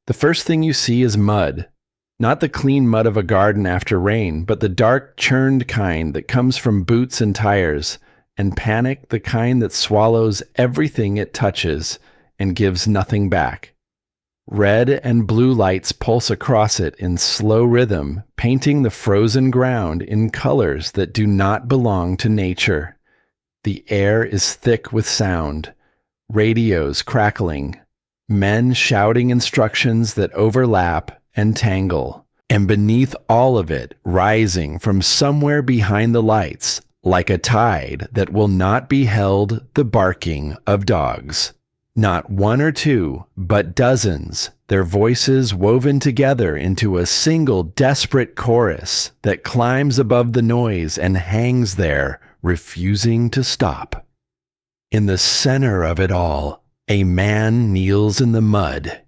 The first thing you see is mud. Not the clean mud of a garden after rain, but the dark, churned kind that comes from boots and tires, and panic, the kind that swallows everything it touches and gives nothing back. Red and blue lights pulse across it in slow rhythm, painting the frozen ground in colors that do not belong to nature. The air is thick with sound, radios crackling, men shouting instructions that overlap and tangle, and beneath all of it, rising from somewhere behind the lights, like a tide that will not be held, the barking of dogs. Not one or two, but dozens, their voices woven together into a single desperate chorus that climbs above the noise and hangs there, refusing to stop. In the center of it all, a man kneels in the mud.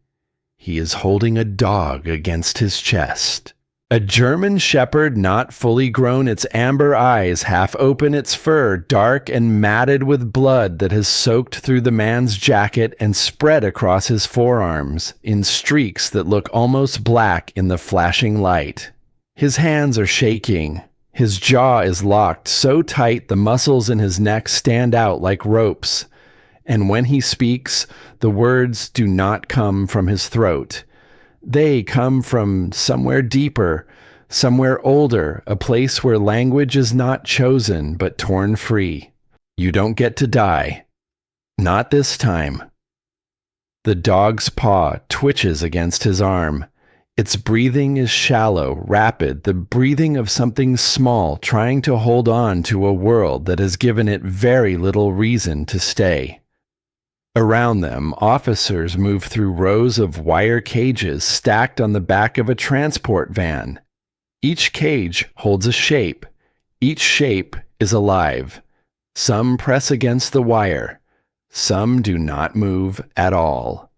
He is holding a dog against his chest. A German shepherd not fully grown, its amber eyes half open, its fur dark and matted with blood that has soaked through the man's jacket and spread across his forearms in streaks that look almost black in the flashing light. His hands are shaking. His jaw is locked so tight the muscles in his neck stand out like ropes. And when he speaks, the words do not come from his throat. They come from somewhere deeper, somewhere older, a place where language is not chosen but torn free. You don't get to die. Not this time. The dog's paw twitches against his arm. Its breathing is shallow, rapid, the breathing of something small trying to hold on to a world that has given it very little reason to stay. Around them, officers move through rows of wire cages stacked on the back of a transport van. Each cage holds a shape. Each shape is alive. Some press against the wire. Some do not move at all.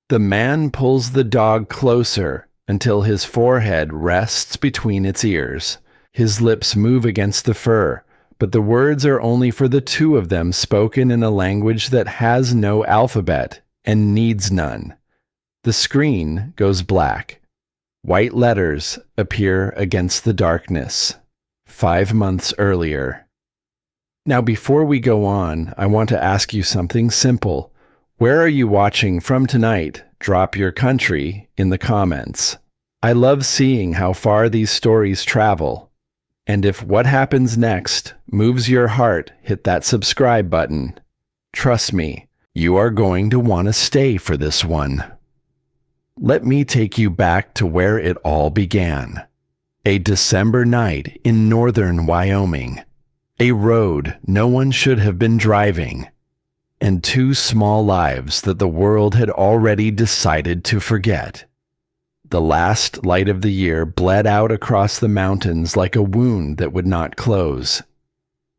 The man pulls the dog closer until his forehead rests between its ears. His lips move against the fur, but the words are only for the two of them, spoken in a language that has no alphabet and needs none. The screen goes black. White letters appear against the darkness. 5 months earlier. Now, before we go on, I want to ask you something simple. Where are you watching from tonight? Drop your country in the comments. I love seeing how far these stories travel. And if what happens next moves your heart, hit that subscribe button. Trust me, you are going to want to stay for this one. Let me take you back to where it all began. A December night in northern Wyoming. A road no one should have been driving. And 2 small lives that the world had already decided to forget. The last light of the year bled out across the mountains like a wound that would not close.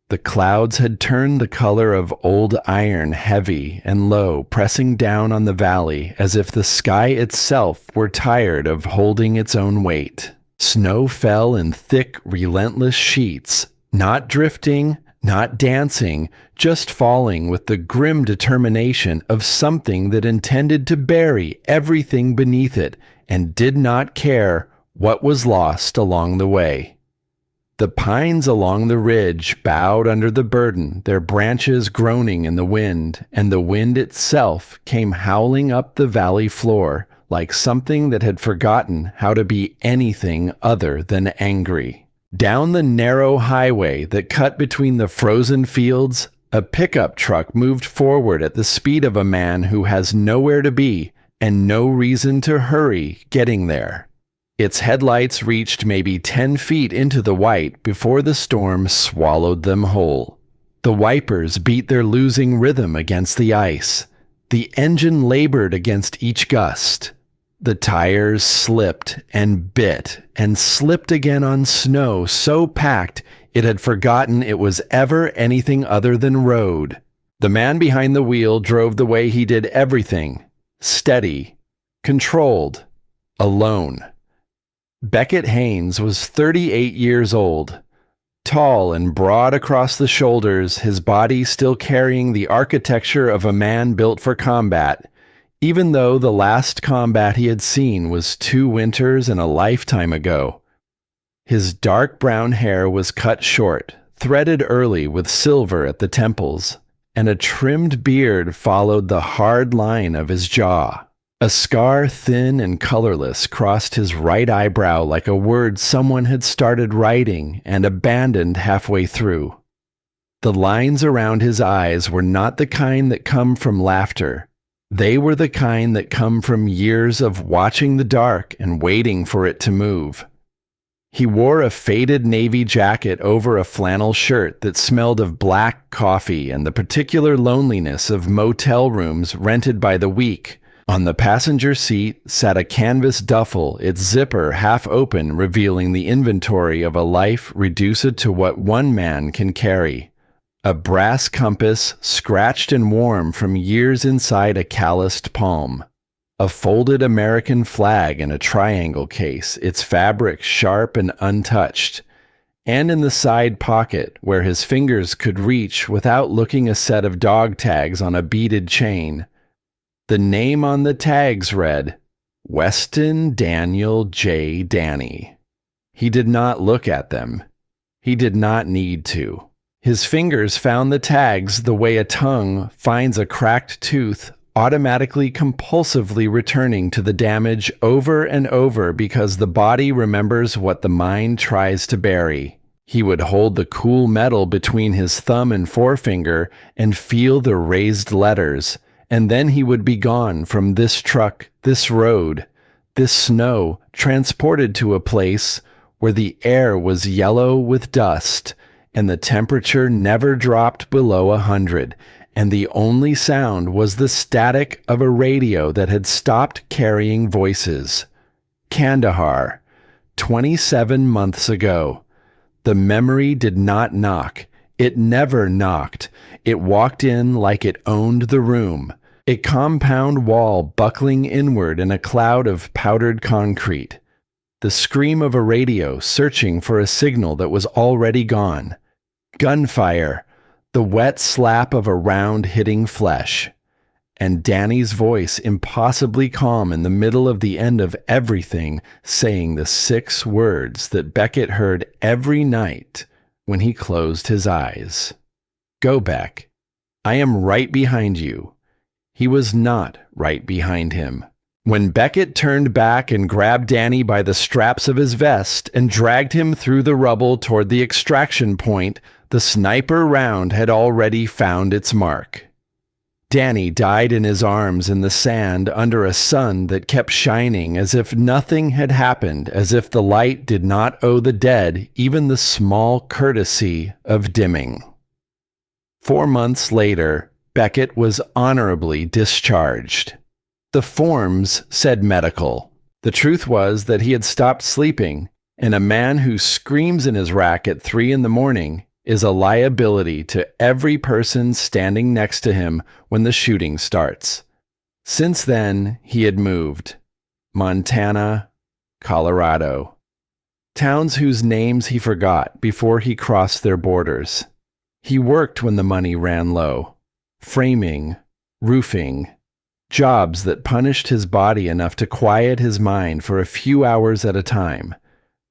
The clouds had turned the color of old iron, heavy and low, pressing down on the valley as if the sky itself were tired of holding its own weight. Snow fell in thick, relentless sheets, not drifting, not dancing, just falling with the grim determination of something that intended to bury everything beneath it and did not care what was lost along the way. The pines along the ridge bowed under the burden, their branches groaning in the wind, and the wind itself came howling up the valley floor like something that had forgotten how to be anything other than angry. Down the narrow highway that cut between the frozen fields, a pickup truck moved forward at the speed of a man who has nowhere to be and no reason to hurry getting there. Its headlights reached maybe 10 feet into the white before the storm swallowed them whole. The wipers beat their losing rhythm against the ice. The engine labored against each gust. The tires slipped and bit and slipped again on snow so packed it had forgotten it was ever anything other than road. The man behind the wheel drove the way he did everything. Steady, controlled, alone. Beckett Haynes was 38 years old. Tall and broad across the shoulders, his body still carrying the architecture of a man built for combat. even though the last combat he had seen was 2 winters and a lifetime ago. His dark brown hair was cut short, threaded early with silver at the temples, and a trimmed beard followed the hard line of his jaw. A scar, thin and colorless, crossed his right eyebrow like a word someone had started writing and abandoned halfway through. The lines around his eyes were not the kind that come from laughter. They were the kind that come from years of watching the dark and waiting for it to move. He wore a faded navy jacket over a flannel shirt that smelled of black coffee and the particular loneliness of motel rooms rented by the week. On the passenger seat sat a canvas duffel, its zipper half open, revealing the inventory of a life reduced to what one man can carry. A brass compass, scratched and warm from years inside a calloused palm. A folded American flag in a triangle case, its fabric sharp and untouched. And in the side pocket, where his fingers could reach without looking, a set of dog tags on a beaded chain. The name on the tags read, Weston Daniel J. Danny. He did not look at them. He did not need to. His fingers found the tags the way a tongue finds a cracked tooth, automatically compulsively returning to the damage over and over because the body remembers what the mind tries to bury. He would hold the cool metal between his thumb and forefinger and feel the raised letters, and then he would be gone from this truck, this road, this snow, transported to a place where the air was yellow with dust, and the temperature never dropped below 100, and the only sound was the static of a radio that had stopped carrying voices. Kandahar, 27 months ago. The memory did not knock. It never knocked. It walked in like it owned the room, a compound wall buckling inward in a cloud of powdered concrete. The scream of a radio searching for a signal that was already gone. Gunfire. The wet slap of a round hitting flesh. And Danny's voice impossibly calm in the middle of the end of everything, saying the 6 words that Beckett heard every night when he closed his eyes. Go, Beck. I am right behind you. He was not right behind him. When Beckett turned back and grabbed Danny by the straps of his vest and dragged him through the rubble toward the extraction point, the sniper round had already found its mark. Danny died in his arms in the sand under a sun that kept shining as if nothing had happened, as if the light did not owe the dead even the small courtesy of dimming. 4 months later, Beckett was honorably discharged. The forms said medical. The truth was that he had stopped sleeping, and a man who screams in his rack at 3 a.m. is a liability to every person standing next to him when the shooting starts. Since then, he had moved. Montana, Colorado. Towns whose names he forgot before he crossed their borders. He worked when the money ran low. Framing, roofing, jobs that punished his body enough to quiet his mind for a few hours at a time.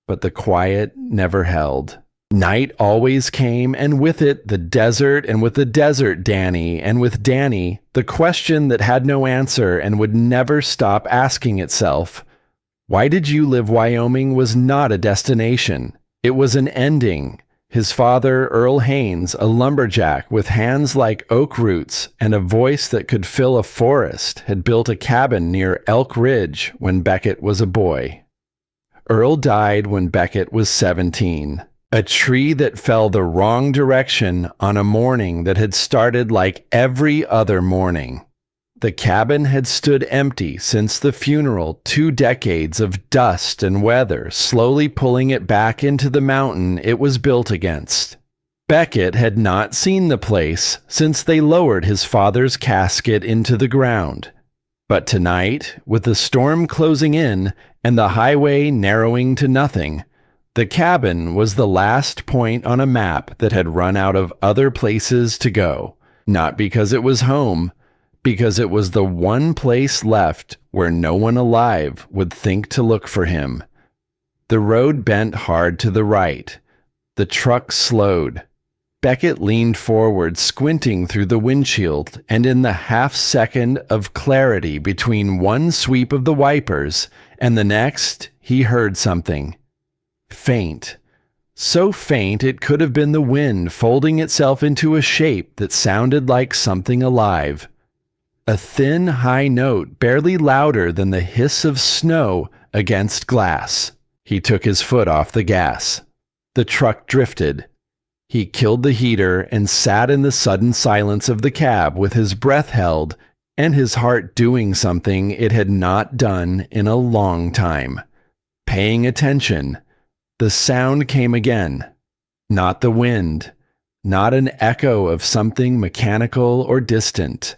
But the quiet never held. Night always came, and with it the desert, and with the desert Danny, and with Danny the question that had no answer and would never stop asking itself. Why did you live? Wyoming was not a destination. It was an ending. His father, Earl Haynes, a lumberjack with hands like oak roots and a voice that could fill a forest, had built a cabin near Elk Ridge when Beckett was a boy. Earl died when Beckett was 17. A tree that fell the wrong direction on a morning that had started like every other morning. The cabin had stood empty since the funeral, 2 decades of dust and weather slowly pulling it back into the mountain it was built against. Beckett had not seen the place since they lowered his father's casket into the ground. But tonight, with the storm closing in and the highway narrowing to nothing, the cabin was the last point on a map that had run out of other places to go, not because it was home, because it was the one place left where no one alive would think to look for him. The road bent hard to the right. The truck slowed. Beckett leaned forward, squinting through the windshield, and in the half-second of clarity between one sweep of the wipers and the next, he heard something. Faint. So faint it could have been the wind folding itself into a shape that sounded like something alive. A thin, high note, barely louder than the hiss of snow against glass. He took his foot off the gas. The truck drifted. He killed the heater and sat in the sudden silence of the cab with his breath held and his heart doing something it had not done in a long time. Paying attention. The sound came again. Not the wind. Not an echo of something mechanical or distant.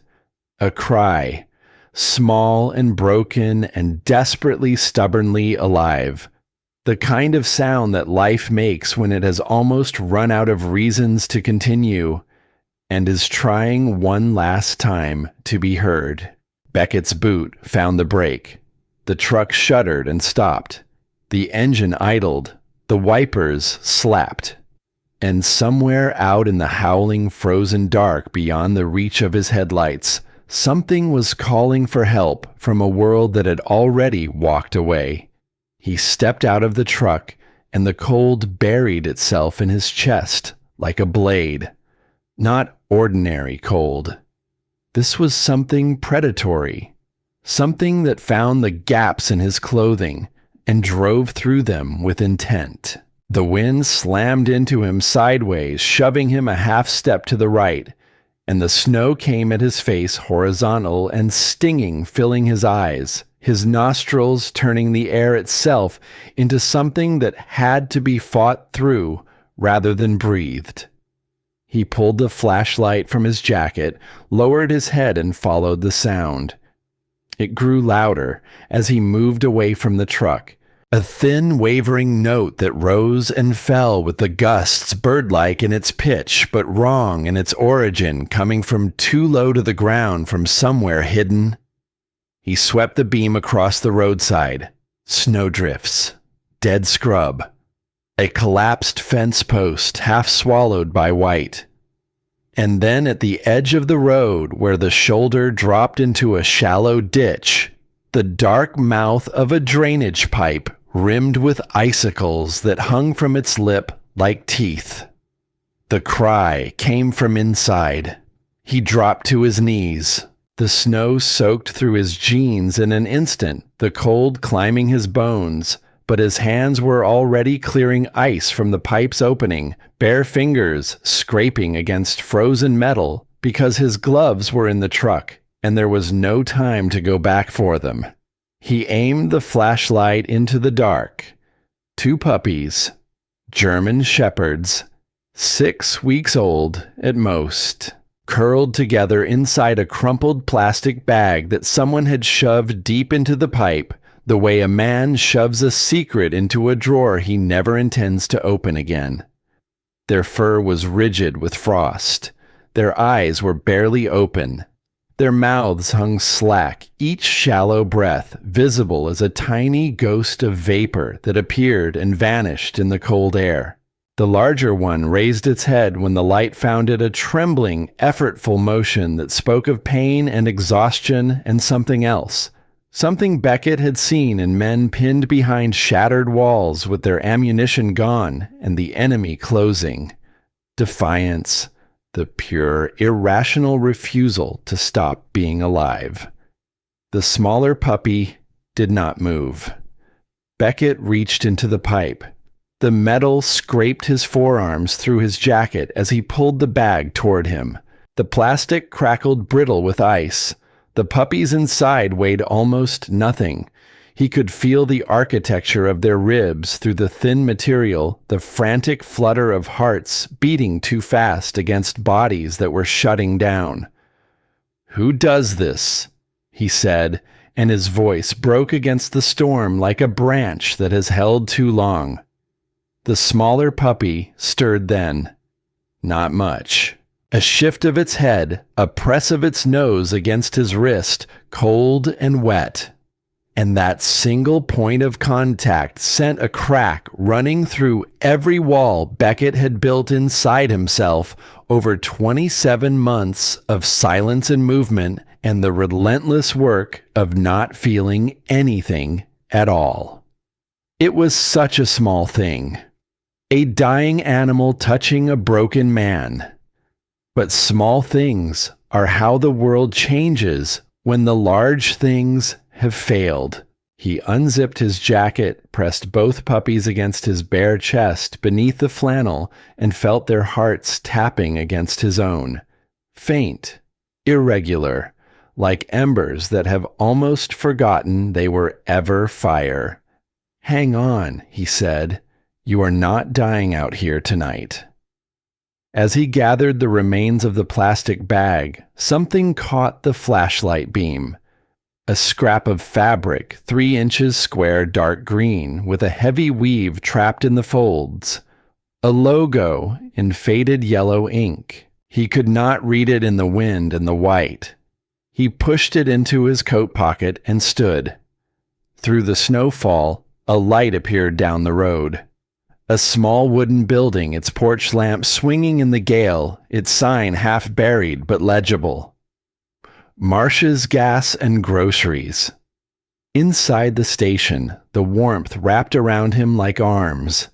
A cry. Small and broken and desperately stubbornly alive. The kind of sound that life makes when it has almost run out of reasons to continue and is trying one last time to be heard. Beckett's boot found the brake. The truck shuddered and stopped. The engine idled. The wipers slapped. And somewhere out in the howling, frozen dark beyond the reach of his headlights, something was calling for help from a world that had already walked away. He stepped out of the truck, and the cold buried itself in his chest like a blade. Not ordinary cold. This was something predatory. Something that found the gaps in his clothing and drove through them with intent. The wind slammed into him sideways, shoving him a half step to the right, and the snow came at his face horizontal and stinging, filling his eyes. His nostrils turning the air itself into something that had to be fought through rather than breathed. He pulled the flashlight from his jacket, lowered his head, and followed the sound. It grew louder as he moved away from the truck, a thin, wavering note that rose and fell with the gusts, bird-like in its pitch, but wrong in its origin, coming from too low to the ground from somewhere hidden. He swept the beam across the roadside. Snowdrifts. Dead scrub. A collapsed fence post, half swallowed by white. And then at the edge of the road, where the shoulder dropped into a shallow ditch, the dark mouth of a drainage pipe rimmed with icicles that hung from its lip like teeth. The cry came from inside. He dropped to his knees. The snow soaked through his jeans in an instant, the cold climbing his bones, but his hands were already clearing ice from the pipe's opening, bare fingers scraping against frozen metal because his gloves were in the truck, and there was no time to go back for them. He aimed the flashlight into the dark. 2 puppies, German shepherds, 6 weeks old at most, curled together inside a crumpled plastic bag that someone had shoved deep into the pipe, the way a man shoves a secret into a drawer he never intends to open again. Their fur was rigid with frost. Their eyes were barely open. Their mouths hung slack, each shallow breath visible as a tiny ghost of vapor that appeared and vanished in the cold air. The larger one raised its head when the light found it a trembling, effortful motion that spoke of pain and exhaustion and something else. Something Beckett had seen in men pinned behind shattered walls with their ammunition gone and the enemy closing. Defiance. The pure, irrational refusal to stop being alive. The smaller puppy did not move. Beckett reached into the pipe. The metal scraped his forearms through his jacket as he pulled the bag toward him. The plastic crackled brittle with ice. The puppies inside weighed almost nothing. He could feel the architecture of their ribs through the thin material, the frantic flutter of hearts beating too fast against bodies that were shutting down. "Who does this?" he said, and his voice broke against the storm like a branch that has held too long. The smaller puppy stirred then. Not much. A shift of its head, a press of its nose against his wrist, cold and wet. And that single point of contact sent a crack running through every wall Beckett had built inside himself over 27 months of silence and movement and the relentless work of not feeling anything at all. It was such a small thing. A dying animal touching a broken man. But small things are how the world changes when the large things have failed. He unzipped his jacket, pressed both puppies against his bare chest beneath the flannel, and felt their hearts tapping against his own. Faint, irregular, like embers that have almost forgotten they were ever fire. "Hang on," he said. "You are not dying out here tonight." As he gathered the remains of the plastic bag, something caught the flashlight beam. A scrap of fabric, 3 inches square dark green, with a heavy weave trapped in the folds. A logo in faded yellow ink. He could not read it in the wind and the white. He pushed it into his coat pocket and stood. Through the snowfall, a light appeared down the road. A small wooden building, its porch lamp swinging in the gale, its sign half buried but legible. Marsh's Gas and Groceries. Inside the station, the warmth wrapped around him like arms.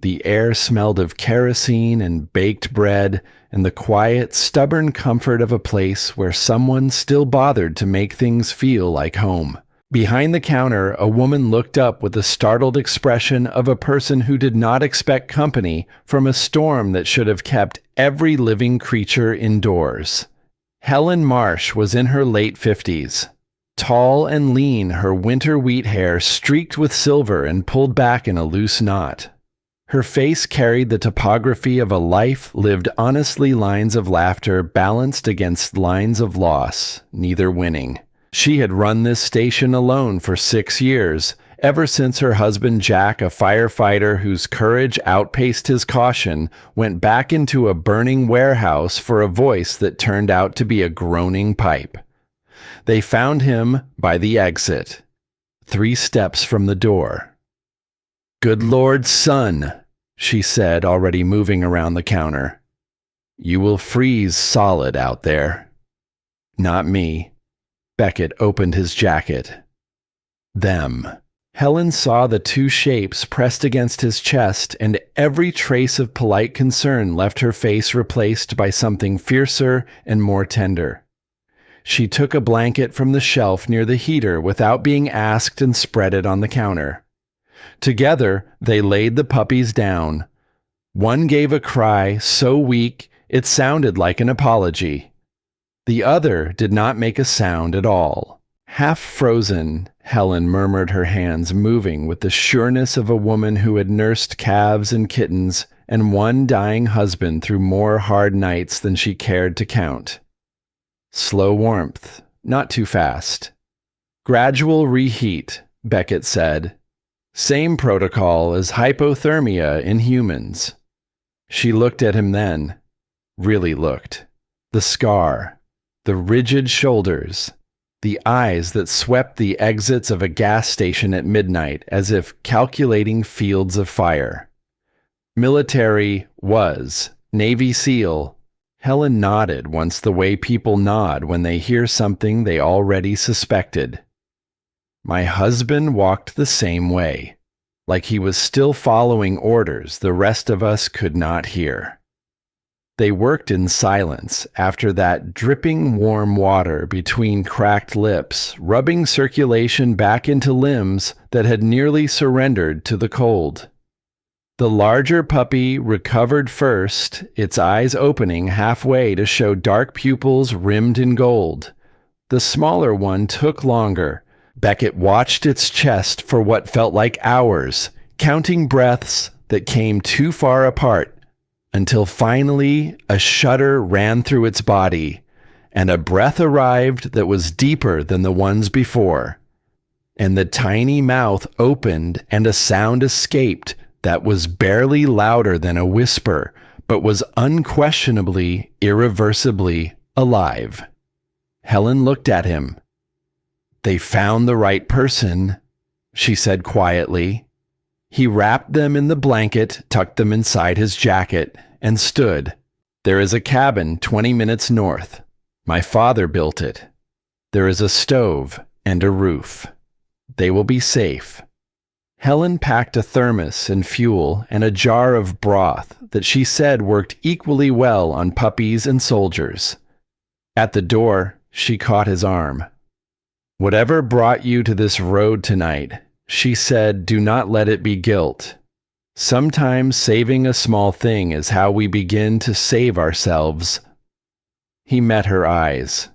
The air smelled of kerosene and baked bread, and the quiet, stubborn comfort of a place where someone still bothered to make things feel like home. Behind the counter, a woman looked up with the startled expression of a person who did not expect company from a storm that should have kept every living creature indoors. Helen Marsh was in her late 50s. Tall and lean, her winter wheat hair streaked with silver and pulled back in a loose knot. Her face carried the topography of a life lived honestly, lines of laughter balanced against lines of loss, neither winning. She had run this station alone for 6 years, ever since her husband Jack, a firefighter whose courage outpaced his caution, went back into a burning warehouse for a voice that turned out to be a groaning pipe. They found him by the exit, 3 steps from the door. "Good Lord, son," she said, already moving around the counter. "You will freeze solid out there." "Not me." Beckett opened his jacket. "Them." Helen saw the 2 shapes pressed against his chest, and every trace of polite concern left her face replaced by something fiercer and more tender. She took a blanket from the shelf near the heater without being asked and spread it on the counter. Together, they laid the puppies down. One gave a cry so weak it sounded like an apology. The other did not make a sound at all. Half frozen, Helen murmured, her hands moving with the sureness of a woman who had nursed calves and kittens and one dying husband through more hard nights than she cared to count. Slow warmth, not too fast. Gradual reheat, Beckett said. Same protocol as hypothermia in humans. She looked at him then. Really looked. The scar. The rigid shoulders, the eyes that swept the exits of a gas station at midnight as if calculating fields of fire. Military was, Navy SEAL. Helen nodded once the way people nod when they hear something they already suspected. My husband walked the same way, like he was still following orders the rest of us could not hear. They worked in silence after that dripping warm water between cracked lips, rubbing circulation back into limbs that had nearly surrendered to the cold. The larger puppy recovered first, its eyes opening halfway to show dark pupils rimmed in gold. The smaller one took longer. Beckett watched its chest for what felt like hours, counting breaths that came too far apart, until finally a shudder ran through its body, and a breath arrived that was deeper than the ones before. And the tiny mouth opened and a sound escaped that was barely louder than a whisper, but was unquestionably, irreversibly alive. Helen looked at him. "They found the right person," she said quietly. He wrapped them in the blanket, tucked them inside his jacket, and stood. "There is a cabin 20 minutes north. My father built it. There is a stove and a roof. They will be safe." Helen packed a thermos and fuel and a jar of broth that she said worked equally well on puppies and soldiers. At the door, she caught his arm. "Whatever brought you to this road tonight," she said, "do not let it be guilt. Sometimes saving a small thing is how we begin to save ourselves." He met her eyes.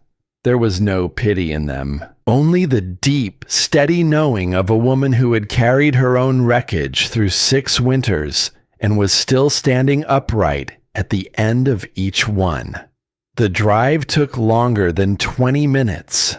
There was no pity in them, only the deep, steady knowing of a woman who had carried her own wreckage through 6 winters and was still standing upright at the end of each one. The drive took longer than 20 minutes.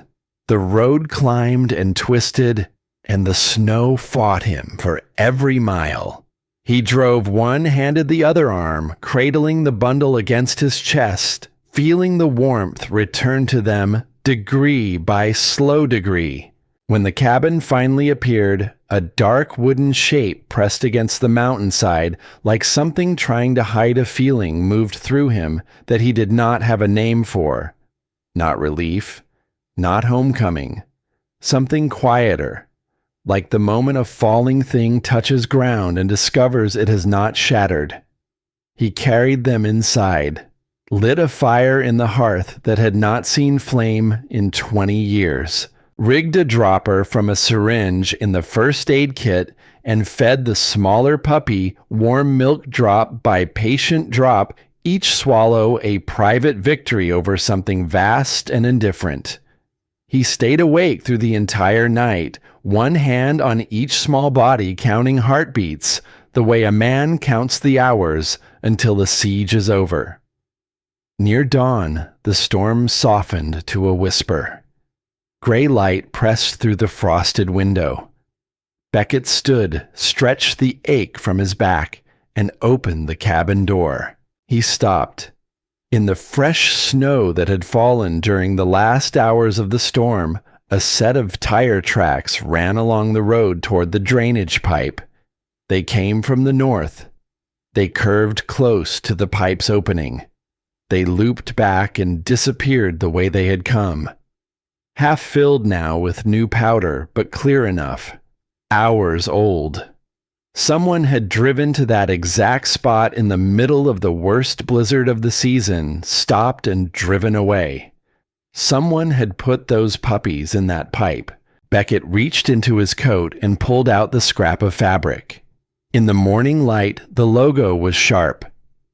The road climbed and twisted, and the snow fought him for every mile. He drove one, handed the other arm, cradling the bundle against his chest, feeling the warmth return to them degree by slow degree. When the cabin finally appeared, a dark wooden shape pressed against the mountainside, like something trying to hide a feeling moved through him that he did not have a name for. Not relief, not homecoming, something quieter, like the moment a falling thing touches ground and discovers it has not shattered. He carried them inside, lit a fire in the hearth that had not seen flame in 20 years, rigged a dropper from a syringe in the first aid kit, and fed the smaller puppy warm milk drop by patient drop, each swallow a private victory over something vast and indifferent. He stayed awake through the entire night, one hand on each small body counting heartbeats, the way a man counts the hours until the siege is over. Near dawn, the storm softened to a whisper. Gray light pressed through the frosted window. Beckett stood, stretched the ache from his back, and opened the cabin door. He stopped. In the fresh snow that had fallen during the last hours of the storm, a set of tire tracks ran along the road toward the drainage pipe. They came from the north. They curved close to the pipe's opening. They looped back and disappeared the way they had come. Half filled now with new powder, but clear enough. Hours old. Someone had driven to that exact spot in the middle of the worst blizzard of the season, stopped and driven away. Someone had put those puppies in that pipe. Beckett reached into his coat and pulled out the scrap of fabric. In the morning light, the logo was sharp.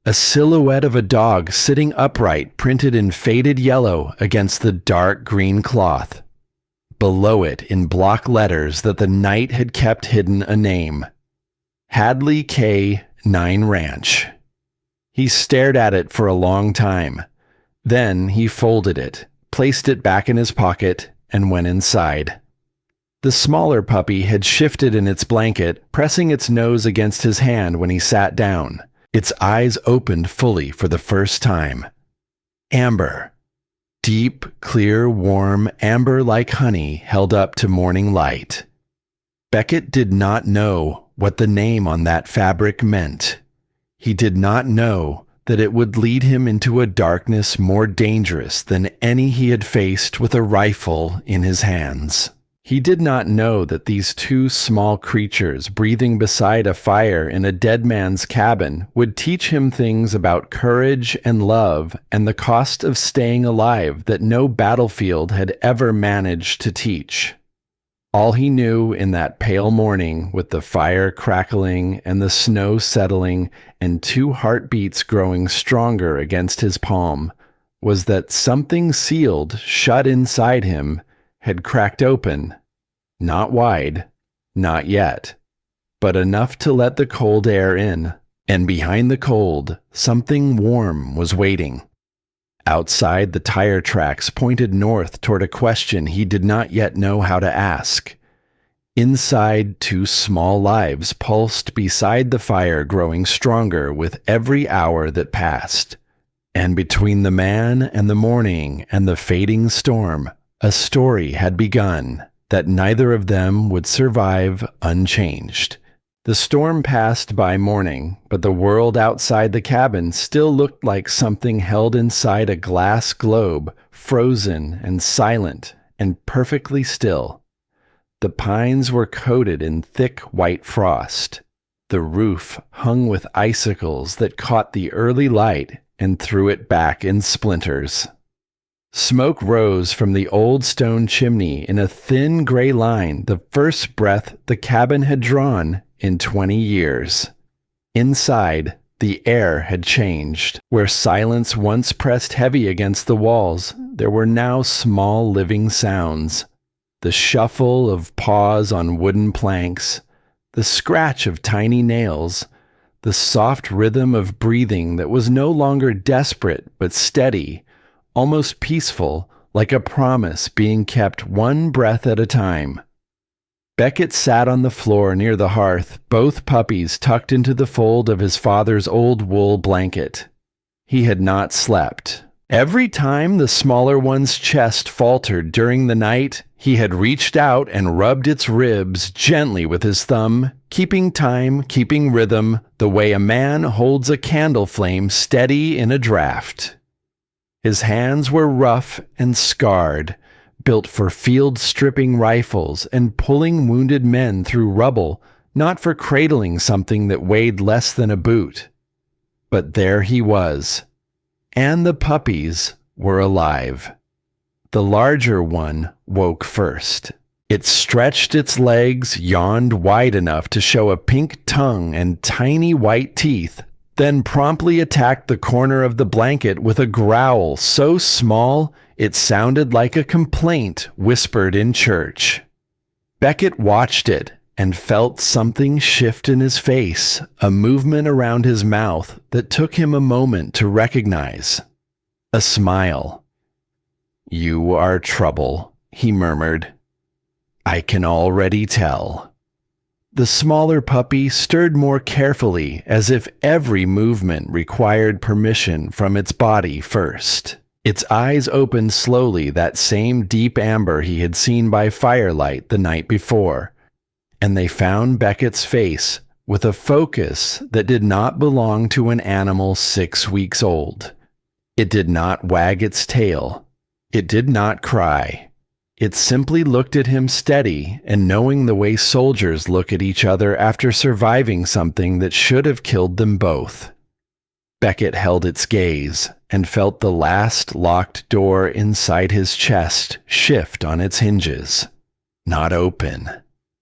A silhouette of a dog sitting upright, printed in faded yellow against the dark green cloth. Below it, in block letters that the night had kept hidden, a name. Hadley K. 9 Ranch. He stared at it for a long time. Then he folded it, placed it back in his pocket, and went inside. The smaller puppy had shifted in its blanket, pressing its nose against his hand when he sat down. Its eyes opened fully for the first time. Amber. Deep, clear, warm, amber like honey held up to morning light. Beckett did not know what the name on that fabric meant. He did not know that it would lead him into a darkness more dangerous than any he had faced with a rifle in his hands. He did not know that these 2 small creatures breathing beside a fire in a dead man's cabin would teach him things about courage and love and the cost of staying alive that no battlefield had ever managed to teach. All he knew in that pale morning, with the fire crackling and the snow settling and 2 heartbeats growing stronger against his palm, was that something sealed shut inside him had cracked open, not wide, not yet, but enough to let the cold air in, and behind the cold, something warm was waiting. Outside, the tire tracks pointed north toward a question he did not yet know how to ask. Inside, two small lives pulsed beside the fire, growing stronger with every hour that passed. And between the man and the morning and the fading storm, a story had begun that neither of them would survive unchanged. The storm passed by morning, but the world outside the cabin still looked like something held inside a glass globe, frozen and silent and perfectly still. The pines were coated in thick white frost. The roof hung with icicles that caught the early light and threw it back in splinters. Smoke rose from the old stone chimney in a thin gray line, the first breath the cabin had drawn in 20 years. Inside, the air had changed. Where silence once pressed heavy against the walls, there were now small living sounds. The shuffle of paws on wooden planks, the scratch of tiny nails, the soft rhythm of breathing that was no longer desperate but steady, almost peaceful, like a promise being kept one breath at a time. Beckett sat on the floor near the hearth, both puppies tucked into the fold of his father's old wool blanket. He had not slept. Every time the smaller one's chest faltered during the night, he had reached out and rubbed its ribs gently with his thumb, keeping time, keeping rhythm, the way a man holds a candle flame steady in a draft. His hands were rough and scarred, built for field-stripping rifles and pulling wounded men through rubble, not for cradling something that weighed less than a boot. But there he was. And the puppies were alive. The larger one woke first. It stretched its legs, yawned wide enough to show a pink tongue and tiny white teeth, then promptly attacked the corner of the blanket with a growl so small it sounded like a complaint whispered in church. Beckett watched it and felt something shift in his face, a movement around his mouth that took him a moment to recognize. A smile. "You are trouble," he murmured. "I can already tell." The smaller puppy stirred more carefully, as if every movement required permission from its body first. Its eyes opened slowly, that same deep amber he had seen by firelight the night before, and they found Beckett's face with a focus that did not belong to an animal 6 weeks old. It did not wag its tail. It did not cry. It simply looked at him steady and knowing the way soldiers look at each other after surviving something that should have killed them both. Beckett held its gaze and felt the last locked door inside his chest shift on its hinges. Not open.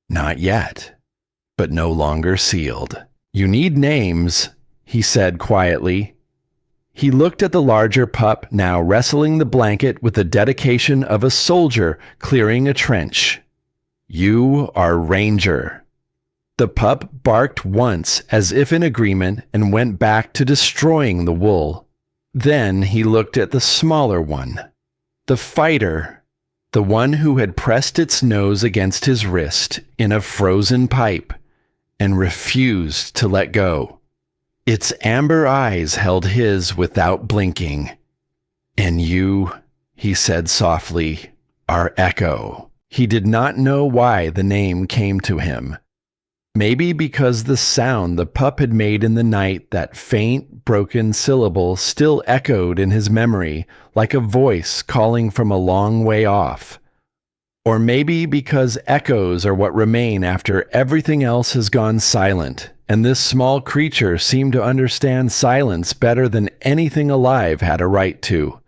Not yet. But no longer sealed. "You need names," he said quietly. He looked at the larger pup, now wrestling the blanket with the dedication of a soldier clearing a trench. "You are Ranger." The pup barked once as if in agreement and went back to destroying the wool. Then he looked at the smaller one, the fighter, the one who had pressed its nose against his wrist in a frozen pipe and refused to let go. Its amber eyes held his without blinking. "And you," he said softly, "are Echo." He did not know why the name came to him. Maybe because the sound the pup had made in the night, that faint, broken syllable, still echoed in his memory like a voice calling from a long way off. Or maybe because echoes are what remain after everything else has gone silent, and this small creature seemed to understand silence better than anything alive had a right to.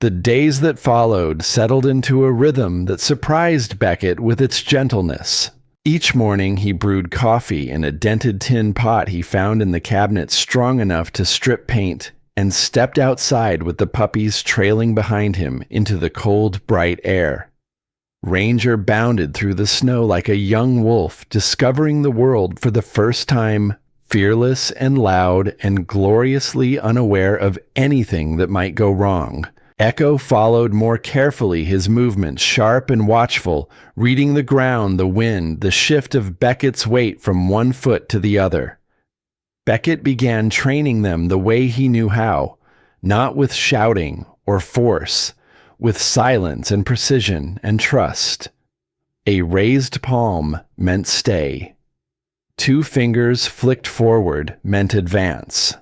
The days that followed settled into a rhythm that surprised Beckett with its gentleness. Each morning he brewed coffee in a dented tin pot he found in the cabinet strong enough to strip paint, and stepped outside with the puppies trailing behind him into the cold, bright air. Ranger bounded through the snow like a young wolf, discovering the world for the first time, fearless and loud and gloriously unaware of anything that might go wrong. Echo followed more carefully, his movements sharp and watchful, reading the ground, the wind, the shift of Beckett's weight from one foot to the other. Beckett began training them the way he knew how, not with shouting or force, with silence and precision and trust. A raised palm meant stay. 2 fingers flicked forward meant advance.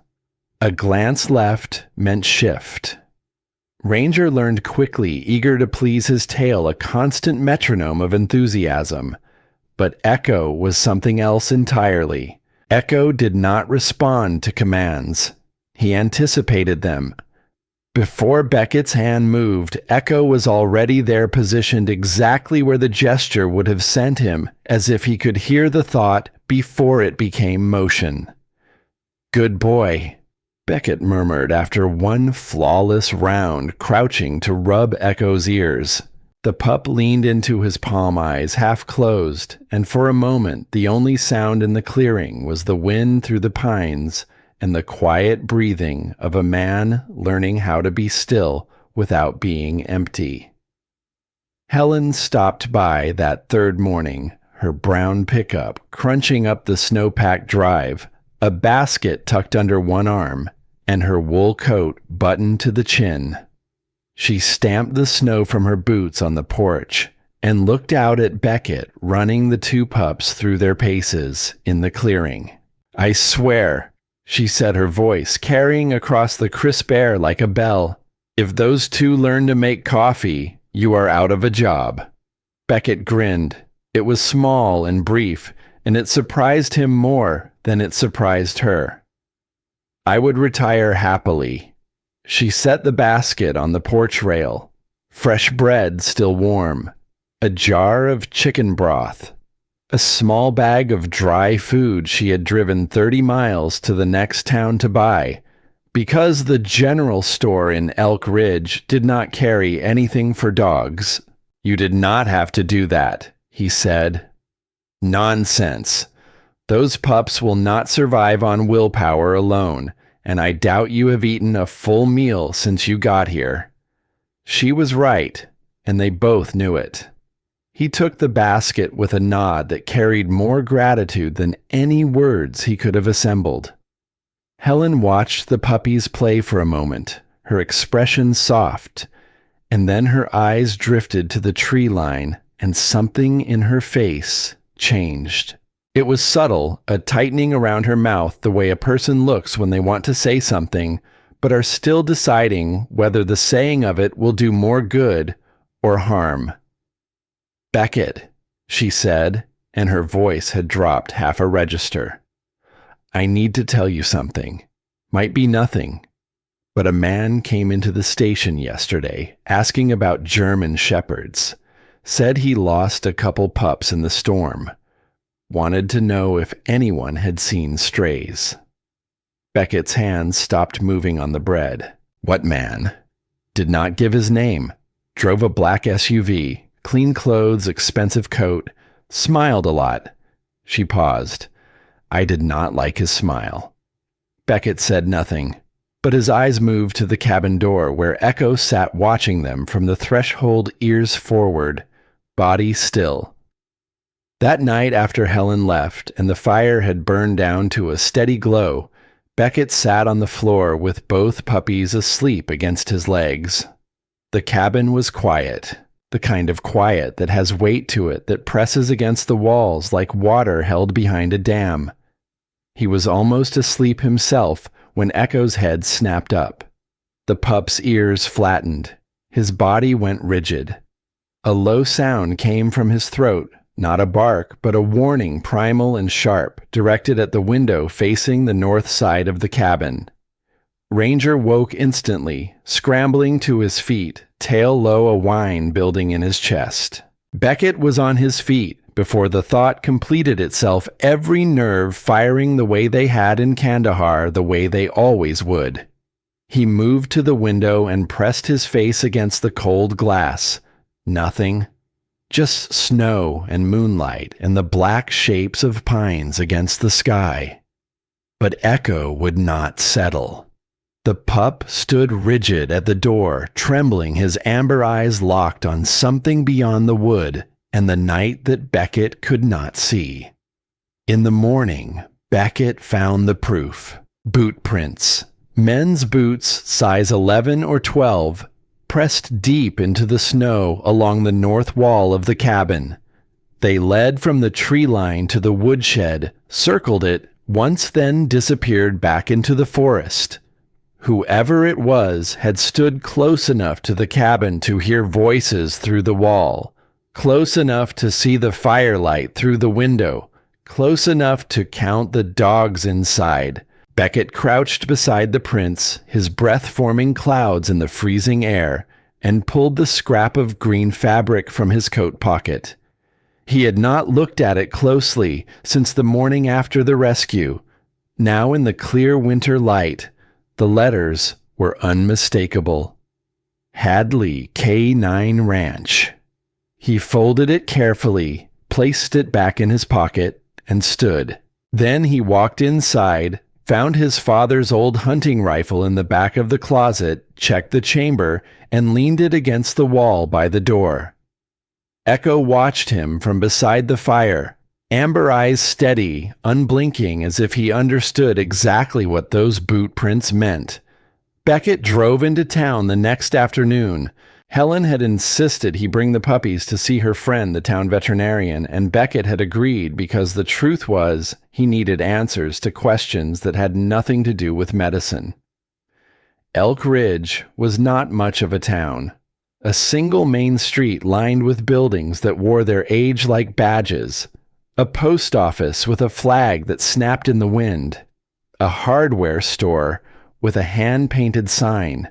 A glance left meant shift. Ranger learned quickly, eager to please his tail, a constant metronome of enthusiasm. But Echo was something else entirely. Echo did not respond to commands. He anticipated them. Before Beckett's hand moved, Echo was already there, positioned exactly where the gesture would have sent him, as if he could hear the thought before it became motion. "Good boy," Beckett murmured after one flawless round, crouching to rub Echo's ears. The pup leaned into his palm, eyes half closed, and for a moment the only sound in the clearing was the wind through the pines and the quiet breathing of a man learning how to be still without being empty. Helen stopped by that third morning, her brown pickup crunching up the snow-packed drive, a basket tucked under one arm, and her wool coat buttoned to the chin. She stamped the snow from her boots on the porch and looked out at Beckett running the 2 pups through their paces in the clearing. "I swear," she said, her voice carrying across the crisp air like a bell, "if those 2 learn to make coffee, you are out of a job." Beckett grinned. It was small and brief, and it surprised him more than it surprised her. "I would retire happily." She set the basket on the porch rail. Fresh bread still warm. A jar of chicken broth. A small bag of dry food she had driven 30 miles to the next town to buy, because the general store in Elk Ridge did not carry anything for dogs. "You did not have to do that," he said. "Nonsense. Those pups will not survive on willpower alone, and I doubt you have eaten a full meal since you got here." She was right, and they both knew it. He took the basket with a nod that carried more gratitude than any words he could have assembled. Helen watched the puppies play for a moment, her expression soft, and then her eyes drifted to the tree line, and something in her face changed. It was subtle, a tightening around her mouth, the way a person looks when they want to say something, but are still deciding whether the saying of it will do more good or harm. "Beckett," she said, and her voice had dropped half a register. "I need to tell you something. Might be nothing, but a man came into the station yesterday asking about German shepherds. Said he lost a couple pups in the storm. Wanted to know if anyone had seen strays." Beckett's hands stopped moving on the bread. "What man?" "Did not give his name. Drove a black SUV. Clean clothes, expensive coat. Smiled a lot." She paused. I did not like his smile. Beckett said nothing, but his eyes moved to the cabin door where Echo sat watching them from the threshold, ears forward, body still. That night after Helen left and the fire had burned down to a steady glow, Beckett sat on the floor with both puppies asleep against his legs. The cabin was quiet, the kind of quiet that has weight to it that presses against the walls like water held behind a dam. He was almost asleep himself when Echo's head snapped up. The pup's ears flattened. His body went rigid. A low sound came from his throat, not a bark, but a warning, primal and sharp, directed at the window facing the north side of the cabin. Ranger woke instantly, scrambling to his feet, tail low, a whine building in his chest. Beckett was on his feet before the thought completed itself, every nerve firing the way they had in Kandahar, the way they always would. He moved to the window and pressed his face against the cold glass. Nothing. Just snow and moonlight and the black shapes of pines against the sky. But Echo would not settle. The pup stood rigid at the door, trembling, his amber eyes locked on something beyond the wood and the night that Beckett could not see. In the morning, Beckett found the proof. Boot prints. Men's boots, size 11 or 12, pressed deep into the snow along the north wall of the cabin. They led from the tree line to the woodshed, circled it, once then disappeared back into the forest. Whoever it was had stood close enough to the cabin to hear voices through the wall, close enough to see the firelight through the window, close enough to count the dogs inside. Beckett crouched beside the prints, his breath forming clouds in the freezing air, and pulled the scrap of green fabric from his coat pocket. He had not looked at it closely since the morning after the rescue. Now in the clear winter light, the letters were unmistakable. Hadley K9 Ranch. He folded it carefully, placed it back in his pocket, and stood. Then he walked inside, found his father's old hunting rifle in the back of the closet, checked the chamber, and leaned it against the wall by the door. Echo watched him from beside the fire, amber eyes steady, unblinking, as if he understood exactly what those boot prints meant. Beckett drove into town the next afternoon. Helen had insisted he bring the puppies to see her friend, the town veterinarian, and Beckett had agreed because the truth was he needed answers to questions that had nothing to do with medicine. Elk Ridge was not much of a town. A single main street lined with buildings that wore their age like badges. A post office with a flag that snapped in the wind. A hardware store with a hand-painted sign.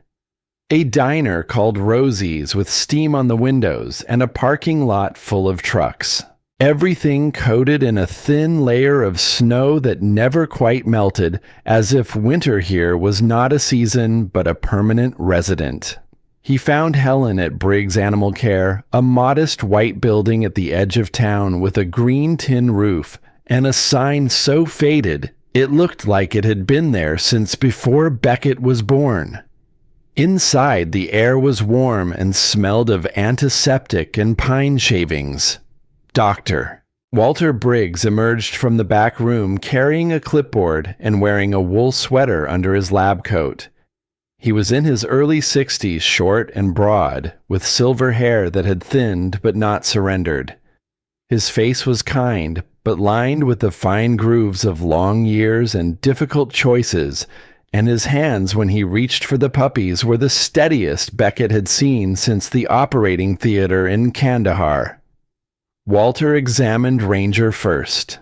A diner called Rosie's with steam on the windows and a parking lot full of trucks. Everything coated in a thin layer of snow that never quite melted, as if winter here was not a season but a permanent resident. He found Helen at Briggs Animal Care, a modest white building at the edge of town with a green tin roof and a sign so faded it looked like it had been there since before Beckett was born. Inside, the air was warm and smelled of antiseptic and pine shavings. Doctor. Walter Briggs emerged from the back room carrying a clipboard and wearing a wool sweater under his lab coat. He was in his early 60s, short and broad, with silver hair that had thinned but not surrendered. His face was kind, but lined with the fine grooves of long years and difficult choices, and his hands when he reached for the puppies were the steadiest Beckett had seen since the operating theater in Kandahar. Walter examined Ranger first.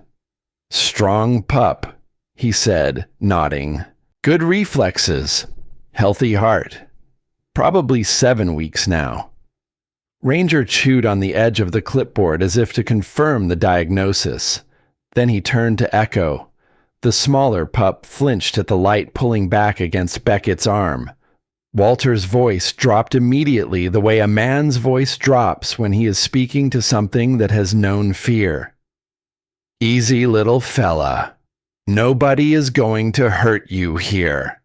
"Strong pup," he said, nodding. "Good reflexes. Healthy heart. Probably 7 weeks now." Ranger chewed on the edge of the clipboard as if to confirm the diagnosis. Then he turned to Echo. The smaller pup flinched at the light pulling back against Beckett's arm. Walter's voice dropped immediately the way a man's voice drops when he is speaking to something that has known fear. "Easy little fella. Nobody is going to hurt you here."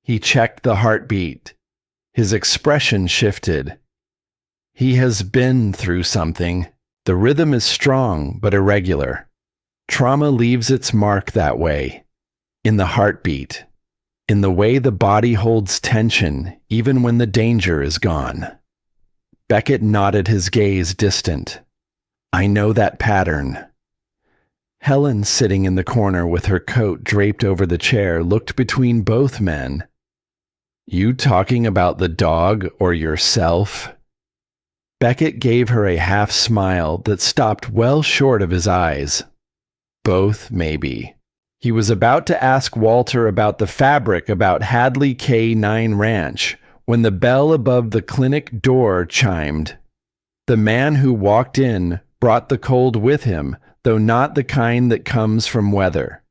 He checked the heartbeat. His expression shifted. He has been through something. The rhythm is strong but irregular. Trauma leaves its mark that way. In the heartbeat. In the way the body holds tension even when the danger is gone. Beckett nodded, his gaze distant. "I know that pattern." Helen, sitting in the corner with her coat draped over the chair, looked between both men. "You talking about the dog or yourself?" Beckett gave her a half smile that stopped well short of his eyes. Both, maybe. He was about to ask Walter about the fabric about Hadley K9 Ranch when the bell above the clinic door chimed. The man who walked in brought the cold with him, though not the kind that comes from weather.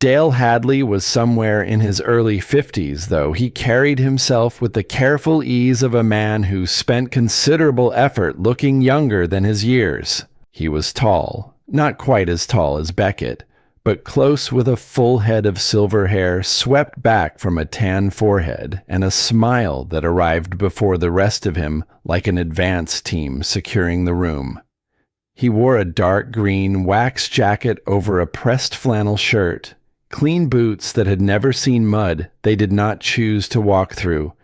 Dale Hadley was somewhere in his early 50s, though he carried himself with the careful ease of a man who spent considerable effort looking younger than his years. He was tall, not quite as tall as Beckett, but close, with a full head of silver hair swept back from a tan forehead and a smile that arrived before the rest of him like an advance team securing the room. He wore a dark green wax jacket over a pressed flannel shirt, clean boots that had never seen mud they did not choose to walk through,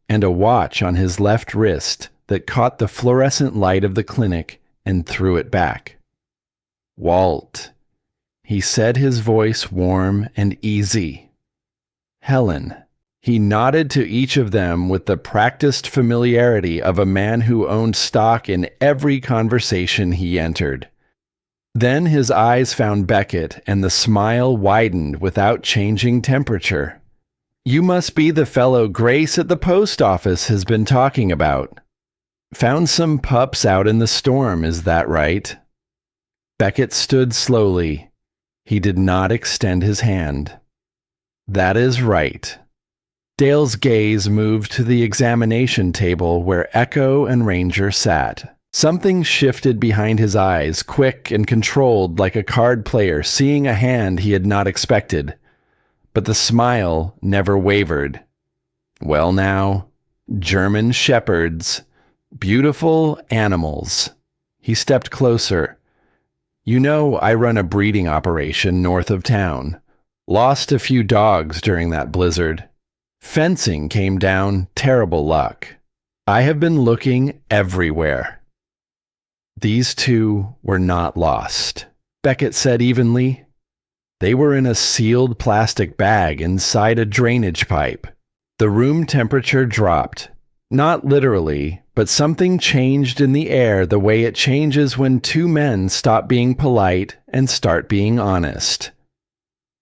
and a watch on his left wrist that caught the fluorescent light of the clinic and threw it back. "Walt," he said, his voice warm and easy. "Helen." He nodded to each of them with the practiced familiarity of a man who owned stock in every conversation he entered. Then his eyes found Beckett, and the smile widened without changing temperature. "You must be the fellow Grace at the post office has been talking about. Found some pups out in the storm, is that right?" Beckett stood slowly. He did not extend his hand. "That is right." Dale's gaze moved to the examination table where Echo and Ranger sat. Something shifted behind his eyes, quick and controlled, like a card player seeing a hand he had not expected. But the smile never wavered. "Well now, German shepherds, beautiful animals." He stepped closer. "You know, I run a breeding operation north of town. Lost a few dogs during that blizzard. Fencing came down, terrible luck. I have been looking everywhere." "These two were not lost," Beckett said evenly. "They were in a sealed plastic bag inside a drainage pipe." The room temperature dropped. Not literally, but something changed in the air the way it changes when two men stop being polite and start being honest.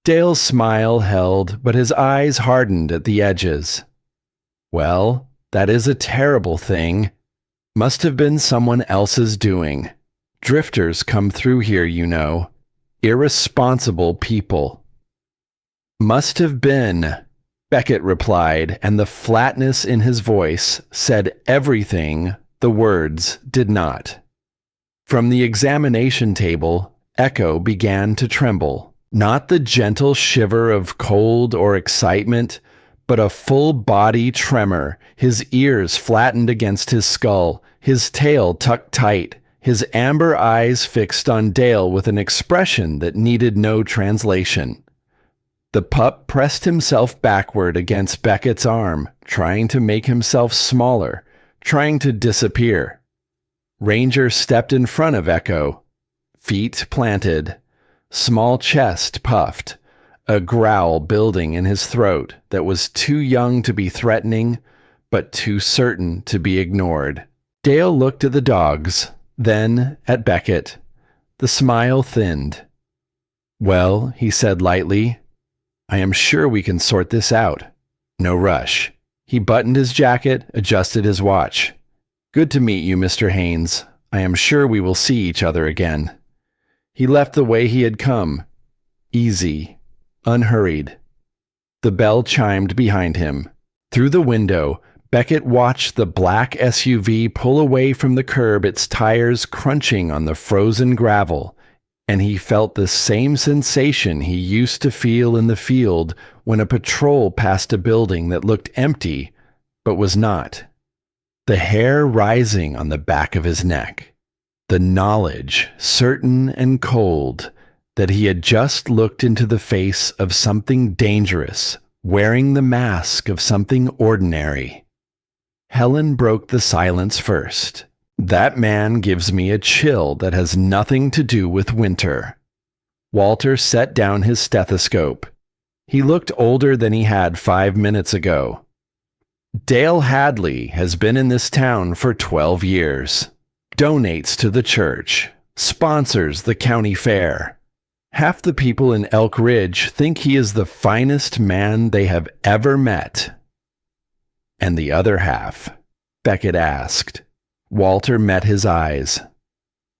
Dale's smile held, but his eyes hardened at the edges. "Well, that is a terrible thing. Must have been someone else's doing. Drifters come through here, you know. Irresponsible people." "Must have been," Beckett replied, and the flatness in his voice said everything the words did not. From the examination table, Echo began to tremble. Not the gentle shiver of cold or excitement, but a full-body tremor, his ears flattened against his skull, his tail tucked tight, his amber eyes fixed on Dale with an expression that needed no translation. The pup pressed himself backward against Beckett's arm, trying to make himself smaller, trying to disappear. Ranger stepped in front of Echo, feet planted, small chest puffed, a growl building in his throat that was too young to be threatening, but too certain to be ignored. Dale looked at the dogs, then at Beckett. The smile thinned. "Well," he said lightly, "I am sure we can sort this out. No rush." He buttoned his jacket, adjusted his watch. "Good to meet you, Mr. Haynes. I am sure we will see each other again." He left the way he had come, easy, unhurried. The bell chimed behind him. Through the window, Beckett watched the black SUV pull away from the curb, its tires crunching on the frozen gravel, and he felt the same sensation he used to feel in the field when a patrol passed a building that looked empty but was not. The hair rising on the back of his neck. The knowledge, certain and cold, that he had just looked into the face of something dangerous, wearing the mask of something ordinary. Helen broke the silence first. "That man gives me a chill that has nothing to do with winter." Walter set down his stethoscope. He looked older than he had 5 minutes ago. "Dale Hadley has been in this town for 12 years. Donates to the church, sponsors the county fair. Half the people in Elk Ridge think he is the finest man they have ever met." "And the other half?" Beckett asked. Walter met his eyes.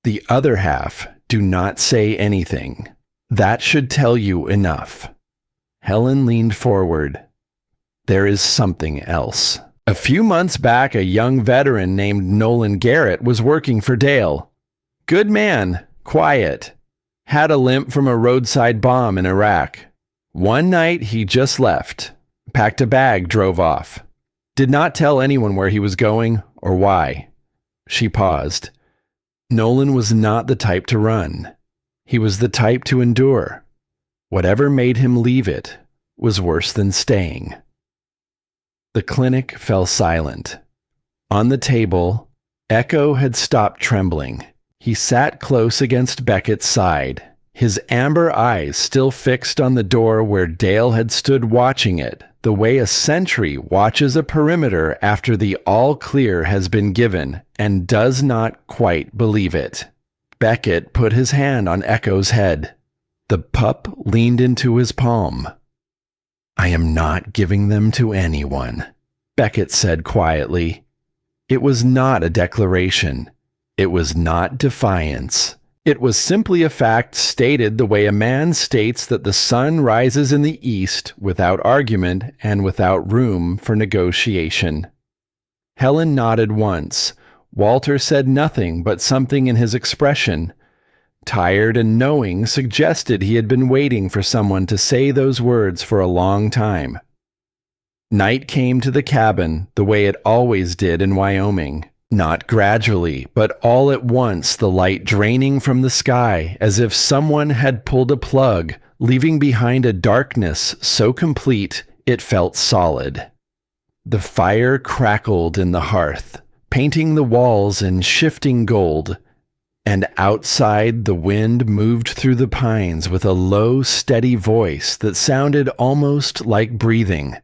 "The other half do not say anything. That should tell you enough." Helen leaned forward. "There is something else. A few months back, a young veteran named Nolan Garrett was working for Dale. Good man, quiet. Had a limp from a roadside bomb in Iraq. One night he just left, packed a bag, drove off. Did not tell anyone where he was going or why. She paused. Nolan was not the type to run. He was the type to endure. Whatever made him leave it was worse than staying. The clinic fell silent. On the table, Echo had stopped trembling. He sat close against Beckett's side, his amber eyes still fixed on the door where Dale had stood watching it, the way a sentry watches a perimeter after the all clear has been given and does not quite believe it. Beckett put his hand on Echo's head. The pup leaned into his palm. "I am not giving them to anyone," Beckett said quietly. It was not a declaration. It was not defiance. It was simply a fact stated the way a man states that the sun rises in the east without argument and without room for negotiation. Helen nodded once. Walter said nothing but something in his expression. Tired and knowing suggested he had been waiting for someone to say those words for a long time. Night came to the cabin the way it always did in Wyoming. Not gradually, but all at once, the light draining from the sky as if someone had pulled a plug, leaving behind a darkness so complete it felt solid. The fire crackled in the hearth, painting the walls in shifting gold, and outside the wind moved through the pines with a low, steady voice that sounded almost like breathing.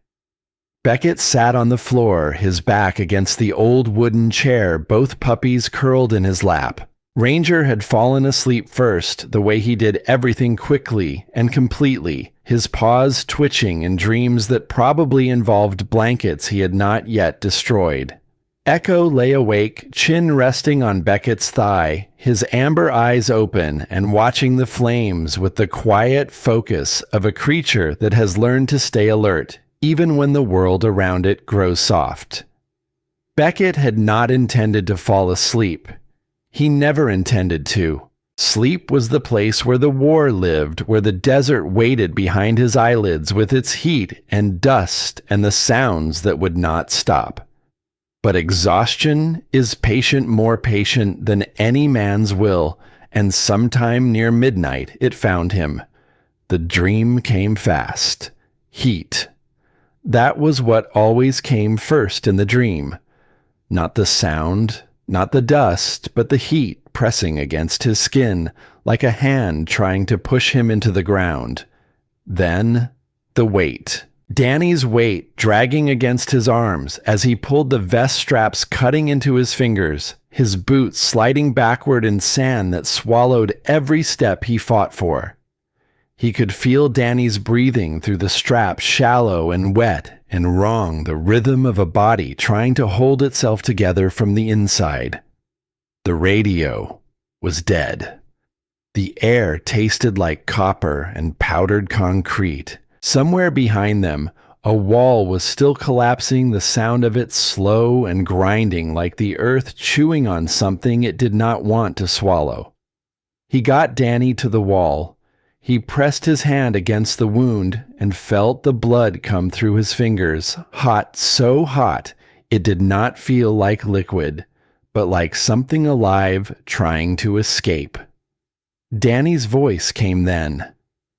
Beckett sat on the floor, his back against the old wooden chair, both puppies curled in his lap. Ranger had fallen asleep first, the way he did everything quickly and completely, his paws twitching in dreams that probably involved blankets he had not yet destroyed. Echo lay awake, chin resting on Beckett's thigh, his amber eyes open and watching the flames with the quiet focus of a creature that has learned to stay alert, even when the world around it grows soft. Beckett had not intended to fall asleep. He never intended to. Sleep was the place where the war lived, where the desert waited behind his eyelids with its heat and dust and the sounds that would not stop. But exhaustion is patient, more patient than any man's will, and sometime near midnight it found him. The dream came fast. Heat. That was what always came first in the dream. Not the sound, not the dust, but the heat pressing against his skin, like a hand trying to push him into the ground. Then, the weight. Danny's weight dragging against his arms as he pulled the vest straps cutting into his fingers, his boots sliding backward in sand that swallowed every step he fought for. He could feel Danny's breathing through the strap, shallow and wet and wrong, the rhythm of a body trying to hold itself together from the inside. The radio was dead. The air tasted like copper and powdered concrete. Somewhere behind them, a wall was still collapsing, the sound of it slow and grinding like the earth chewing on something it did not want to swallow. He got Danny to the wall. He pressed his hand against the wound and felt the blood come through his fingers, hot, so hot it did not feel like liquid, but like something alive trying to escape. Danny's voice came then,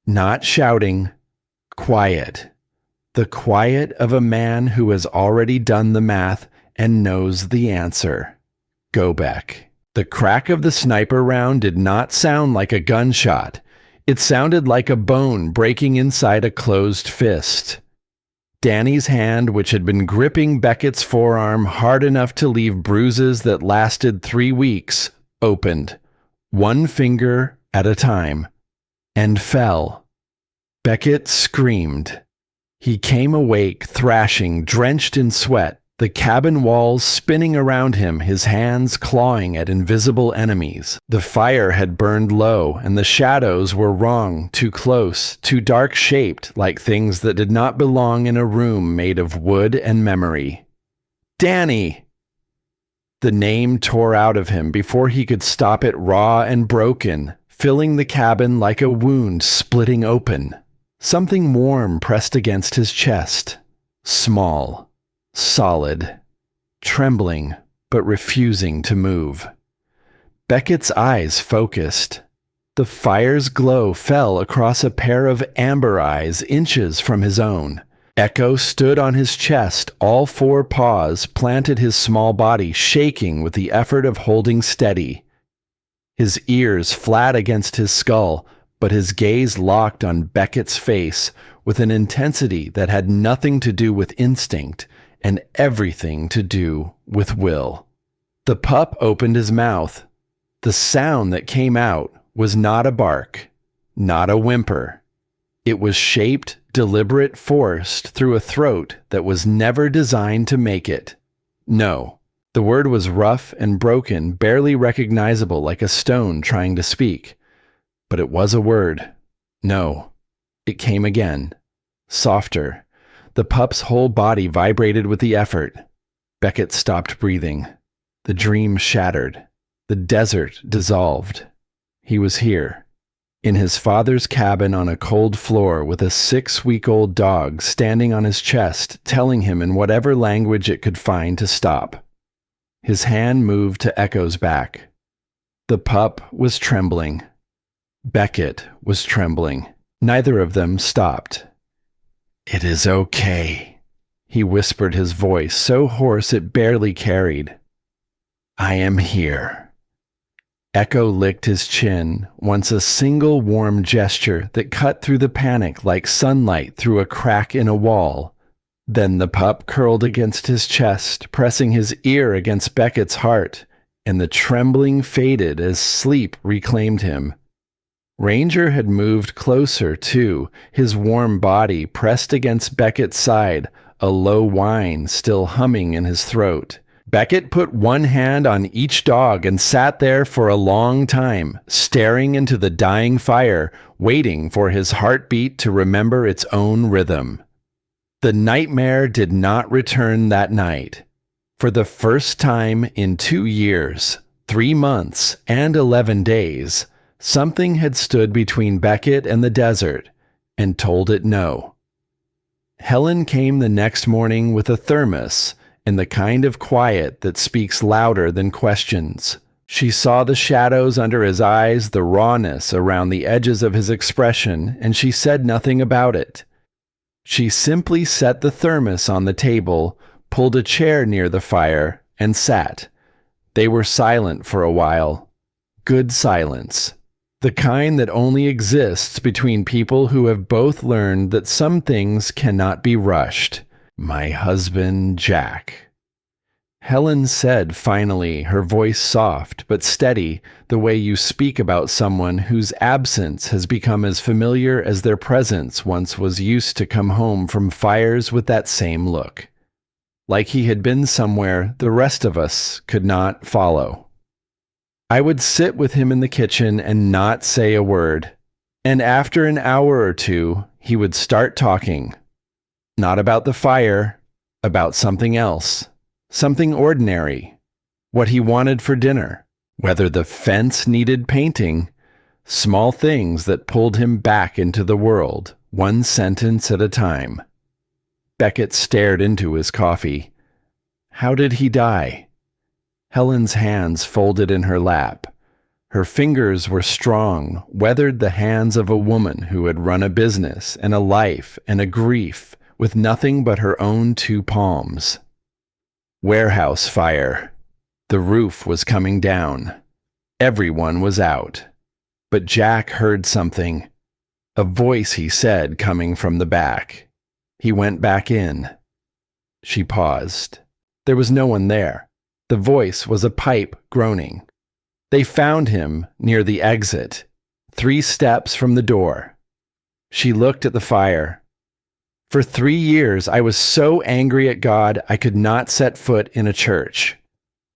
not shouting, quiet. The quiet of a man who has already done the math and knows the answer. Go back. The crack of the sniper round did not sound like a gunshot. It sounded like a bone breaking inside a closed fist. Danny's hand, which had been gripping Beckett's forearm hard enough to leave bruises that lasted 3 weeks, opened, one finger at a time, and fell. Beckett screamed. He came awake, thrashing, drenched in sweat, the cabin walls spinning around him, his hands clawing at invisible enemies. The fire had burned low, and the shadows were wrong, too close, too dark-shaped, like things that did not belong in a room made of wood and memory. Danny! The name tore out of him before he could stop it, raw and broken, filling the cabin like a wound splitting open. Something warm pressed against his chest. Small, solid, trembling, but refusing to move. Beckett's eyes focused. The fire's glow fell across a pair of amber eyes inches from his own. Echo stood on his chest, all four paws planted, his small body shaking with the effort of holding steady. His ears flat against his skull, but his gaze locked on Beckett's face with an intensity that had nothing to do with instinct and everything to do with will. The pup opened his mouth. The sound that came out was not a bark, not a whimper. It was shaped, deliberate, forced through a throat that was never designed to make it. No, the word was rough and broken, barely recognizable, like a stone trying to speak. But it was a word. No. It came again. Softer. The pup's whole body vibrated with the effort. Beckett stopped breathing. The dream shattered. The desert dissolved. He was here, in his father's cabin on a cold floor with a 6-week-old dog standing on his chest, telling him in whatever language it could find to stop. His hand moved to Echo's back. The pup was trembling. Beckett was trembling. Neither of them stopped. "It is okay," he whispered, his voice so hoarse it barely carried. "I am here." Echo licked his chin, once a single warm gesture that cut through the panic like sunlight through a crack in a wall. Then the pup curled against his chest, pressing his ear against Beckett's heart, and the trembling faded as sleep reclaimed him. Ranger had moved closer, too, his warm body pressed against Beckett's side, a low whine still humming in his throat. Beckett put one hand on each dog and sat there for a long time, staring into the dying fire, waiting for his heartbeat to remember its own rhythm. The nightmare did not return that night. For the first time in 2 years, 3 months, and 11 days, something had stood between Beckett and the desert and told it no. Helen came the next morning with a thermos and the kind of quiet that speaks louder than questions. She saw the shadows under his eyes, the rawness around the edges of his expression, and she said nothing about it. She simply set the thermos on the table, pulled a chair near the fire, and sat. They were silent for a while. Good silence. The kind that only exists between people who have both learned that some things cannot be rushed. "My husband, Jack." Helen said finally, her voice soft but steady, the way you speak about someone whose absence has become as familiar as their presence once was used to come home from fires with that same look. Like he had been somewhere the rest of us could not follow. I would sit with him in the kitchen and not say a word. And after an hour or two, he would start talking. Not about the fire, about something else. Something ordinary. What he wanted for dinner. Whether the fence needed painting. Small things that pulled him back into the world, one sentence at a time. Beckett stared into his coffee. How did he die? Helen's hands folded in her lap. Her fingers were strong, weathered the hands of a woman who had run a business and a life and a grief with nothing but her own 2 palms. Warehouse fire. The roof was coming down. Everyone was out. But Jack heard something. A voice, he said, coming from the back. He went back in. She paused. There was no one there. The voice was a pipe groaning. They found him near the exit, 3 steps from the door. She looked at the fire. For 3 years, I was so angry at God I could not set foot in a church.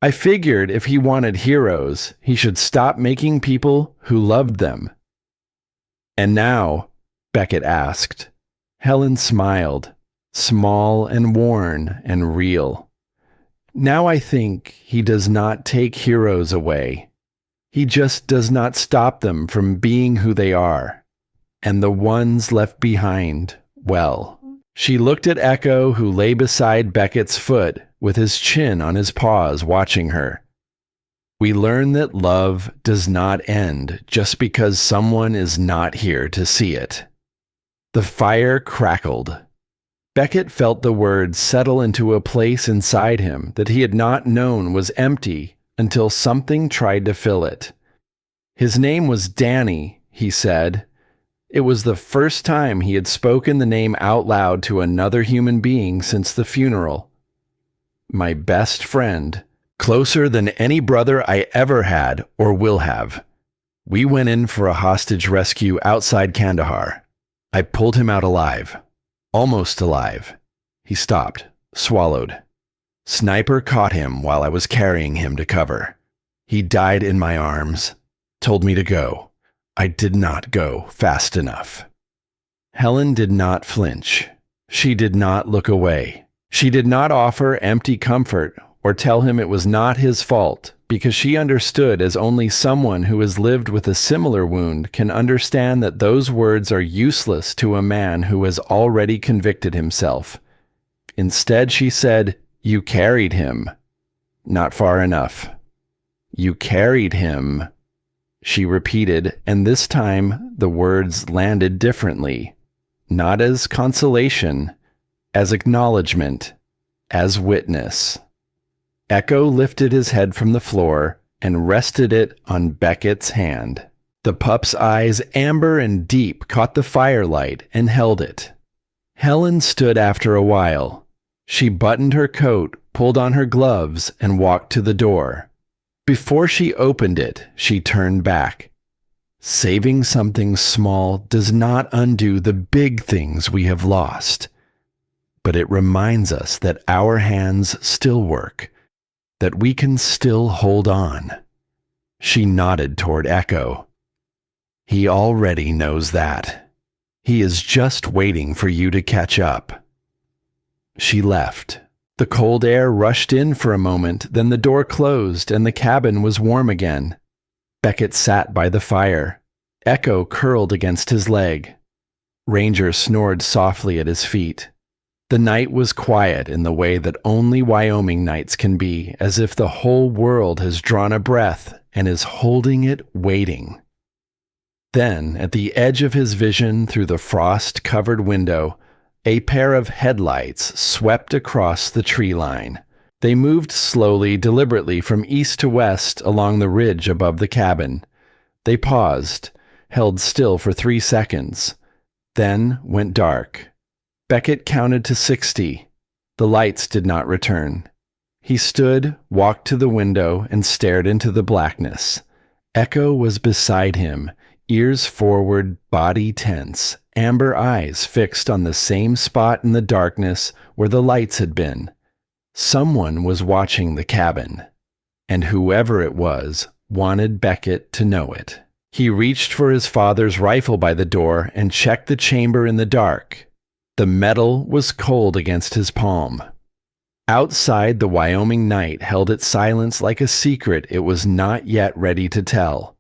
I figured if he wanted heroes, he should stop making people who loved them. And now, Beckett asked. Helen smiled, small and worn and real. Now I think he does not take heroes away. He just does not stop them from being who they are. And the ones left behind, well. She looked at Echo, who lay beside Beckett's foot, with his chin on his paws, watching her. We learn that love does not end just because someone is not here to see it. The fire crackled. Beckett felt the words settle into a place inside him that he had not known was empty until something tried to fill it. His name was Danny, he said. It was the first time he had spoken the name out loud to another human being since the funeral. My best friend, closer than any brother I ever had or will have. We went in for a hostage rescue outside Kandahar. I pulled him out alive. Almost alive. He stopped, swallowed. Sniper caught him while I was carrying him to cover. He died in my arms, told me to go. I did not go fast enough. Helen did not flinch. She did not look away. She did not offer empty comfort or tell him it was not his fault, because she understood, as only someone who has lived with a similar wound can understand, that those words are useless to a man who has already convicted himself. Instead, she said, "You carried him." Not far enough. "You carried him," she repeated, and this time the words landed differently. Not as consolation, as acknowledgement, as witness. Echo lifted his head from the floor and rested it on Beckett's hand. The pup's eyes, amber and deep, caught the firelight and held it. Helen stood after a while. She buttoned her coat, pulled on her gloves, and walked to the door. Before she opened it, she turned back. Saving something small does not undo the big things we have lost, but it reminds us that our hands still work, that we can still hold on. She nodded toward Echo. He already knows that. He is just waiting for you to catch up. She left. The cold air rushed in for a moment, then the door closed and the cabin was warm again. Beckett sat by the fire. Echo curled against his leg. Ranger snored softly at his feet. The night was quiet in the way that only Wyoming nights can be, as if the whole world has drawn a breath and is holding it, waiting. Then, at the edge of his vision through the frost-covered window, a pair of headlights swept across the tree line. They moved slowly, deliberately from east to west along the ridge above the cabin. They paused, held still for 3 seconds, then went dark. Beckett counted to 60. The lights did not return. He stood, walked to the window, and stared into the blackness. Echo was beside him, ears forward, body tense, amber eyes fixed on the same spot in the darkness where the lights had been. Someone was watching the cabin, and whoever it was wanted Beckett to know it. He reached for his father's rifle by the door and checked the chamber in the dark. The metal was cold against his palm. Outside, the Wyoming night held its silence like a secret it was not yet ready to tell.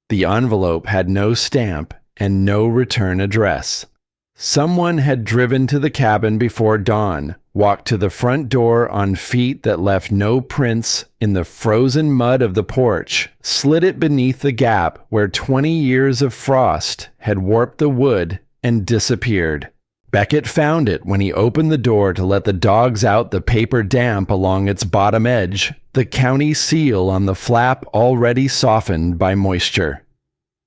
The envelope had no stamp and no return address. Someone had driven to the cabin before dawn, walked to the front door on feet that left no prints in the frozen mud of the porch, slid it beneath the gap where 20 years of frost had warped the wood, and disappeared. Beckett found it when he opened the door to let the dogs out, the paper damp along its bottom edge, the county seal on the flap already softened by moisture.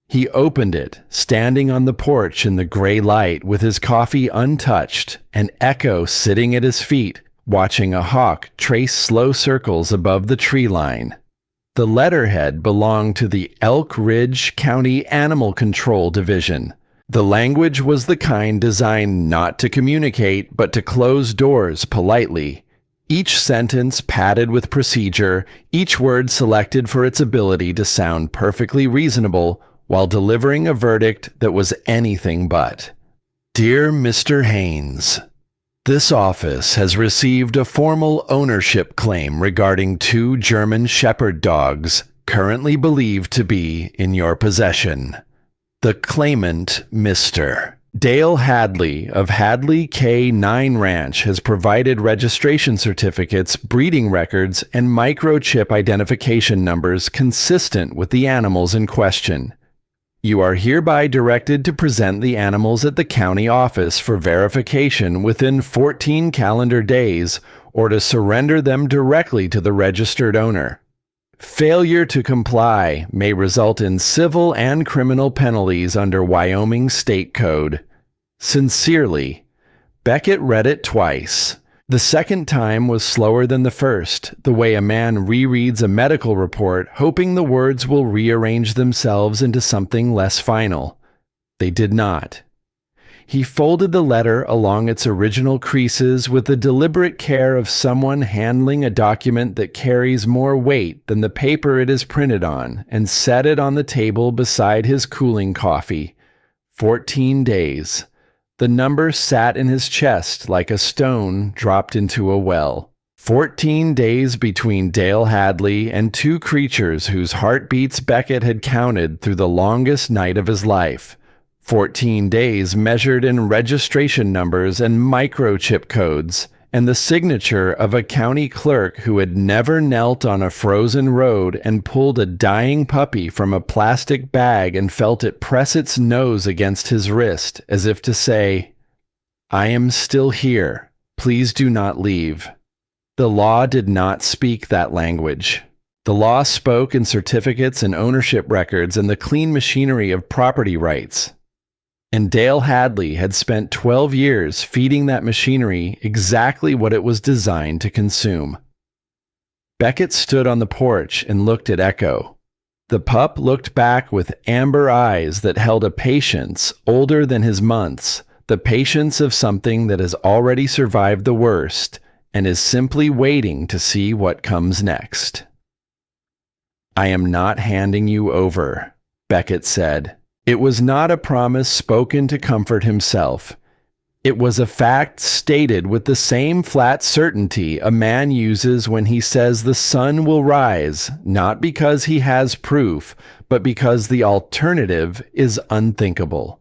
He opened it, standing on the porch in the gray light with his coffee untouched, and Echo sitting at his feet, watching a hawk trace slow circles above the tree line. The letterhead belonged to the Elk Ridge County Animal Control Division. The language was the kind designed not to communicate, but to close doors politely. Each sentence padded with procedure, each word selected for its ability to sound perfectly reasonable while delivering a verdict that was anything but. Dear Mr. Haynes, this office has received a formal ownership claim regarding 2 German Shepherd dogs, currently believed to be in your possession. The claimant, Mr. Dale Hadley of Hadley K9 Ranch has provided registration certificates, breeding records, and microchip identification numbers consistent with the animals in question. You are hereby directed to present the animals at the county office for verification within 14 calendar days or to surrender them directly to the registered owner. Failure to comply may result in civil and criminal penalties under Wyoming State Code. Sincerely, Beckett read it twice. The second time was slower than the first, the way a man rereads a medical report, hoping the words will rearrange themselves into something less final. They did not. He folded the letter along its original creases with the deliberate care of someone handling a document that carries more weight than the paper it is printed on, and set it on the table beside his cooling coffee. 14 days. The number sat in his chest like a stone dropped into a well. 14 days between Dale Hadley and two creatures whose heartbeats Beckett had counted through the longest night of his life. 14 days measured in registration numbers and microchip codes, and the signature of a county clerk who had never knelt on a frozen road and pulled a dying puppy from a plastic bag and felt it press its nose against his wrist, as if to say, "I am still here. Please do not leave." The law did not speak that language. The law spoke in certificates and ownership records and the clean machinery of property rights. And Dale Hadley had spent 12 years feeding that machinery exactly what it was designed to consume. Beckett stood on the porch and looked at Echo. The pup looked back with amber eyes that held a patience older than his months, the patience of something that has already survived the worst and is simply waiting to see what comes next. "I am not handing you over," Beckett said. It was not a promise spoken to comfort himself. It was a fact stated with the same flat certainty a man uses when he says the sun will rise, not because he has proof, but because the alternative is unthinkable.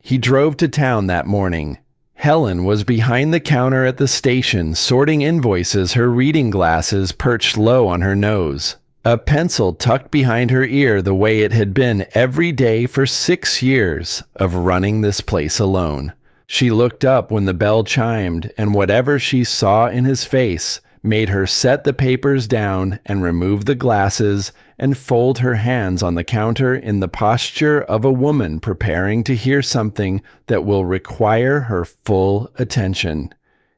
He drove to town that morning. Helen was behind the counter at the station, sorting invoices, her reading glasses perched low on her nose. A pencil tucked behind her ear the way it had been every day for 6 years of running this place alone. She looked up when the bell chimed, and whatever she saw in his face made her set the papers down and remove the glasses and fold her hands on the counter in the posture of a woman preparing to hear something that will require her full attention.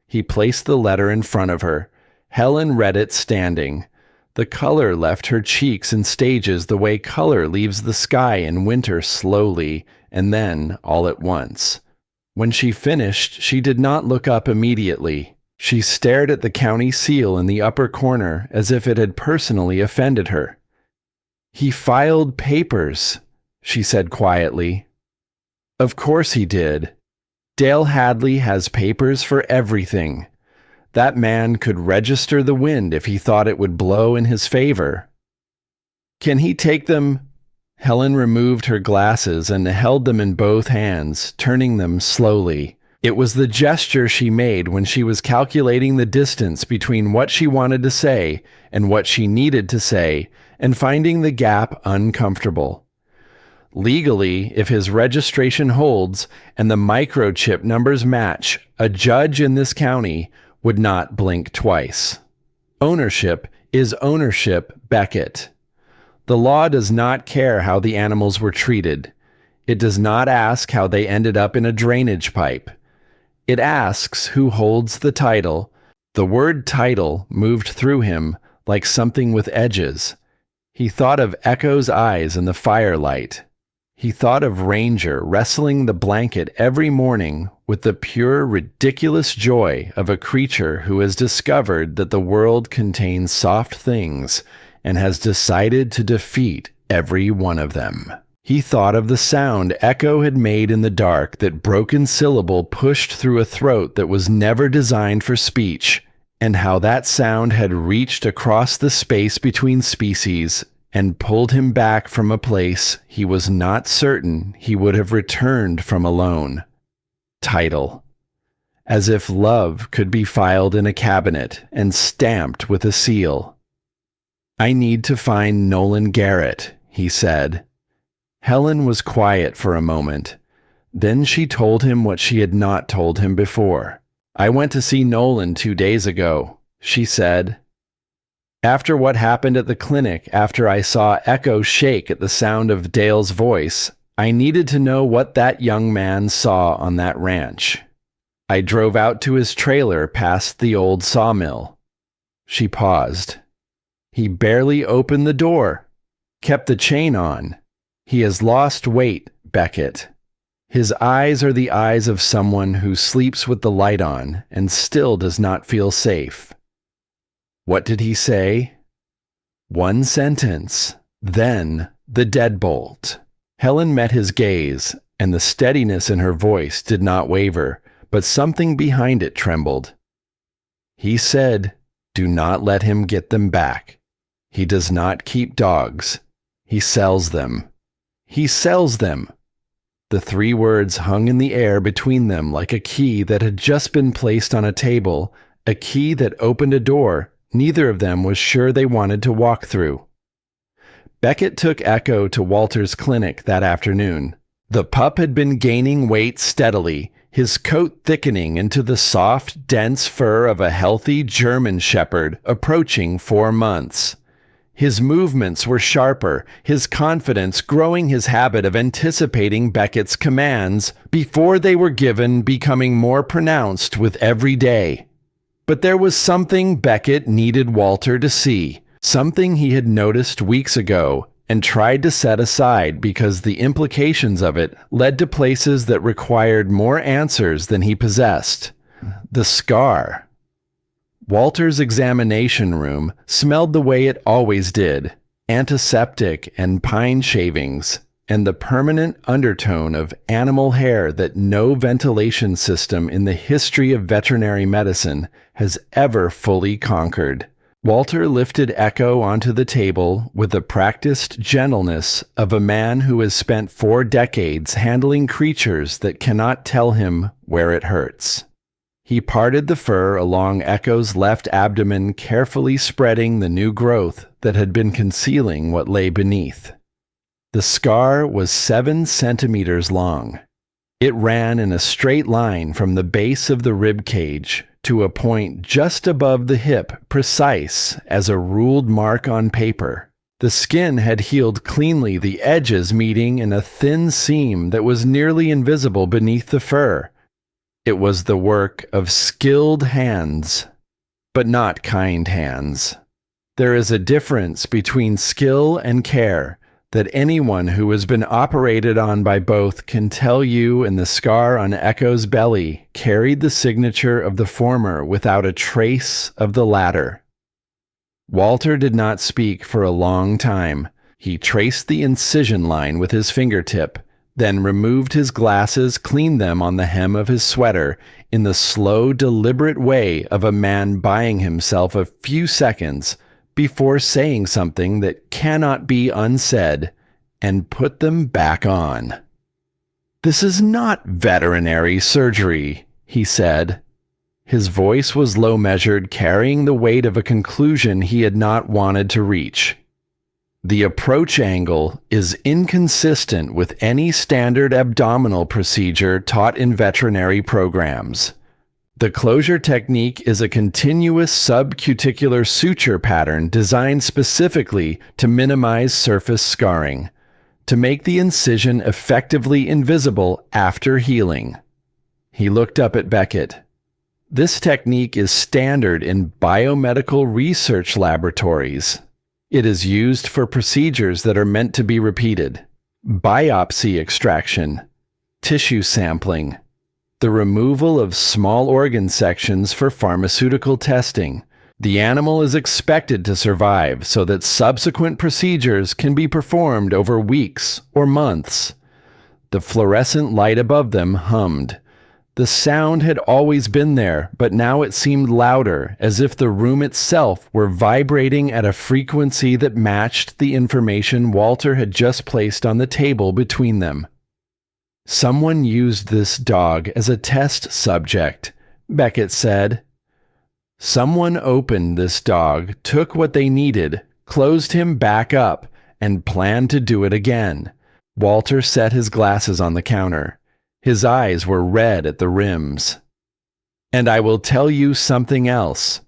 He placed the letter in front of her. Helen read it standing. The color left her cheeks in stages the way color leaves the sky in winter slowly, and then all at once. When she finished, she did not look up immediately. She stared at the county seal in the upper corner as if it had personally offended her. "He filed papers," she said quietly. "Of course he did. Dale Hadley has papers for everything. That man could register the wind if he thought it would blow in his favor." "Can he take them?" Helen removed her glasses and held them in both hands, turning them slowly. It was the gesture she made when she was calculating the distance between what she wanted to say and what she needed to say, and finding the gap uncomfortable. Legally, if his registration holds and the microchip numbers match, a judge in this county would not blink twice. Ownership is ownership, Beckett. The law does not care how the animals were treated. It does not ask how they ended up in a drainage pipe. It asks who holds the title. The word title moved through him like something with edges. He thought of Echo's eyes in the firelight. He thought of Ranger wrestling the blanket every morning with the pure, ridiculous joy of a creature who has discovered that the world contains soft things and has decided to defeat every one of them. He thought of the sound Echo had made in the dark, that broken syllable pushed through a throat that was never designed for speech, and how that sound had reached across the space between species and pulled him back from a place he was not certain he would have returned from alone. Title: As if love could be filed in a cabinet and stamped with a seal. "I need to find Nolan Garrett," he said. Helen was quiet for a moment. Then she told him what she had not told him before. "I went to see Nolan 2 days ago," she said. "After what happened at the clinic, after I saw Echo shake at the sound of Dale's voice, I needed to know what that young man saw on that ranch. I drove out to his trailer past the old sawmill." She paused. "He barely opened the door. Kept the chain on. He has lost weight, Beckett. His eyes are the eyes of someone who sleeps with the light on and still does not feel safe." "What did he say?" "One sentence, then the deadbolt." Helen met his gaze, and the steadiness in her voice did not waver, but something behind it trembled. "He said, 'Do not let him get them back. He does not keep dogs. He sells them. He sells them.'" The 3 words hung in the air between them like a key that had just been placed on a table, a key that opened a door neither of them was sure they wanted to walk through. Beckett took Echo to Walter's clinic that afternoon. The pup had been gaining weight steadily, his coat thickening into the soft, dense fur of a healthy German shepherd approaching 4 months. His movements were sharper, his confidence growing, his habit of anticipating Beckett's commands before they were given becoming more pronounced with every day. But there was something Beckett needed Walter to see, something he had noticed weeks ago and tried to set aside because the implications of it led to places that required more answers than he possessed. The scar. Walter's examination room smelled the way it always did, antiseptic and pine shavings, and the permanent undertone of animal hair that no ventilation system in the history of veterinary medicine has ever fully conquered. Walter lifted Echo onto the table with the practiced gentleness of a man who has spent 4 decades handling creatures that cannot tell him where it hurts. He parted the fur along Echo's left abdomen, carefully spreading the new growth that had been concealing what lay beneath. The scar was 7 centimeters long. It ran in a straight line from the base of the rib cage to a point just above the hip, precise as a ruled mark on paper. The skin had healed cleanly, the edges meeting in a thin seam that was nearly invisible beneath the fur. It was the work of skilled hands, but not kind hands. There is a difference between skill and care that anyone who has been operated on by both can tell you, and the scar on Echo's belly carried the signature of the former without a trace of the latter. Walter did not speak for a long time. He traced the incision line with his fingertip, then removed his glasses, cleaned them on the hem of his sweater in the slow, deliberate way of a man buying himself a few seconds before saying something that cannot be unsaid, and put them back on. "This is not veterinary surgery," he said. His voice was low-measured, carrying the weight of a conclusion he had not wanted to reach. "The approach angle is inconsistent with any standard abdominal procedure taught in veterinary programs. The closure technique is a continuous subcuticular suture pattern designed specifically to minimize surface scarring, to make the incision effectively invisible after healing." He looked up at Beckett. "This technique is standard in biomedical research laboratories. It is used for procedures that are meant to be repeated. Biopsy extraction, tissue sampling, the removal of small organ sections for pharmaceutical testing. The animal is expected to survive so that subsequent procedures can be performed over weeks or months." The fluorescent light above them hummed. The sound had always been there, but now it seemed louder, as if the room itself were vibrating at a frequency that matched the information Walter had just placed on the table between them. Someone used this dog as a test subject, Beckett said. Someone opened this dog, took what they needed, closed him back up, and planned to do it again. Walter set his glasses on the counter. His eyes were red at the rims. And I will tell you something else.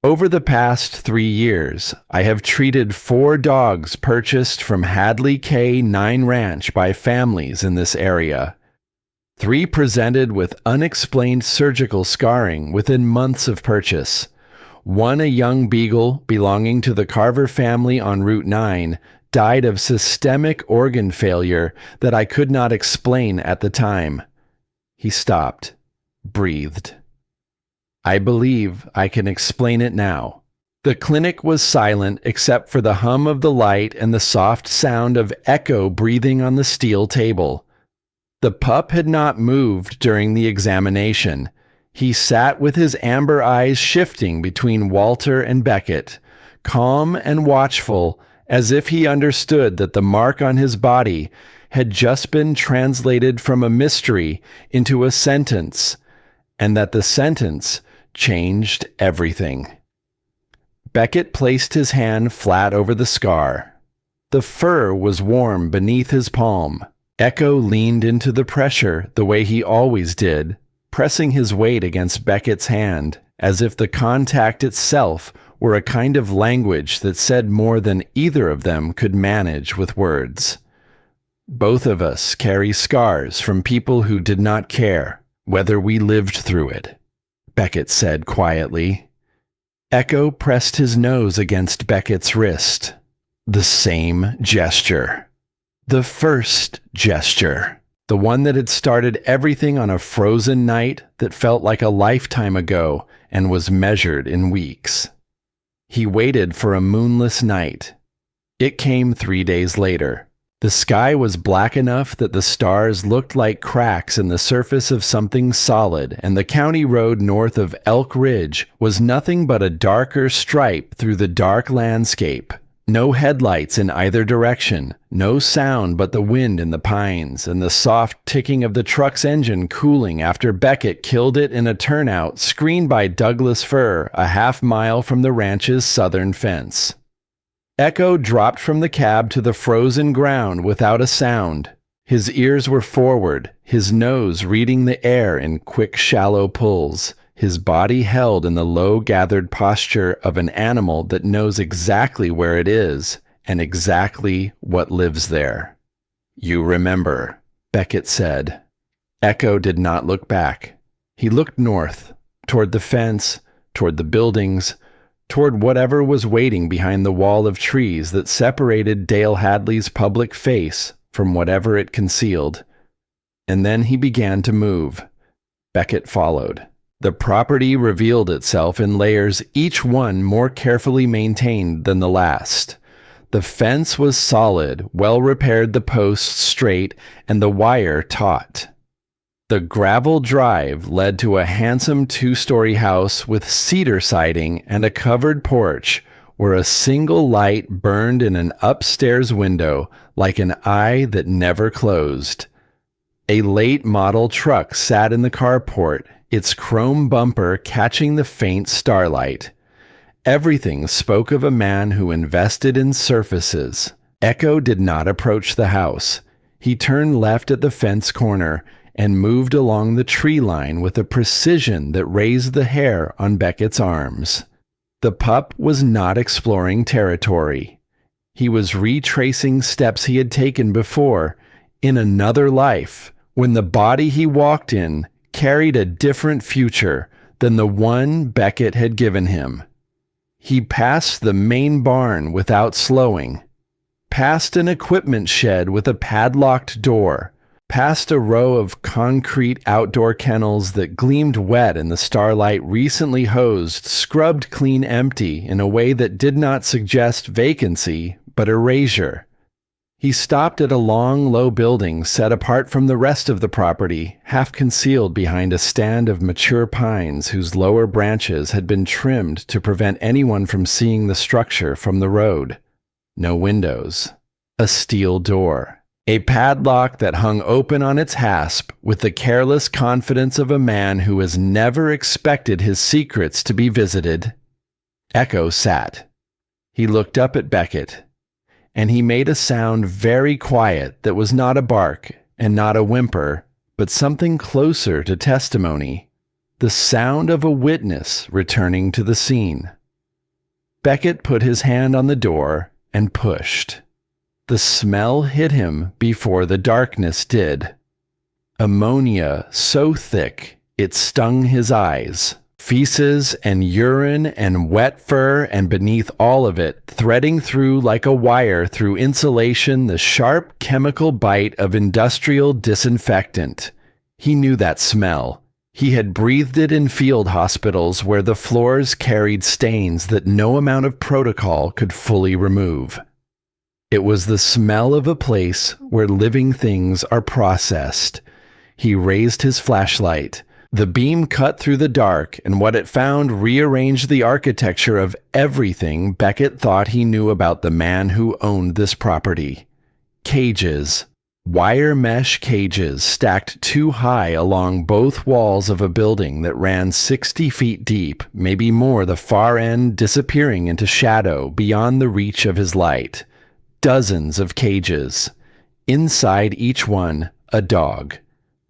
Over the past 3 years, I have treated 4 dogs purchased from Hadley K9 Ranch by families in this area. 3 presented with unexplained surgical scarring within months of purchase. 1, a young beagle belonging to the Carver family on Route 9, died of systemic organ failure that I could not explain at the time. He stopped, breathed. I believe I can explain it now. The clinic was silent except for the hum of the light and the soft sound of Echo breathing on the steel table. The pup had not moved during the examination. He sat with his amber eyes shifting between Walter and Beckett, calm and watchful, as if he understood that the mark on his body had just been translated from a mystery into a sentence, and that the sentence changed everything. Beckett placed his hand flat over the scar. The fur was warm beneath his palm. Echo leaned into the pressure the way he always did, pressing his weight against Beckett's hand, as if the contact itself were a kind of language that said more than either of them could manage with words. Both of us carry scars from people who did not care whether we lived through it, Beckett said quietly. Echo pressed his nose against Beckett's wrist. The same gesture. The first gesture. The one that had started everything on a frozen night that felt like a lifetime ago and was measured in weeks. He waited for a moonless night. It came 3 days later. The sky was black enough that the stars looked like cracks in the surface of something solid, and the county road north of Elk Ridge was nothing but a darker stripe through the dark landscape. No headlights in either direction, no sound but the wind in the pines and the soft ticking of the truck's engine cooling after Beckett killed it in a turnout screened by Douglas fir a half-mile from the ranch's southern fence. Echo dropped from the cab to the frozen ground without a sound. His ears were forward, his nose reading the air in quick, shallow pulls, his body held in the low-gathered posture of an animal that knows exactly where it is and exactly what lives there. You remember, Beckett said. Echo did not look back. He looked north, toward the fence, toward the buildings, toward whatever was waiting behind the wall of trees that separated Dale Hadley's public face from whatever it concealed. And then he began to move. Beckett followed. The property revealed itself in layers, each one more carefully maintained than the last. The fence was solid, well repaired, the posts straight, and the wire taut. The gravel drive led to a handsome 2-story house with cedar siding and a covered porch where a single light burned in an upstairs window like an eye that never closed. A late model truck sat in the carport, its chrome bumper catching the faint starlight. Everything spoke of a man who invested in surfaces. Echo did not approach the house. He turned left at the fence corner and moved along the tree line with a precision that raised the hair on Beckett's arms. The pup was not exploring territory. He was retracing steps he had taken before, in another life, when the body he walked in carried a different future than the one Beckett had given him. He passed the main barn without slowing, past an equipment shed with a padlocked door, past a row of concrete outdoor kennels that gleamed wet in the starlight, recently hosed, scrubbed clean empty in a way that did not suggest vacancy but erasure. He stopped at a long, low building set apart from the rest of the property, half concealed behind a stand of mature pines whose lower branches had been trimmed to prevent anyone from seeing the structure from the road. No windows. A steel door. A padlock that hung open on its hasp with the careless confidence of a man who has never expected his secrets to be visited. Echo sat. He looked up at Beckett, and he made a sound very quiet that was not a bark and not a whimper, but something closer to testimony, the sound of a witness returning to the scene. Beckett put his hand on the door and pushed. The smell hit him before the darkness did. Ammonia so thick it stung his eyes. Feces and urine and wet fur, and beneath all of it, threading through like a wire through insulation, the sharp chemical bite of industrial disinfectant. He knew that smell. He had breathed it in field hospitals where the floors carried stains that no amount of protocol could fully remove. It was the smell of a place where living things are processed. He raised his flashlight. The beam cut through the dark, and what it found rearranged the architecture of everything Beckett thought he knew about the man who owned this property. Cages. Wire mesh cages stacked too high along both walls of a building that ran 60 feet deep, maybe more, the far end disappearing into shadow beyond the reach of his light. Dozens of cages. Inside each one, a dog.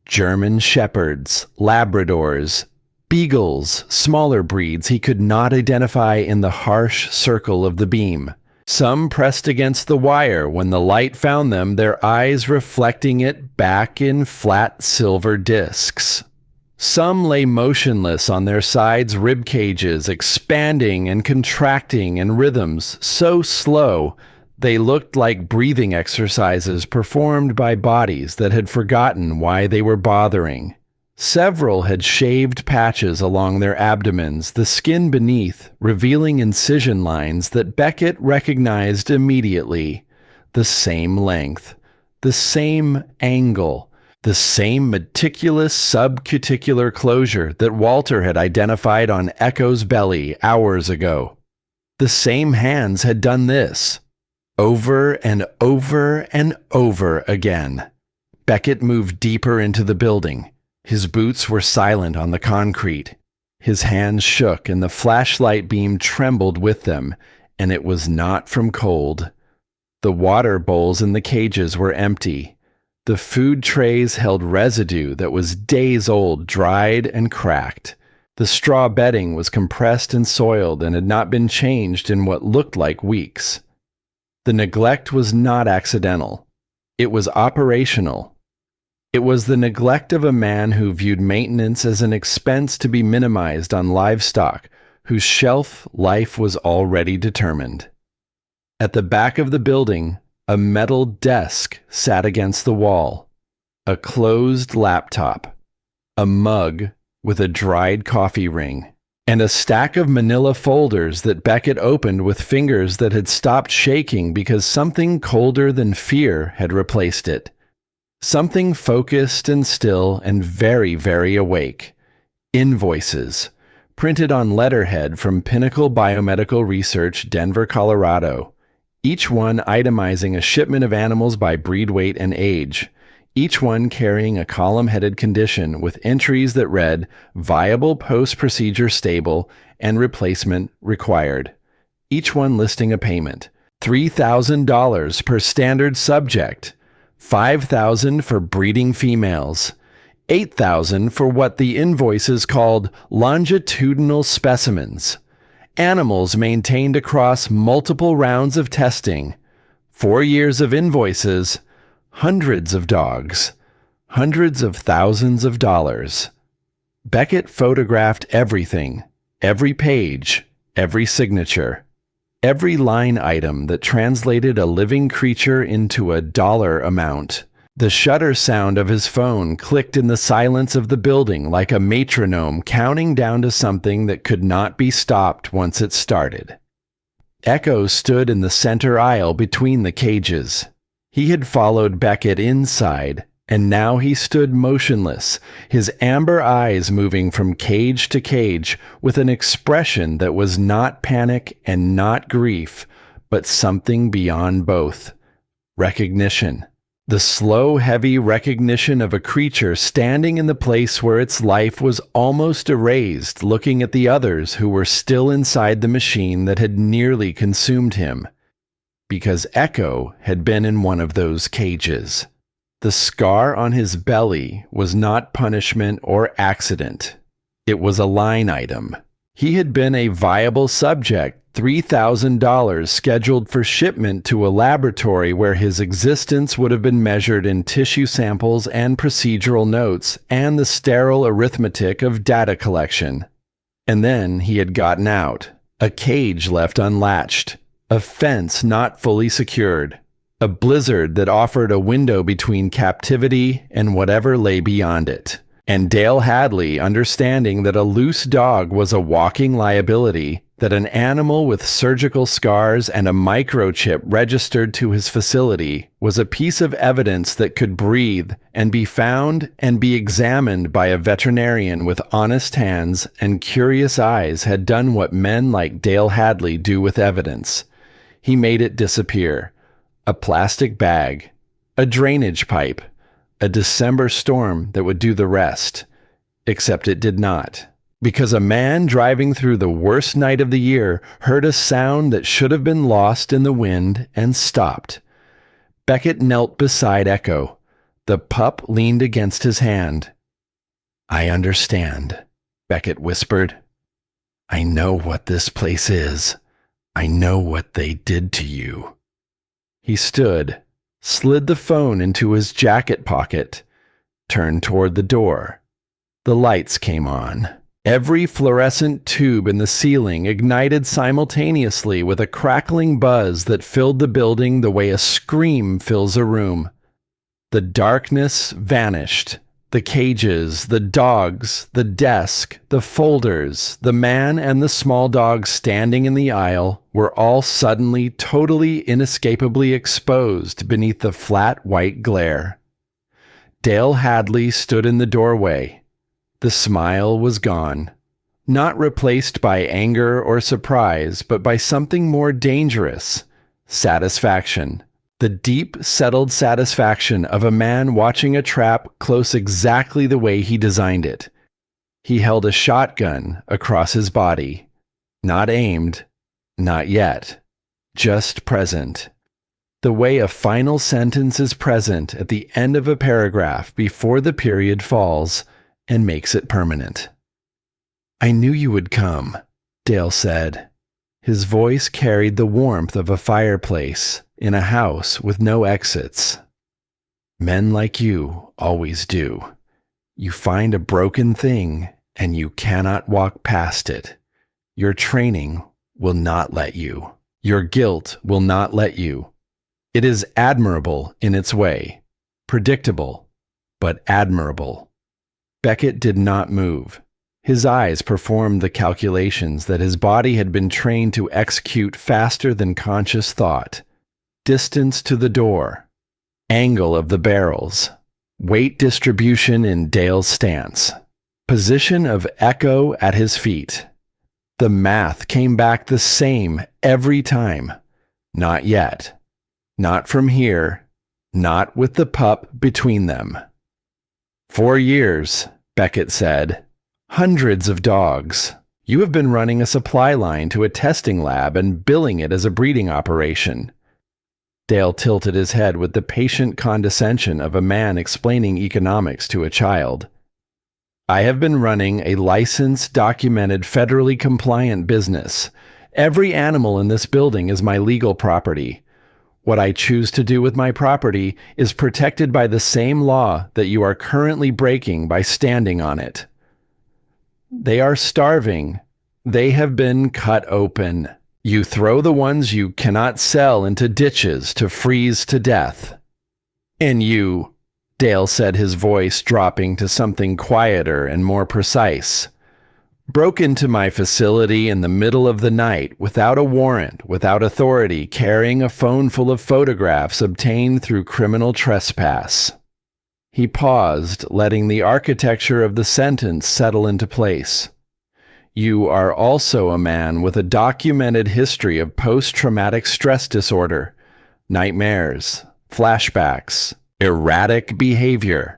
German shepherds, Labradors, beagles, smaller breeds he could not identify in the harsh circle of the beam. Some pressed against the wire when the light found them, their eyes reflecting it back in flat silver discs. Some lay motionless on their sides' rib cages, expanding and contracting in rhythms so slow they looked like breathing exercises performed by bodies that had forgotten why they were bothering. Several had shaved patches along their abdomens, the skin beneath revealing incision lines that Beckett recognized immediately. The same length, the same angle, the same meticulous subcuticular closure that Walter had identified on Echo's belly hours ago. The same hands had done this. Over and over and over again. Beckett moved deeper into the building. His boots were silent on the concrete. His hands shook and the flashlight beam trembled with them, and it was not from cold. The water bowls in the cages were empty. The food trays held residue that was days old, dried and cracked. The straw bedding was compressed and soiled and had not been changed in what looked like weeks. The neglect was not accidental. It was operational. It was the neglect of a man who viewed maintenance as an expense to be minimized on livestock, whose shelf life was already determined. At the back of the building, a metal desk sat against the wall, a closed laptop, a mug with a dried coffee ring, and a stack of manila folders that Beckett opened with fingers that had stopped shaking because something colder than fear had replaced it. Something focused and still and very, very awake. Invoices, printed on letterhead from Pinnacle Biomedical Research, Denver, Colorado, each one itemizing a shipment of animals by breed, weight, and age. Each one carrying a column-headed condition with entries that read, viable post-procedure stable and replacement required. Each one listing a payment, $3,000 per standard subject, $5,000 for breeding females, $8,000 for what the invoices called longitudinal specimens, animals maintained across multiple rounds of testing, 4 years of invoices, hundreds of dogs, hundreds of thousands of dollars. Beckett photographed everything, every page, every signature, every line item that translated a living creature into a dollar amount. The shutter sound of his phone clicked in the silence of the building like a metronome counting down to something that could not be stopped once it started. Echo stood in the center aisle between the cages. He had followed Beckett inside, and now he stood motionless, his amber eyes moving from cage to cage with an expression that was not panic and not grief, but something beyond both. Recognition. The slow, heavy recognition of a creature standing in the place where its life was almost erased, looking at the others who were still inside the machine that had nearly consumed him. Because Echo had been in one of those cages. The scar on his belly was not punishment or accident. It was a line item. He had been a viable subject, $3,000 scheduled for shipment to a laboratory where his existence would have been measured in tissue samples and procedural notes and the sterile arithmetic of data collection. And then he had gotten out. A cage left unlatched. A fence not fully secured. A blizzard that offered a window between captivity and whatever lay beyond it. And Dale Hadley, understanding that a loose dog was a walking liability, that an animal with surgical scars and a microchip registered to his facility was a piece of evidence that could breathe and be found and be examined by a veterinarian with honest hands and curious eyes, had done what men like Dale Hadley do with evidence. He made it disappear. A plastic bag, a drainage pipe, a December storm that would do the rest. Except it did not. Because a man driving through the worst night of the year heard a sound that should have been lost in the wind and stopped. Beckett knelt beside Echo. The pup leaned against his hand. "I understand," Beckett whispered. "I know what this place is. I know what they did to you." He stood, slid the phone into his jacket pocket, turned toward the door. The lights came on. Every fluorescent tube in the ceiling ignited simultaneously with a crackling buzz that filled the building the way a scream fills a room. The darkness vanished. The cages, the dogs, the desk, the folders, the man and the small dog standing in the aisle were all suddenly totally inescapably exposed beneath the flat white glare. Dale Hadley stood in the doorway. The smile was gone, not replaced by anger or surprise, but by something more dangerous, satisfaction. The deep, settled satisfaction of a man watching a trap close exactly the way he designed it. He held a shotgun across his body. Not aimed, not yet, just present. The way a final sentence is present at the end of a paragraph before the period falls and makes it permanent. "I knew you would come," Dale said. His voice carried the warmth of a fireplace in a house with no exits. "Men like you always do. You find a broken thing and you cannot walk past it. Your training will not let you. Your guilt will not let you. It is admirable in its way. Predictable, but admirable." Beckett did not move. His eyes performed the calculations that his body had been trained to execute faster than conscious thought. Distance to the door, angle of the barrels, weight distribution in Dale's stance, position of Echo at his feet. The math came back the same every time. Not yet. Not from here. Not with the pup between them. 4 years, Beckett said. Hundreds of dogs. You have been running a supply line to a testing lab and billing it as a breeding operation. Dale tilted his head with the patient condescension of a man explaining economics to a child. I have been running a licensed, documented, federally compliant business. Every animal in this building is my legal property. What I choose to do with my property is protected by the same law that you are currently breaking by standing on it. They are starving. They have been cut open. You throw the ones you cannot sell into ditches to freeze to death. And you, Dale said, his voice dropping to something quieter and more precise, Broke into my facility in the middle of the night without a warrant, without authority, carrying a phone full of photographs obtained through criminal trespass. He paused, letting the architecture of the sentence settle into place. You are also a man with a documented history of post-traumatic stress disorder, nightmares, flashbacks, erratic behavior.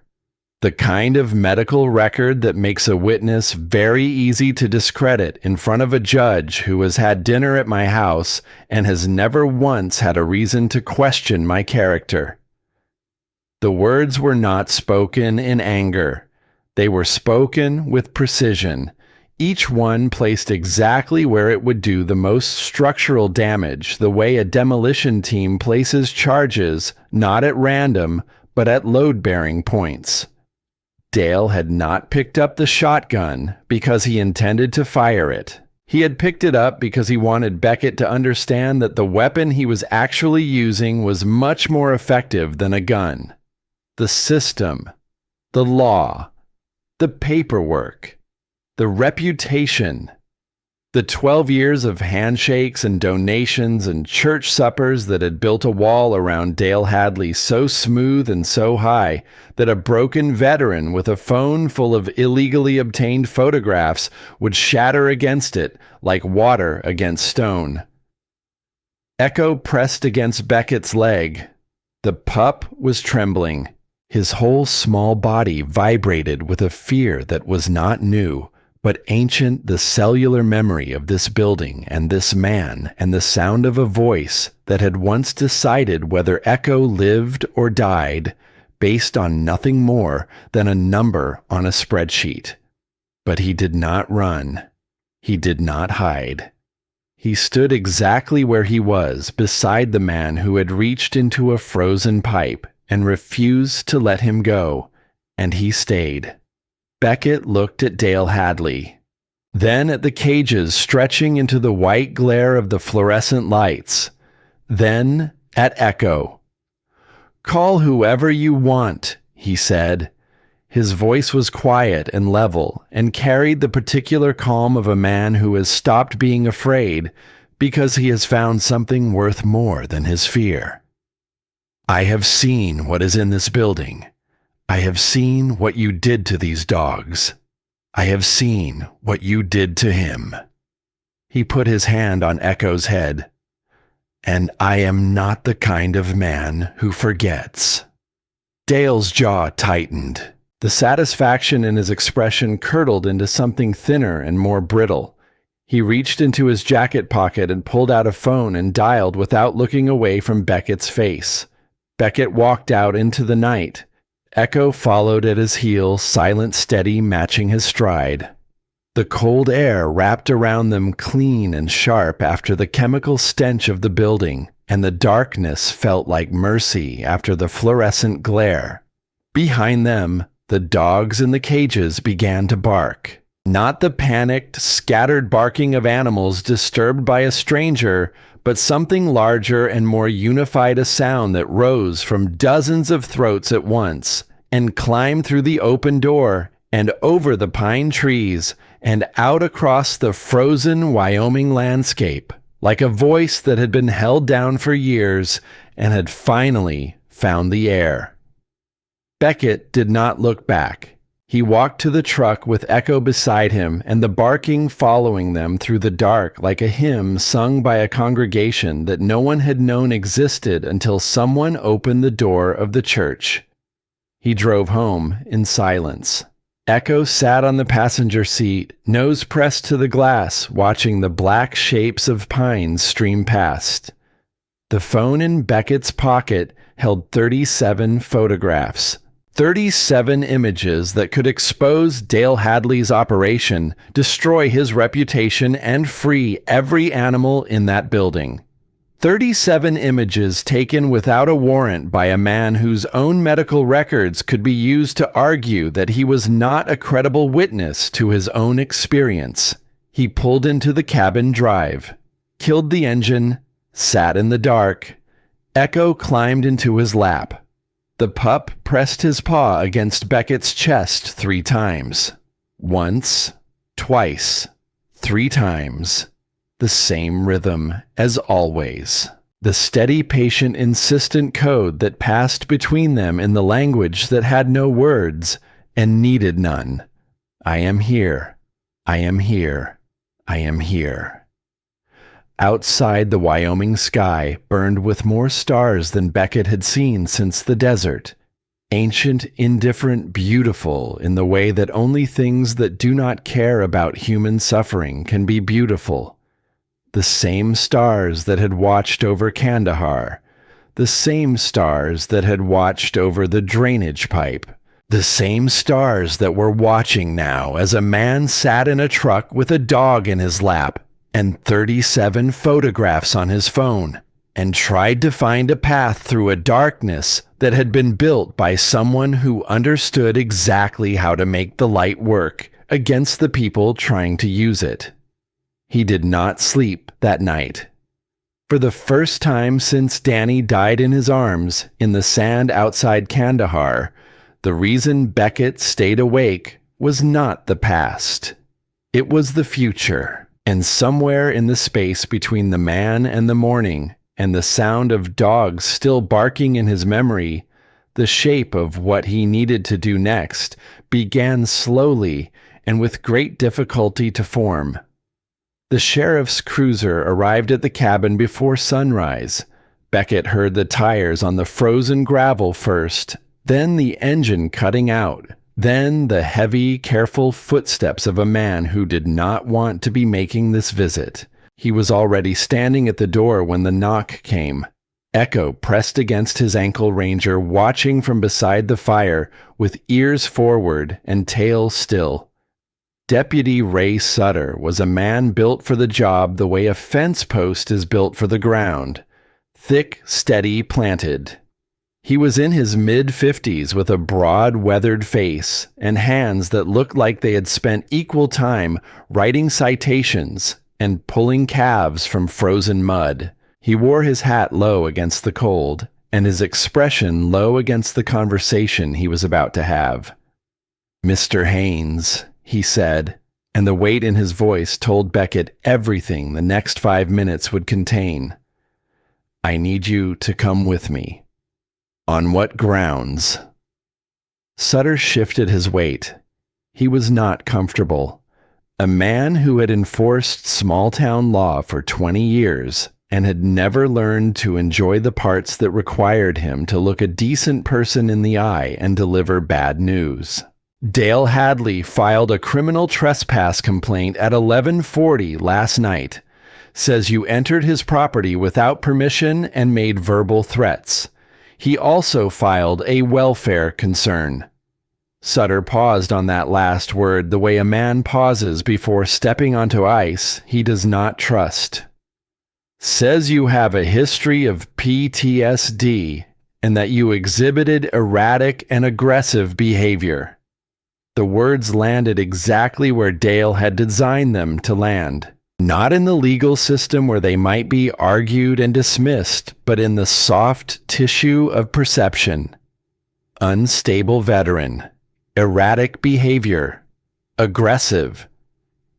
The kind of medical record that makes a witness very easy to discredit in front of a judge who has had dinner at my house and has never once had a reason to question my character. The words were not spoken in anger. They were spoken with precision, each one placed exactly where it would do the most structural damage, the way a demolition team places charges not at random, but at load-bearing points. Dale had not picked up the shotgun because he intended to fire it. He had picked it up because he wanted Beckett to understand that the weapon he was actually using was much more effective than a gun. The system, the law, the paperwork, the reputation, the 12 years of handshakes and donations and church suppers that had built a wall around Dale Hadley so smooth and so high that a broken veteran with a phone full of illegally obtained photographs would shatter against it like water against stone. Echo pressed against Beckett's leg. The pup was trembling. His whole small body vibrated with a fear that was not new, but ancient, the cellular memory of this building and this man and the sound of a voice that had once decided whether Echo lived or died based on nothing more than a number on a spreadsheet. But he did not run. He did not hide. He stood exactly where he was, beside the man who had reached into a frozen pipe and refused to let him go, and he stayed. Beckett looked at Dale Hadley, then at the cages stretching into the white glare of the fluorescent lights, then at Echo. "Call whoever you want," he said. His voice was quiet and level and carried the particular calm of a man who has stopped being afraid because he has found something worth more than his fear. "I have seen what is in this building. I have seen what you did to these dogs. I have seen what you did to him." He put his hand on Echo's head. "And I am not the kind of man who forgets." Dale's jaw tightened. The satisfaction in his expression curdled into something thinner and more brittle. He reached into his jacket pocket and pulled out a phone and dialed without looking away from Beckett's face. Beckett walked out into the night. Echo followed at his heel, silent, steady, matching his stride. The cold air wrapped around them clean and sharp after the chemical stench of the building, and the darkness felt like mercy after the fluorescent glare. Behind them, the dogs in the cages began to bark. Not the panicked, scattered barking of animals disturbed by a stranger, but something larger and more unified, a sound that rose from dozens of throats at once and climbed through the open door and over the pine trees and out across the frozen Wyoming landscape, like a voice that had been held down for years and had finally found the air. Beckett did not look back. He walked to the truck with Echo beside him and the barking following them through the dark like a hymn sung by a congregation that no one had known existed until someone opened the door of the church. He drove home in silence. Echo sat on the passenger seat, nose pressed to the glass, watching the black shapes of pines stream past. The phone in Beckett's pocket held 37 photographs. 37 images that could expose Dale Hadley's operation, destroy his reputation, and free every animal in that building. 37 images taken without a warrant by a man whose own medical records could be used to argue that he was not a credible witness to his own experience. He pulled into the cabin drive, killed the engine, sat in the dark. Echo climbed into his lap. The pup pressed his paw against Beckett's chest 3 times. Once, twice. twice, 3 times, the same rhythm as always. The steady, patient, insistent code that passed between them in the language that had no words and needed none. I am here. I am here. I am here. Outside, the Wyoming sky burned with more stars than Beckett had seen since the desert. Ancient, indifferent, beautiful in the way that only things that do not care about human suffering can be beautiful. The same stars that had watched over Kandahar, the same stars that had watched over the drainage pipe, the same stars that were watching now as a man sat in a truck with a dog in his lap and 37 photographs on his phone and tried to find a path through a darkness that had been built by someone who understood exactly how to make the light work against the people trying to use it. He did not sleep that night. For the first time since Danny died in his arms in the sand outside Kandahar, the reason Beckett stayed awake was not the past. It was the future, and somewhere in the space between the man and the morning, and the sound of dogs still barking in his memory, the shape of what he needed to do next began slowly and with great difficulty to form. The sheriff's cruiser arrived at the cabin before sunrise. Beckett heard the tires on the frozen gravel first, then the engine cutting out, then the heavy, careful footsteps of a man who did not want to be making this visit. He was already standing at the door when the knock came. Echo pressed against his ankle ranger, watching from beside the fire, with ears forward and tail still. Deputy Ray Sutter was a man built for the job the way a fence post is built for the ground. Thick, steady, planted. He was in his mid-50s with a broad, weathered face and hands that looked like they had spent equal time writing citations and pulling calves from frozen mud. He wore his hat low against the cold, and his expression low against the conversation he was about to have. "Mr. Haynes," he said, and the weight in his voice told Beckett everything the next 5 minutes would contain. "I need you to come with me." "On what grounds?" Sutter shifted his weight. He was not comfortable. A man who had enforced small-town law for 20 years and had never learned to enjoy the parts that required him to look a decent person in the eye and deliver bad news. Dale Hadley filed a criminal trespass complaint at 11:40 last night. Says you entered his property without permission and made verbal threats. He also filed a welfare concern. Sutter paused on that last word the way a man pauses before stepping onto ice he does not trust. Says you have a history of PTSD and that you exhibited erratic and aggressive behavior. The words landed exactly where Dale had designed them to land. Not in the legal system where they might be argued and dismissed, but in the soft tissue of perception. Unstable veteran. Erratic behavior. Aggressive.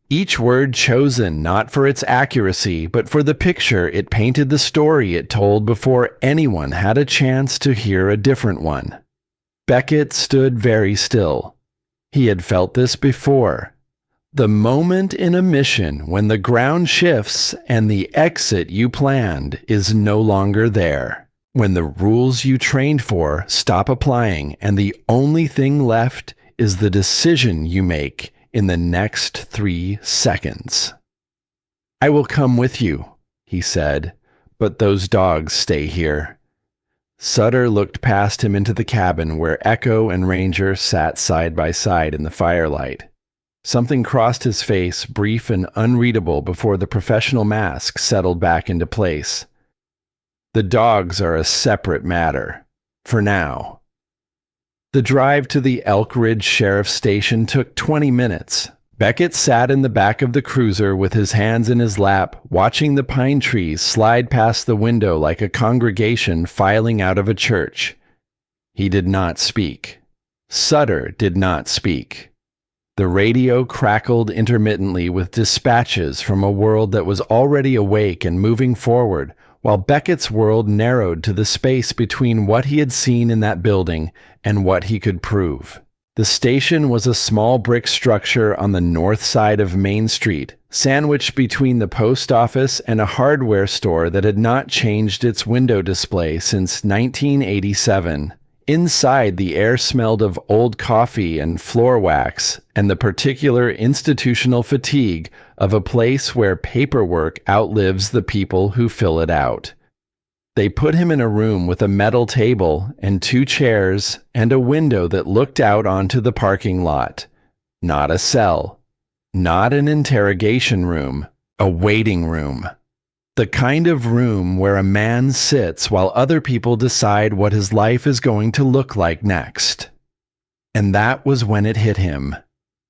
Each word chosen not for its accuracy, but for the picture it painted, the story it told before anyone had a chance to hear a different one. Beckett stood very still. He had felt this before. The moment in a mission when the ground shifts and the exit you planned is no longer there. When the rules you trained for stop applying and the only thing left is the decision you make in the next 3 seconds. "I will come with you," he said, "but those dogs stay here." Sutter looked past him into the cabin where Echo and Ranger sat side by side in the firelight. Something crossed his face, brief and unreadable, before the professional mask settled back into place. "The dogs are a separate matter. For now." The drive to the Elk Ridge Sheriff's Station took 20 minutes. Beckett sat in the back of the cruiser with his hands in his lap, watching the pine trees slide past the window like a congregation filing out of a church. He did not speak. Sutter did not speak. The radio crackled intermittently with dispatches from a world that was already awake and moving forward, while Beckett's world narrowed to the space between what he had seen in that building and what he could prove. The station was a small brick structure on the north side of Main Street, sandwiched between the post office and a hardware store that had not changed its window display since 1987. Inside, the air smelled of old coffee and floor wax and the particular institutional fatigue of a place where paperwork outlives the people who fill it out. They put him in a room with a metal table and 2 chairs and a window that looked out onto the parking lot. Not a cell. Not an interrogation room. A waiting room. The kind of room where a man sits while other people decide what his life is going to look like next. And that was when it hit him.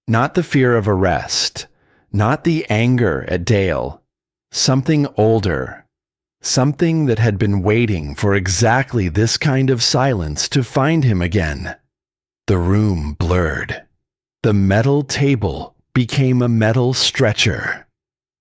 Not the fear of arrest. Not the anger at Dale. Something older. Something that had been waiting for exactly this kind of silence to find him again. The room blurred. The metal table became a metal stretcher.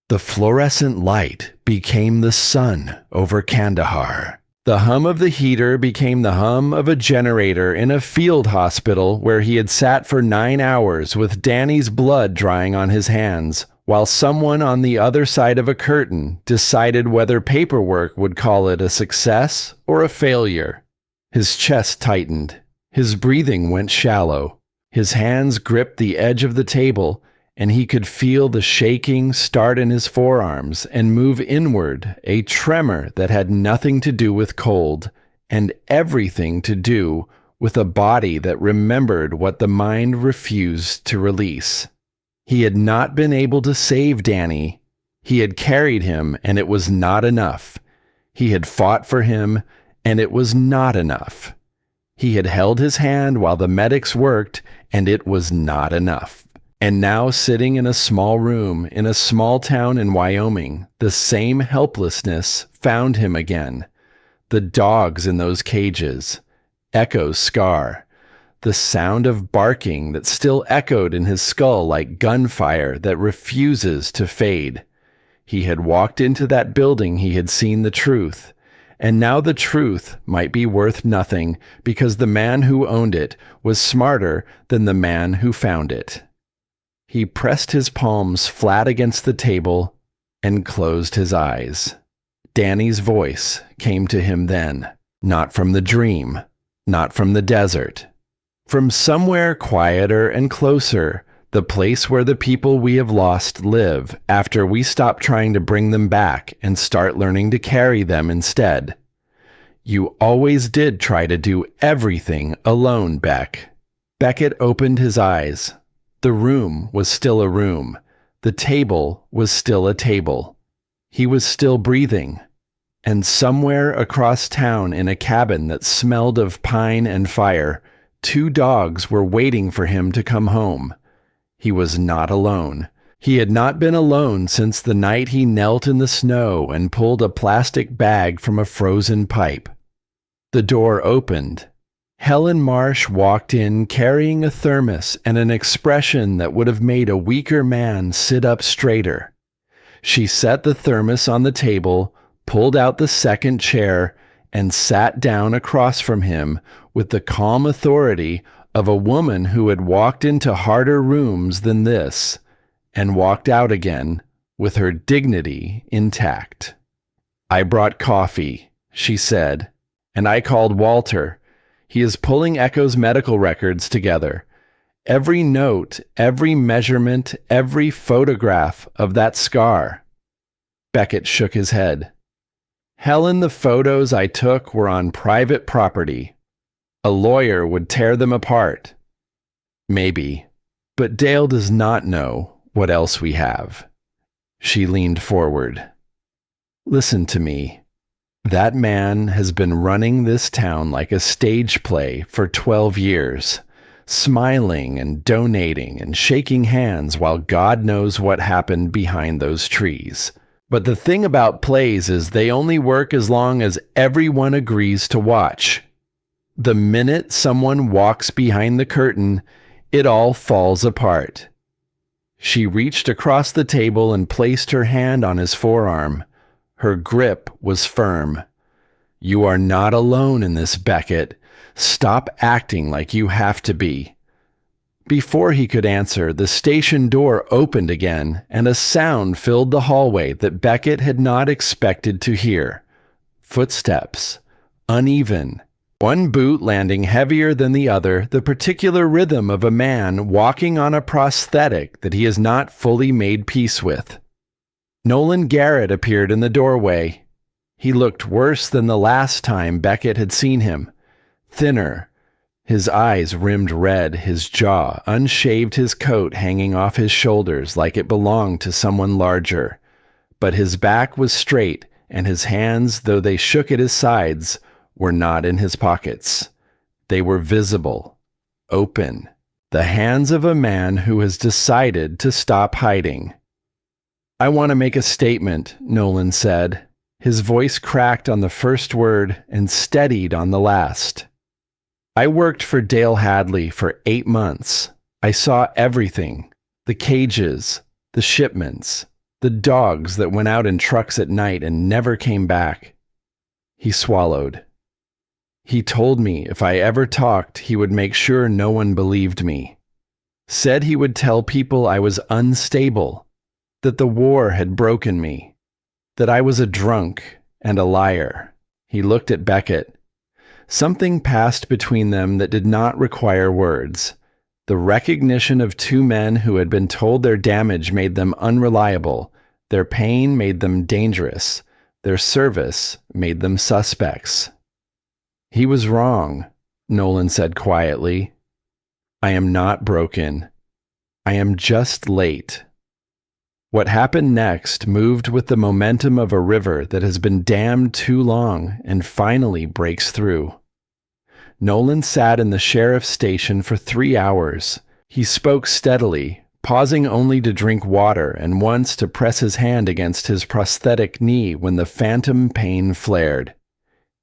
The fluorescent light became the sun over Kandahar. The hum of the heater became the hum of a generator in a field hospital where he had sat for 9 hours with Danny's blood drying on his hands, while someone on the other side of a curtain decided whether paperwork would call it a success or a failure. His chest tightened. His breathing went shallow. His hands gripped the edge of the table, and he could feel the shaking start in his forearms and move inward, a tremor that had nothing to do with cold and everything to do with a body that remembered what the mind refused to release. He had not been able to save Danny. He had carried him, and it was not enough. He had fought for him, and it was not enough. He had held his hand while the medics worked, and it was not enough. And now, sitting in a small room in a small town in Wyoming, the same helplessness found him again. The dogs in those cages. Echo's scar. The sound of barking that still echoed in his skull like gunfire that refuses to fade. He had walked into that building, he had seen the truth. And now the truth might be worth nothing because the man who owned it was smarter than the man who found it. He pressed his palms flat against the table and closed his eyes. Danny's voice came to him then, not from the dream, not from the desert. From somewhere quieter and closer, the place where the people we have lost live after we stop trying to bring them back and start learning to carry them instead. You always did try to do everything alone, Beck. Beckett opened his eyes. The room was still a room. The table was still a table. He was still breathing. And somewhere across town in a cabin that smelled of pine and fire, 2 dogs were waiting for him to come home. He was not alone. He had not been alone since the night he knelt in the snow and pulled a plastic bag from a frozen pipe. The door opened. Helen Marsh walked in carrying a thermos and an expression that would have made a weaker man sit up straighter. She set the thermos on the table, pulled out the second chair, and sat down across from him with the calm authority of a woman who had walked into harder rooms than this, and walked out again with her dignity intact. "I brought coffee," she said, "and I called Walter. He is pulling Echo's medical records together. Every note, every measurement, every photograph of that scar." Beckett shook his head. "Helen, the photos I took were on private property. A lawyer would tear them apart." "Maybe, but Dale does not know what else we have." She leaned forward. "Listen to me. That man has been running this town like a stage play for 12 years, smiling and donating and shaking hands while God knows what happened behind those trees. But the thing about plays is they only work as long as everyone agrees to watch. The minute someone walks behind the curtain, it all falls apart. She reached across the table and placed her hand on his forearm. Her grip was firm. "You are not alone in this, Beckett. Stop acting like you have to be." Before he could answer, the station door opened again, and a sound filled the hallway that Beckett had not expected to hear. Footsteps. Uneven. One boot landing heavier than the other, the particular rhythm of a man walking on a prosthetic that he has not fully made peace with. Nolan Garrett appeared in the doorway. He looked worse than the last time Beckett had seen him. Thinner. His eyes rimmed red, his jaw unshaved, his coat hanging off his shoulders like it belonged to someone larger. But his back was straight, and his hands, though they shook at his sides, were not in his pockets. They were visible, open, the hands of a man who has decided to stop hiding. "I want to make a statement," Nolan said. His voice cracked on the first word and steadied on the last. "I worked for Dale Hadley for 8 months. I saw everything. The cages, the shipments, the dogs that went out in trucks at night and never came back." He swallowed. "He told me if I ever talked, he would make sure no one believed me. Said he would tell people I was unstable, that the war had broken me, that I was a drunk and a liar." He looked at Beckett. Something passed between them that did not require words. The recognition of two men who had been told their damage made them unreliable, their pain made them dangerous, their service made them suspects. "He was wrong," Nolan said quietly. "I am not broken. I am just late." What happened next moved with the momentum of a river that has been dammed too long and finally breaks through. Nolan sat in the sheriff's station for 3 hours. He spoke steadily, pausing only to drink water and once to press his hand against his prosthetic knee when the phantom pain flared.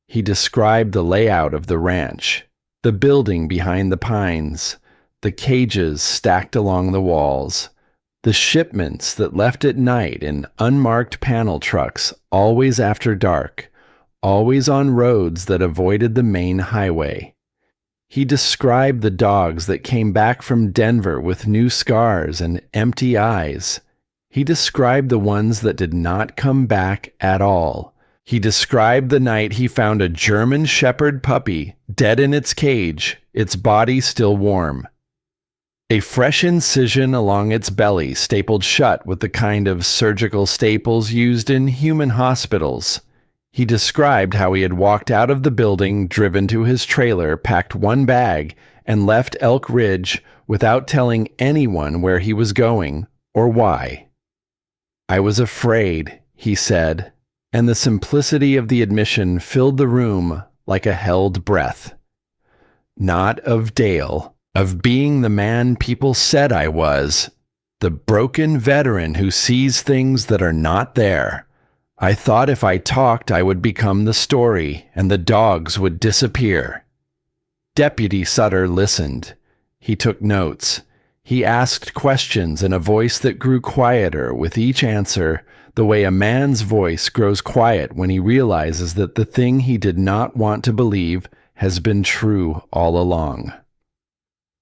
He described the layout of the ranch, the building behind the pines, the cages stacked along the walls, the shipments that left at night in unmarked panel trucks, always after dark, always on roads that avoided the main highway. He described the dogs that came back from Denver with new scars and empty eyes. He described the ones that did not come back at all. He described the night he found a German Shepherd puppy dead in its cage, its body still warm. A fresh incision along its belly stapled shut with the kind of surgical staples used in human hospitals. He described how he had walked out of the building, driven to his trailer, packed one bag, and left Elk Ridge without telling anyone where he was going or why. "I was afraid," he said, and the simplicity of the admission filled the room like a held breath. "Not of Dale, of being the man people said I was, the broken veteran who sees things that are not there. I thought if I talked I would become the story and the dogs would disappear." Deputy Sutter listened. He took notes. He asked questions in a voice that grew quieter with each answer, the way a man's voice grows quiet when he realizes that the thing he did not want to believe has been true all along.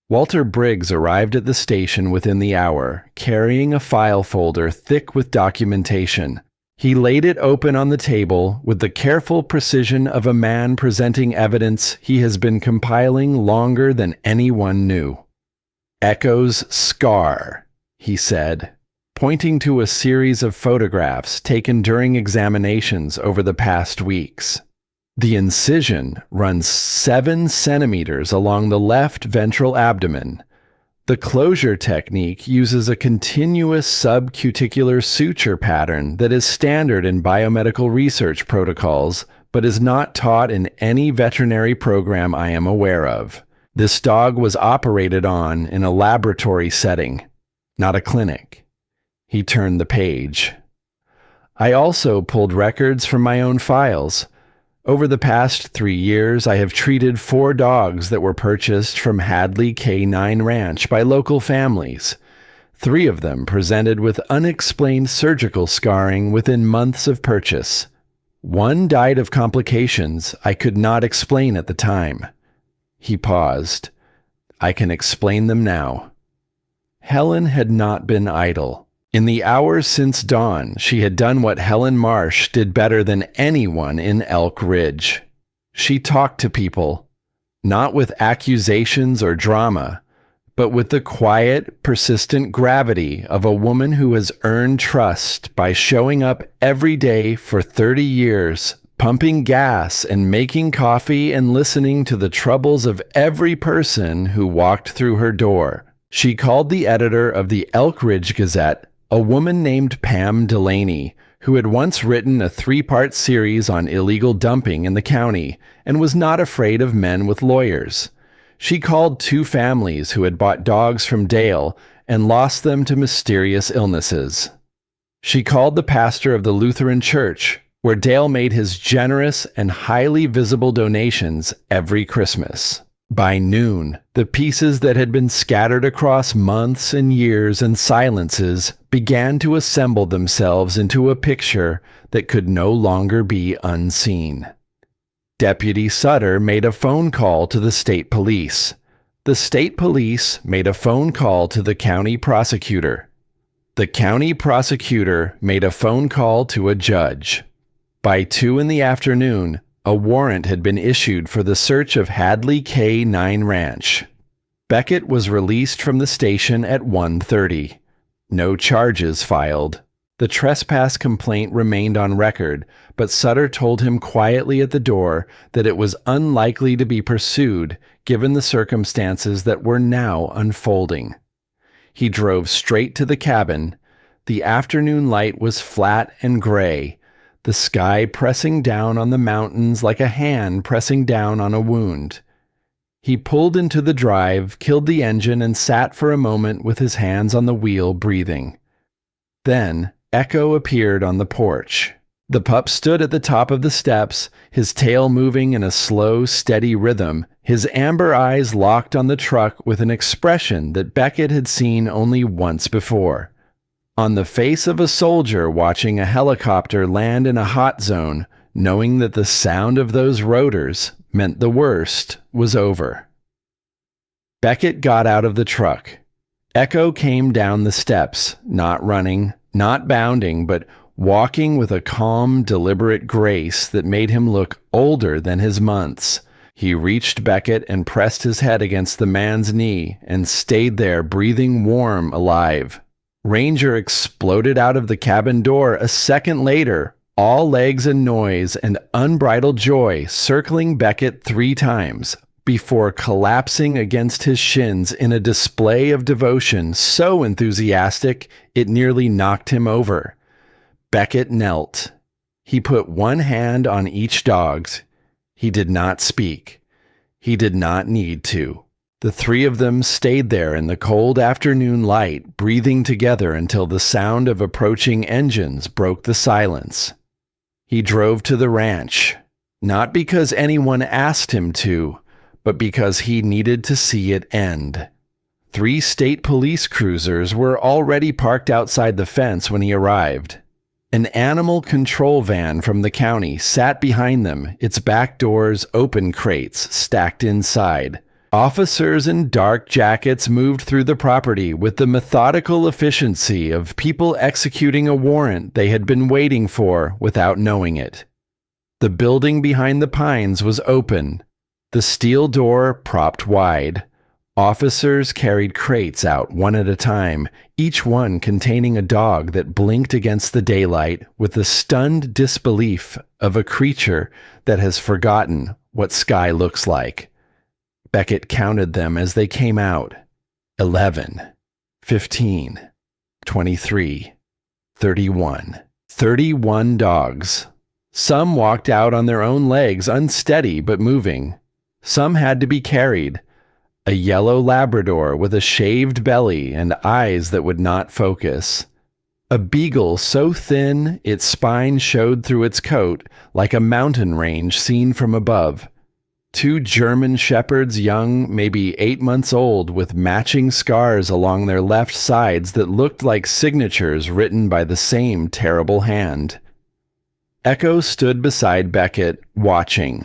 Walter Briggs arrived at the station within the hour, carrying a file folder thick with documentation. He laid it open on the table with the careful precision of a man presenting evidence he has been compiling longer than anyone knew. "Echo's scar," he said, pointing to a series of photographs taken during examinations over the past weeks. "The incision runs 7 centimeters along the left ventral abdomen. The closure technique uses a continuous subcuticular suture pattern that is standard in biomedical research protocols, but is not taught in any veterinary program I am aware of. This dog was operated on in a laboratory setting, not a clinic." He turned the page. "I also pulled records from my own files. Over the past 3 years, I have treated 4 dogs that were purchased from Hadley K9 Ranch by local families. 3 of them presented with unexplained surgical scarring within months of purchase. 1 died of complications I could not explain at the time. He paused. I can explain them now. Helen had not been idle. In the hours since dawn, she had done what Helen Marsh did better than anyone in Elk Ridge. She talked to people, not with accusations or drama, but with the quiet, persistent gravity of a woman who has earned trust by showing up every day for 30 years, pumping gas and making coffee and listening to the troubles of every person who walked through her door. She called the editor of the Elk Ridge Gazette, a woman named Pam Delaney, who had once written a 3-part series on illegal dumping in the county and was not afraid of men with lawyers. She called 2 families who had bought dogs from Dale and lost them to mysterious illnesses. She called the pastor of the Lutheran Church, where Dale made his generous and highly visible donations every Christmas. By noon, the pieces that had been scattered across months and years and silences began to assemble themselves into a picture that could no longer be unseen. Deputy Sutter made a phone call to the state police. The state police made a phone call to the county prosecutor. The county prosecutor made a phone call to a judge. By 2 in the afternoon, a warrant had been issued for the search of Hadley K9 Ranch. Beckett was released from the station at 1:30. No charges filed. The trespass complaint remained on record, but Sutter told him quietly at the door that it was unlikely to be pursued given the circumstances that were now unfolding. He drove straight to the cabin. The afternoon light was flat and gray, the sky pressing down on the mountains like a hand pressing down on a wound. He pulled into the drive, killed the engine, and sat for a moment with his hands on the wheel, breathing. Then Echo appeared on the porch. The pup stood at the top of the steps, his tail moving in a slow, steady rhythm, his amber eyes locked on the truck with an expression that Beckett had seen only once before. On the face of a soldier watching a helicopter land in a hot zone, knowing that the sound of those rotors meant the worst was over. Beckett got out of the truck. Echo came down the steps, not running, not bounding, but walking with a calm, deliberate grace that made him look older than his months. He reached Beckett and pressed his head against the man's knee and stayed there, breathing warm, alive. Ranger exploded out of the cabin door a second later, all legs and noise and unbridled joy, circling Beckett 3 times, before collapsing against his shins in a display of devotion so enthusiastic it nearly knocked him over. Beckett knelt. He put 1 hand on each dog's. He did not speak. He did not need to. The 3 of them stayed there in the cold afternoon light, breathing together until the sound of approaching engines broke the silence. He drove to the ranch, not because anyone asked him to, but because he needed to see it end. 3 state police cruisers were already parked outside the fence when he arrived. An animal control van from the county sat behind them, its back doors open, crates stacked inside. Officers in dark jackets moved through the property with the methodical efficiency of people executing a warrant they had been waiting for without knowing it. The building behind the pines was open, the steel door propped wide. Officers carried crates out one at a time, each one containing a dog that blinked against the daylight with the stunned disbelief of a creature that has forgotten what sky looks like. Beckett counted them as they came out. 11, 15, 23, 31. 31 dogs. Some walked out on their own legs, unsteady but moving. Some had to be carried. A yellow Labrador with a shaved belly and eyes that would not focus. A beagle so thin its spine showed through its coat like a mountain range seen from above. 2 German shepherds, young, maybe 8 months old, with matching scars along their left sides that looked like signatures written by the same terrible hand. Echo stood beside Beckett, watching,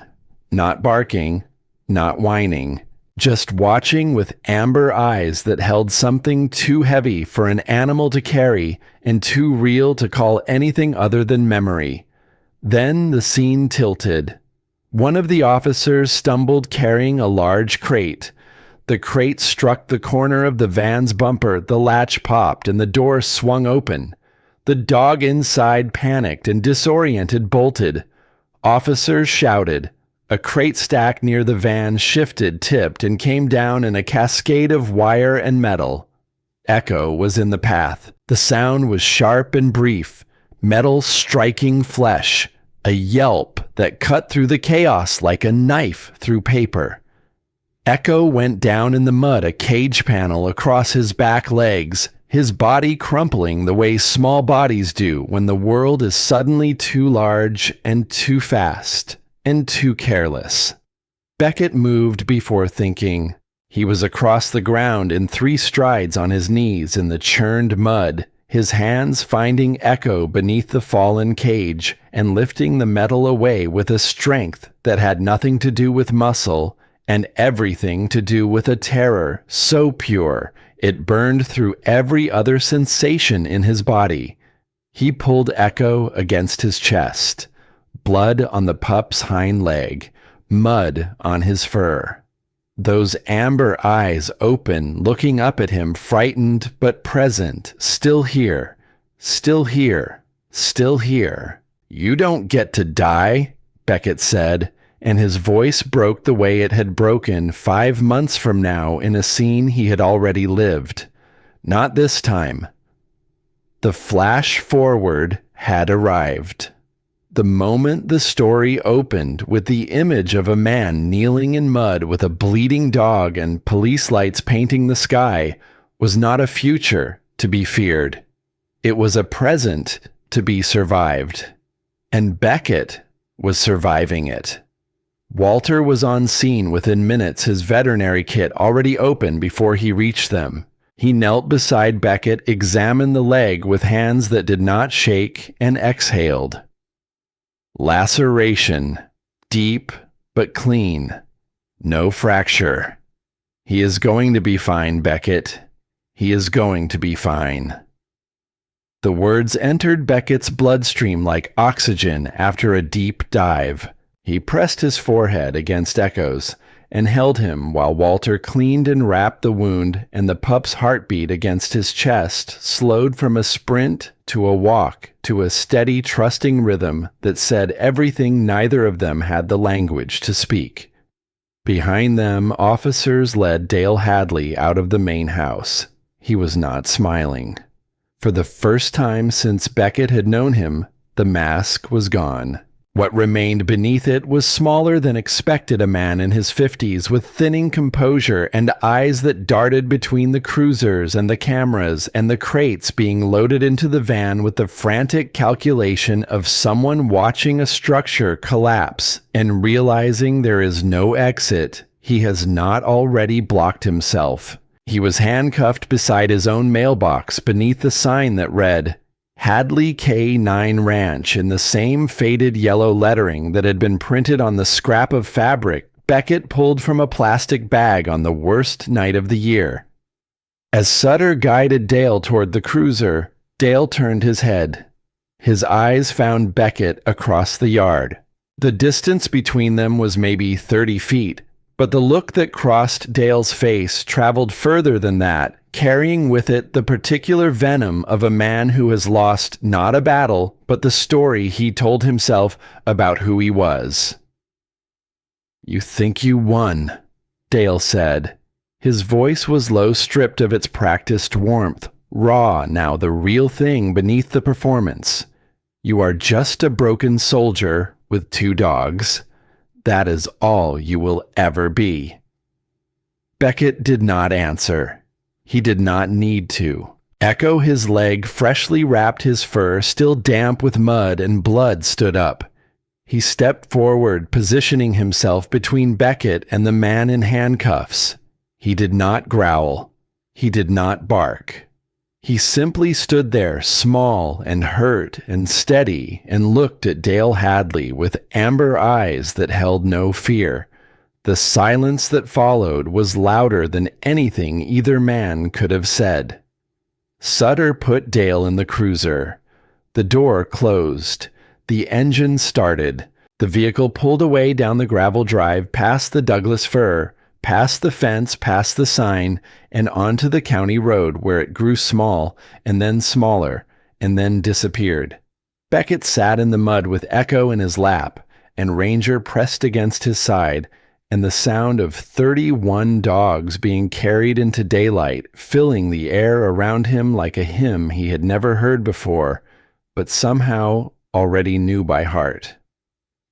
not barking, not whining, just watching with amber eyes that held something too heavy for an animal to carry and too real to call anything other than memory. Then the scene tilted. One of the officers stumbled carrying a large crate. The crate struck the corner of the van's bumper, the latch popped, and the door swung open. The dog inside panicked and disoriented bolted. Officers shouted. A crate stack near the van shifted, tipped, and came down in a cascade of wire and metal. Echo was in the path. The sound was sharp and brief, metal striking flesh, a yelp that cut through the chaos like a knife through paper. Echo went down in the mud, a cage panel across his back legs, his body crumpling the way small bodies do when the world is suddenly too large and too fast and too careless. Beckett moved before thinking. He was across the ground in 3 strides on his knees in the churned mud, his hands finding Echo beneath the fallen cage and lifting the metal away with a strength that had nothing to do with muscle and everything to do with a terror so pure it burned through every other sensation in his body. He pulled Echo against his chest, blood on the pup's hind leg, mud on his fur. Those amber eyes open, looking up at him, frightened but present, still here, still here, still here. "You don't get to die," Beckett said, and his voice broke the way it had broken 5 months from now in a scene he had already lived. Not this time. The flash forward had arrived. The moment the story opened with the image of a man kneeling in mud with a bleeding dog and police lights painting the sky was not a future to be feared. It was a present to be survived. And Beckett was surviving it. Walter was on scene within minutes, his veterinary kit already open before he reached them. He knelt beside Beckett, examined the leg with hands that did not shake, and exhaled. Laceration, deep but clean. No fracture. He is going to be fine, Beckett. He is going to be fine. The words entered Beckett's bloodstream like oxygen after a deep dive. He pressed his forehead against Echo's and held him while Walter cleaned and wrapped the wound, and the pup's heartbeat against his chest slowed from a sprint to a walk to a steady, trusting rhythm that said everything neither of them had the language to speak. Behind them, officers led Dale Hadley out of the main house. He was not smiling. For the first time since Beckett had known him, the mask was gone. What remained beneath it was smaller than expected, a man in his 50s with thinning composure and eyes that darted between the cruisers and the cameras and the crates being loaded into the van with the frantic calculation of someone watching a structure collapse and realizing there is no exit. He has not already blocked himself. He was handcuffed beside his own mailbox beneath the sign that read, Hadley K9 Ranch, in the same faded yellow lettering that had been printed on the scrap of fabric Beckett pulled from a plastic bag on the worst night of the year. As Sutter guided Dale toward the cruiser, Dale turned his head. His eyes found Beckett across the yard. The distance between them was maybe 30 feet, but the look that crossed Dale's face traveled further than that, carrying with it the particular venom of a man who has lost not a battle, but the story he told himself about who he was. "You think you won," Dale said. His voice was low, stripped of its practiced warmth, raw now, the real thing beneath the performance. "You are just a broken soldier with 2 dogs. That is all you will ever be." Beckett did not answer. He did not need to. Echo, his leg freshly wrapped his fur, still damp with mud and blood, stood up. He stepped forward, positioning himself between Beckett and the man in handcuffs. He did not growl. He did not bark. He simply stood there, small and hurt and steady, and looked at Dale Hadley with amber eyes that held no fear. The silence that followed was louder than anything either man could have said. Sutter put Dale in the cruiser. The door closed. The engine started. The vehicle pulled away down the gravel drive past the Douglas fir, past the fence, past the sign, and onto the county road where it grew small, and then smaller, and then disappeared. Beckett sat in the mud with Echo in his lap, and Ranger pressed against his side, and the sound of 31 dogs being carried into daylight, filling the air around him like a hymn he had never heard before, but somehow already knew by heart.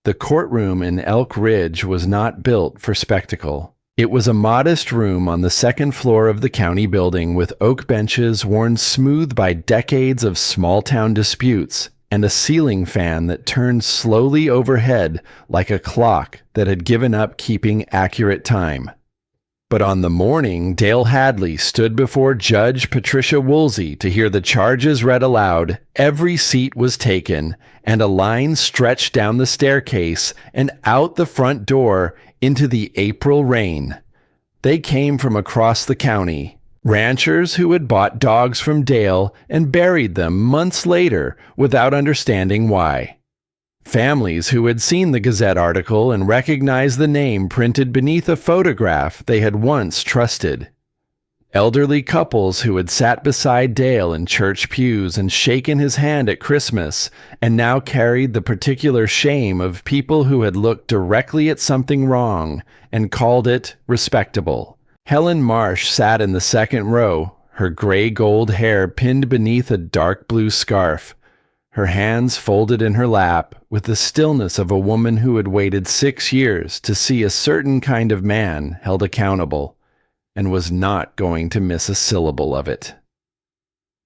The courtroom in Elk Ridge was not built for spectacle. It was a modest room on the second floor of the county building with oak benches worn smooth by decades of small-town disputes and a ceiling fan that turned slowly overhead like a clock that had given up keeping accurate time. But on the morning Dale Hadley stood before Judge Patricia Woolsey to hear the charges read aloud, every seat was taken, and a line stretched down the staircase and out the front door into the April rain. They came from across the county. Ranchers who had bought dogs from Dale and buried them months later without understanding why. Families who had seen the Gazette article and recognized the name printed beneath a photograph they had once trusted. Elderly couples who had sat beside Dale in church pews and shaken his hand at Christmas and now carried the particular shame of people who had looked directly at something wrong and called it respectable. Helen Marsh sat in the second row, her gray gold hair pinned beneath a dark blue scarf, her hands folded in her lap with the stillness of a woman who had waited 6 years to see a certain kind of man held accountable and was not going to miss a syllable of it.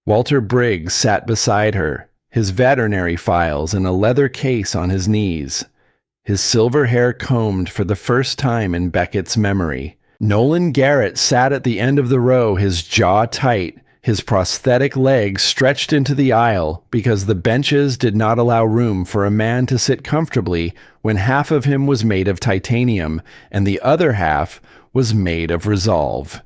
Walter Briggs sat beside her, his veterinary files in a leather case on his knees, his silver hair combed for the first time in Beckett's memory. Nolan Garrett sat at the end of the row, his jaw tight, his prosthetic legs stretched into the aisle because the benches did not allow room for a man to sit comfortably when half of him was made of titanium and the other half was made of resolve.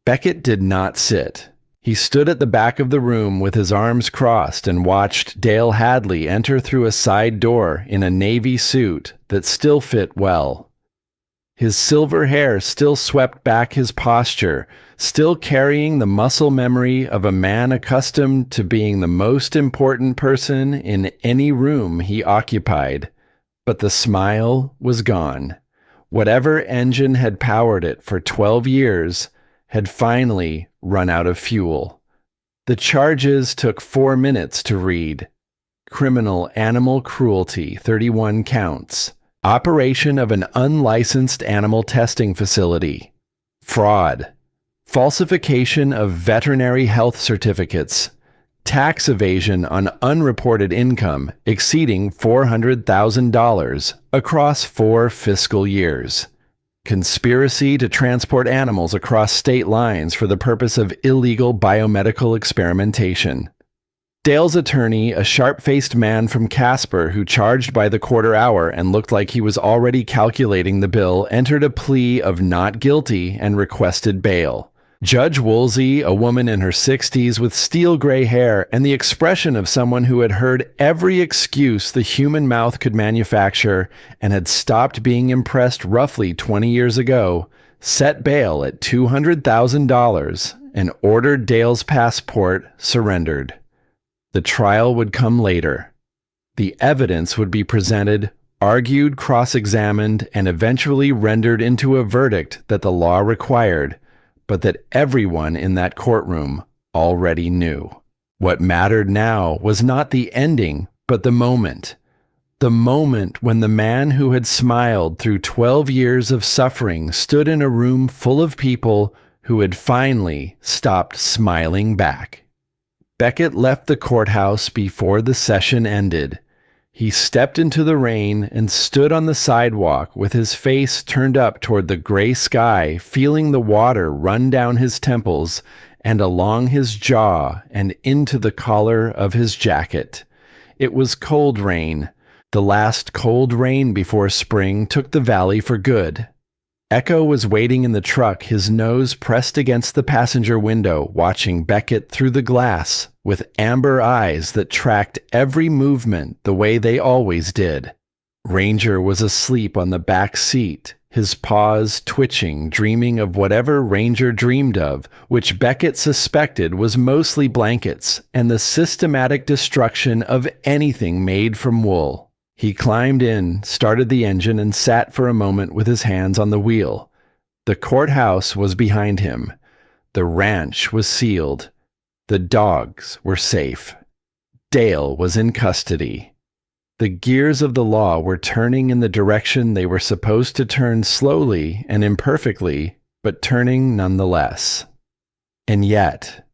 Beckett did not sit. He stood at the back of the room with his arms crossed and watched Dale Hadley enter through a side door in a navy suit that still fit well. His silver hair still swept back his posture, still carrying the muscle memory of a man accustomed to being the most important person in any room he occupied. But the smile was gone. Whatever engine had powered it for 12 years had finally run out of fuel. The charges took 4 minutes to read. Criminal animal cruelty, 31 counts. Operation of an unlicensed animal testing facility. Fraud. Falsification of veterinary health certificates. Tax evasion on unreported income exceeding $400,000 across 4 fiscal years. Conspiracy to transport animals across state lines for the purpose of illegal biomedical experimentation. Dale's attorney, a sharp-faced man from Casper who charged by the quarter hour and looked like he was already calculating the bill, entered a plea of not guilty and requested bail. Judge Woolsey, a woman in her 60s with steel gray hair and the expression of someone who had heard every excuse the human mouth could manufacture and had stopped being impressed roughly 20 years ago, set bail at $200,000 and ordered Dale's passport surrendered. The trial would come later. The evidence would be presented, argued, cross-examined, and eventually rendered into a verdict that the law required, but that everyone in that courtroom already knew. What mattered now was not the ending, but the moment. The moment when the man who had smiled through 12 years of suffering stood in a room full of people who had finally stopped smiling back. Beckett left the courthouse before the session ended. He stepped into the rain and stood on the sidewalk with his face turned up toward the gray sky, feeling the water run down his temples and along his jaw and into the collar of his jacket. It was cold rain. The last cold rain before spring took the valley for good. Echo was waiting in the truck, his nose pressed against the passenger window, watching Beckett through the glass with amber eyes that tracked every movement the way they always did. Ranger was asleep on the back seat, his paws twitching, dreaming of whatever Ranger dreamed of, which Beckett suspected was mostly blankets and the systematic destruction of anything made from wool. He climbed in, started the engine, and sat for a moment with his hands on the wheel. The courthouse was behind him. The ranch was sealed. The dogs were safe. Dale was in custody. The gears of the law were turning in the direction they were supposed to turn, slowly and imperfectly, but turning nonetheless. And yet,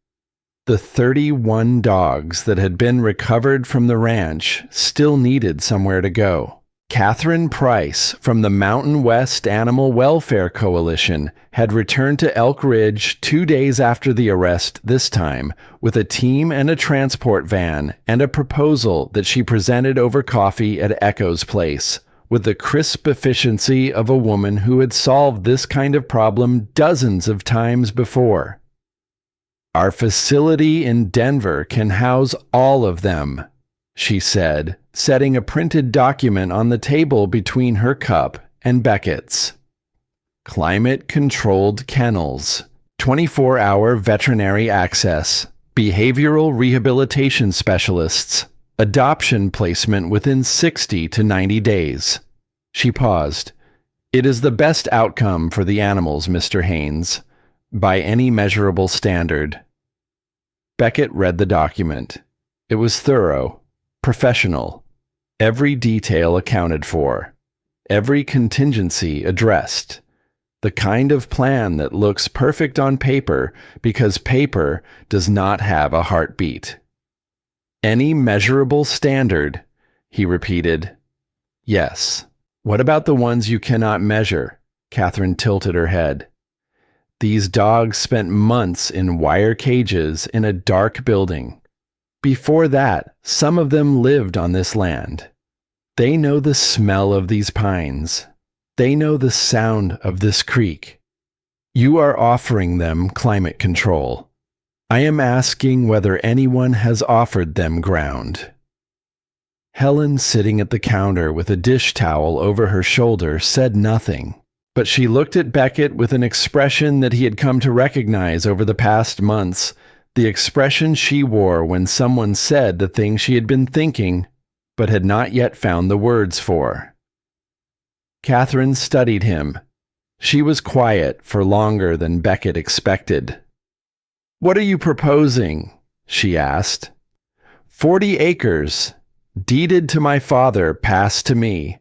the 31 dogs that had been recovered from the ranch still needed somewhere to go. Catherine Price from the Mountain West Animal Welfare Coalition had returned to Elk Ridge 2 days after the arrest, this time with a team and a transport van and a proposal that she presented over coffee at Echo's place, with the crisp efficiency of a woman who had solved this kind of problem dozens of times before. "Our facility in Denver can house all of them," she said, setting a printed document on the table between her cup and Beckett's. Climate-controlled kennels, 24-hour veterinary access, behavioral rehabilitation specialists, adoption placement within 60 to 90 days. She paused. "It is the best outcome for the animals, Mr. Haynes, by any measurable standard." Beckett read the document. It was thorough, professional, every detail accounted for, every contingency addressed, the kind of plan that looks perfect on paper because paper does not have a heartbeat. "Any measurable standard," he repeated. "Yes. What about the ones you cannot measure?" Catherine tilted her head. "These dogs spent months in wire cages in a dark building. Before that, some of them lived on this land. They know the smell of these pines. They know the sound of this creek. You are offering them climate control. I am asking whether anyone has offered them ground." Helen, sitting at the counter with a dish towel over her shoulder, said nothing. But she looked at Beckett with an expression that he had come to recognize over the past months, the expression she wore when someone said the thing she had been thinking, but had not yet found the words for. Catherine studied him. She was quiet for longer than Beckett expected. "What are you proposing?" she asked. 40 acres, deeded to my father, passed to me.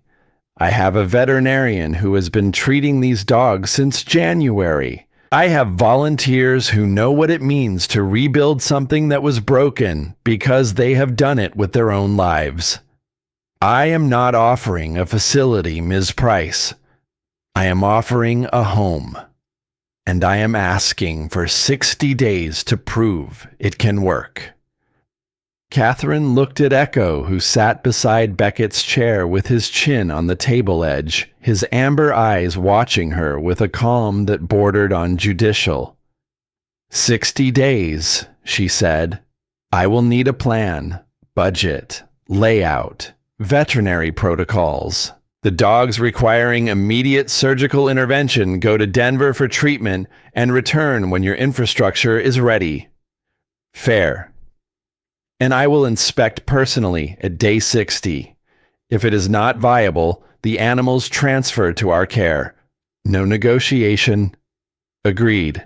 I have a veterinarian who has been treating these dogs since January. I have volunteers who know what it means to rebuild something that was broken because they have done it with their own lives. I am not offering a facility, Ms. Price. I am offering a home. And I am asking for 60 days to prove it can work." Catherine looked at Echo, who sat beside Beckett's chair with his chin on the table edge, his amber eyes watching her with a calm that bordered on judicial. 60 days, she said. I will need a plan, budget, layout, veterinary protocols. The dogs requiring immediate surgical intervention go to Denver for treatment and return when your infrastructure is ready. Fair. And I will inspect personally at day 60. If it is not viable, the animals transferred to our care. No negotiation. Agreed.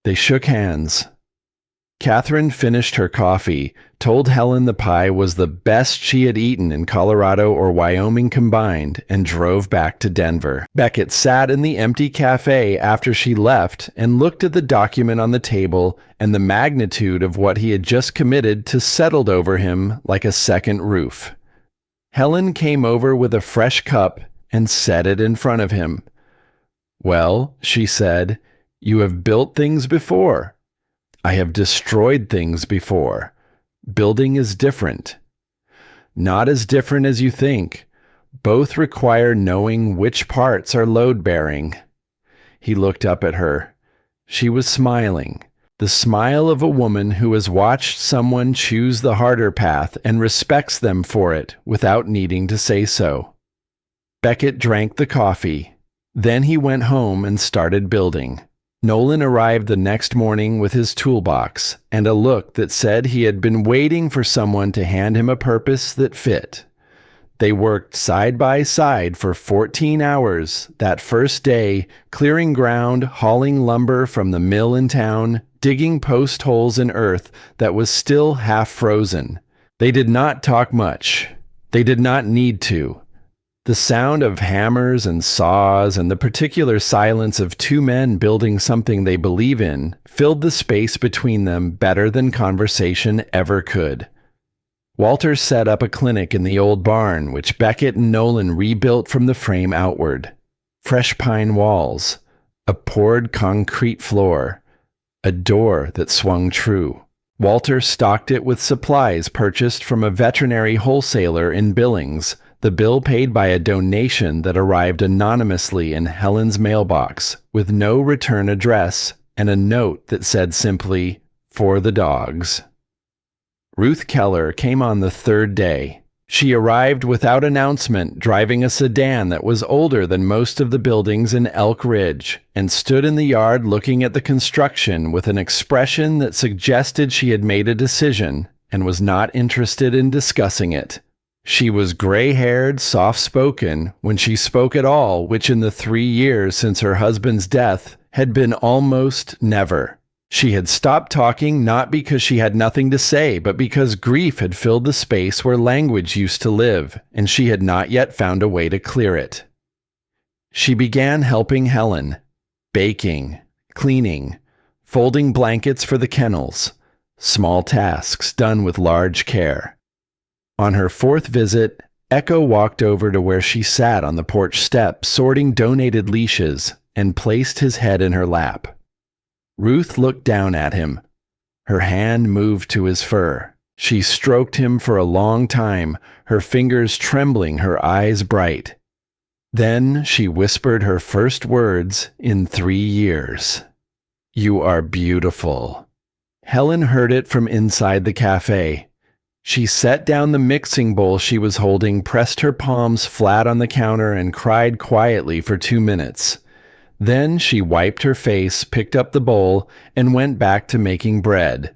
They shook hands. Catherine finished her coffee, told Helen the pie was the best she had eaten in Colorado or Wyoming combined, and drove back to Denver. Beckett sat in the empty cafe after she left and looked at the document on the table, and the magnitude of what he had just committed to settled over him like a second roof. Helen came over with a fresh cup and set it in front of him. "Well," she said, "you have built things before. I have destroyed things before. Building is different." "Not as different as you think. Both require knowing which parts are load-bearing." He looked up at her. She was smiling, the smile of a woman who has watched someone choose the harder path and respects them for it without needing to say so. Beckett drank the coffee. Then he went home and started building. Nolan arrived the next morning with his toolbox and a look that said he had been waiting for someone to hand him a purpose that fit. They worked side by side for 14 hours that first day, clearing ground, hauling lumber from the mill in town, digging post holes in earth that was still half frozen. They did not talk much. They did not need to. The sound of hammers and saws and the particular silence of two men building something they believe in filled the space between them better than conversation ever could. Walter set up a clinic in the old barn, which Beckett and Nolan rebuilt from the frame outward. Fresh pine walls, a poured concrete floor, a door that swung true. Walter stocked it with supplies purchased from a veterinary wholesaler in Billings, the bill paid by a donation that arrived anonymously in Helen's mailbox, with no return address, and a note that said simply, "For the dogs." Ruth Keller came on the third day. She arrived without announcement, driving a sedan that was older than most of the buildings in Elk Ridge, and stood in the yard looking at the construction with an expression that suggested she had made a decision and was not interested in discussing it. She was gray-haired, soft-spoken when she spoke at all, which in the 3 years since her husband's death had been almost never. She had stopped talking not because she had nothing to say, but because grief had filled the space where language used to live, and she had not yet found a way to clear it. She began helping Helen, baking, cleaning, folding blankets for the kennels, small tasks done with large care. On her fourth visit, Echo walked over to where she sat on the porch step sorting donated leashes and placed his head in her lap. Ruth looked down at him. Her hand moved to his fur. She stroked him for a long time, her fingers trembling, her eyes bright. Then she whispered her first words in 3 years. "You are beautiful." Helen heard it from inside the cafe. She set down the mixing bowl she was holding, pressed her palms flat on the counter, and cried quietly for 2 minutes. Then she wiped her face, picked up the bowl, and went back to making bread.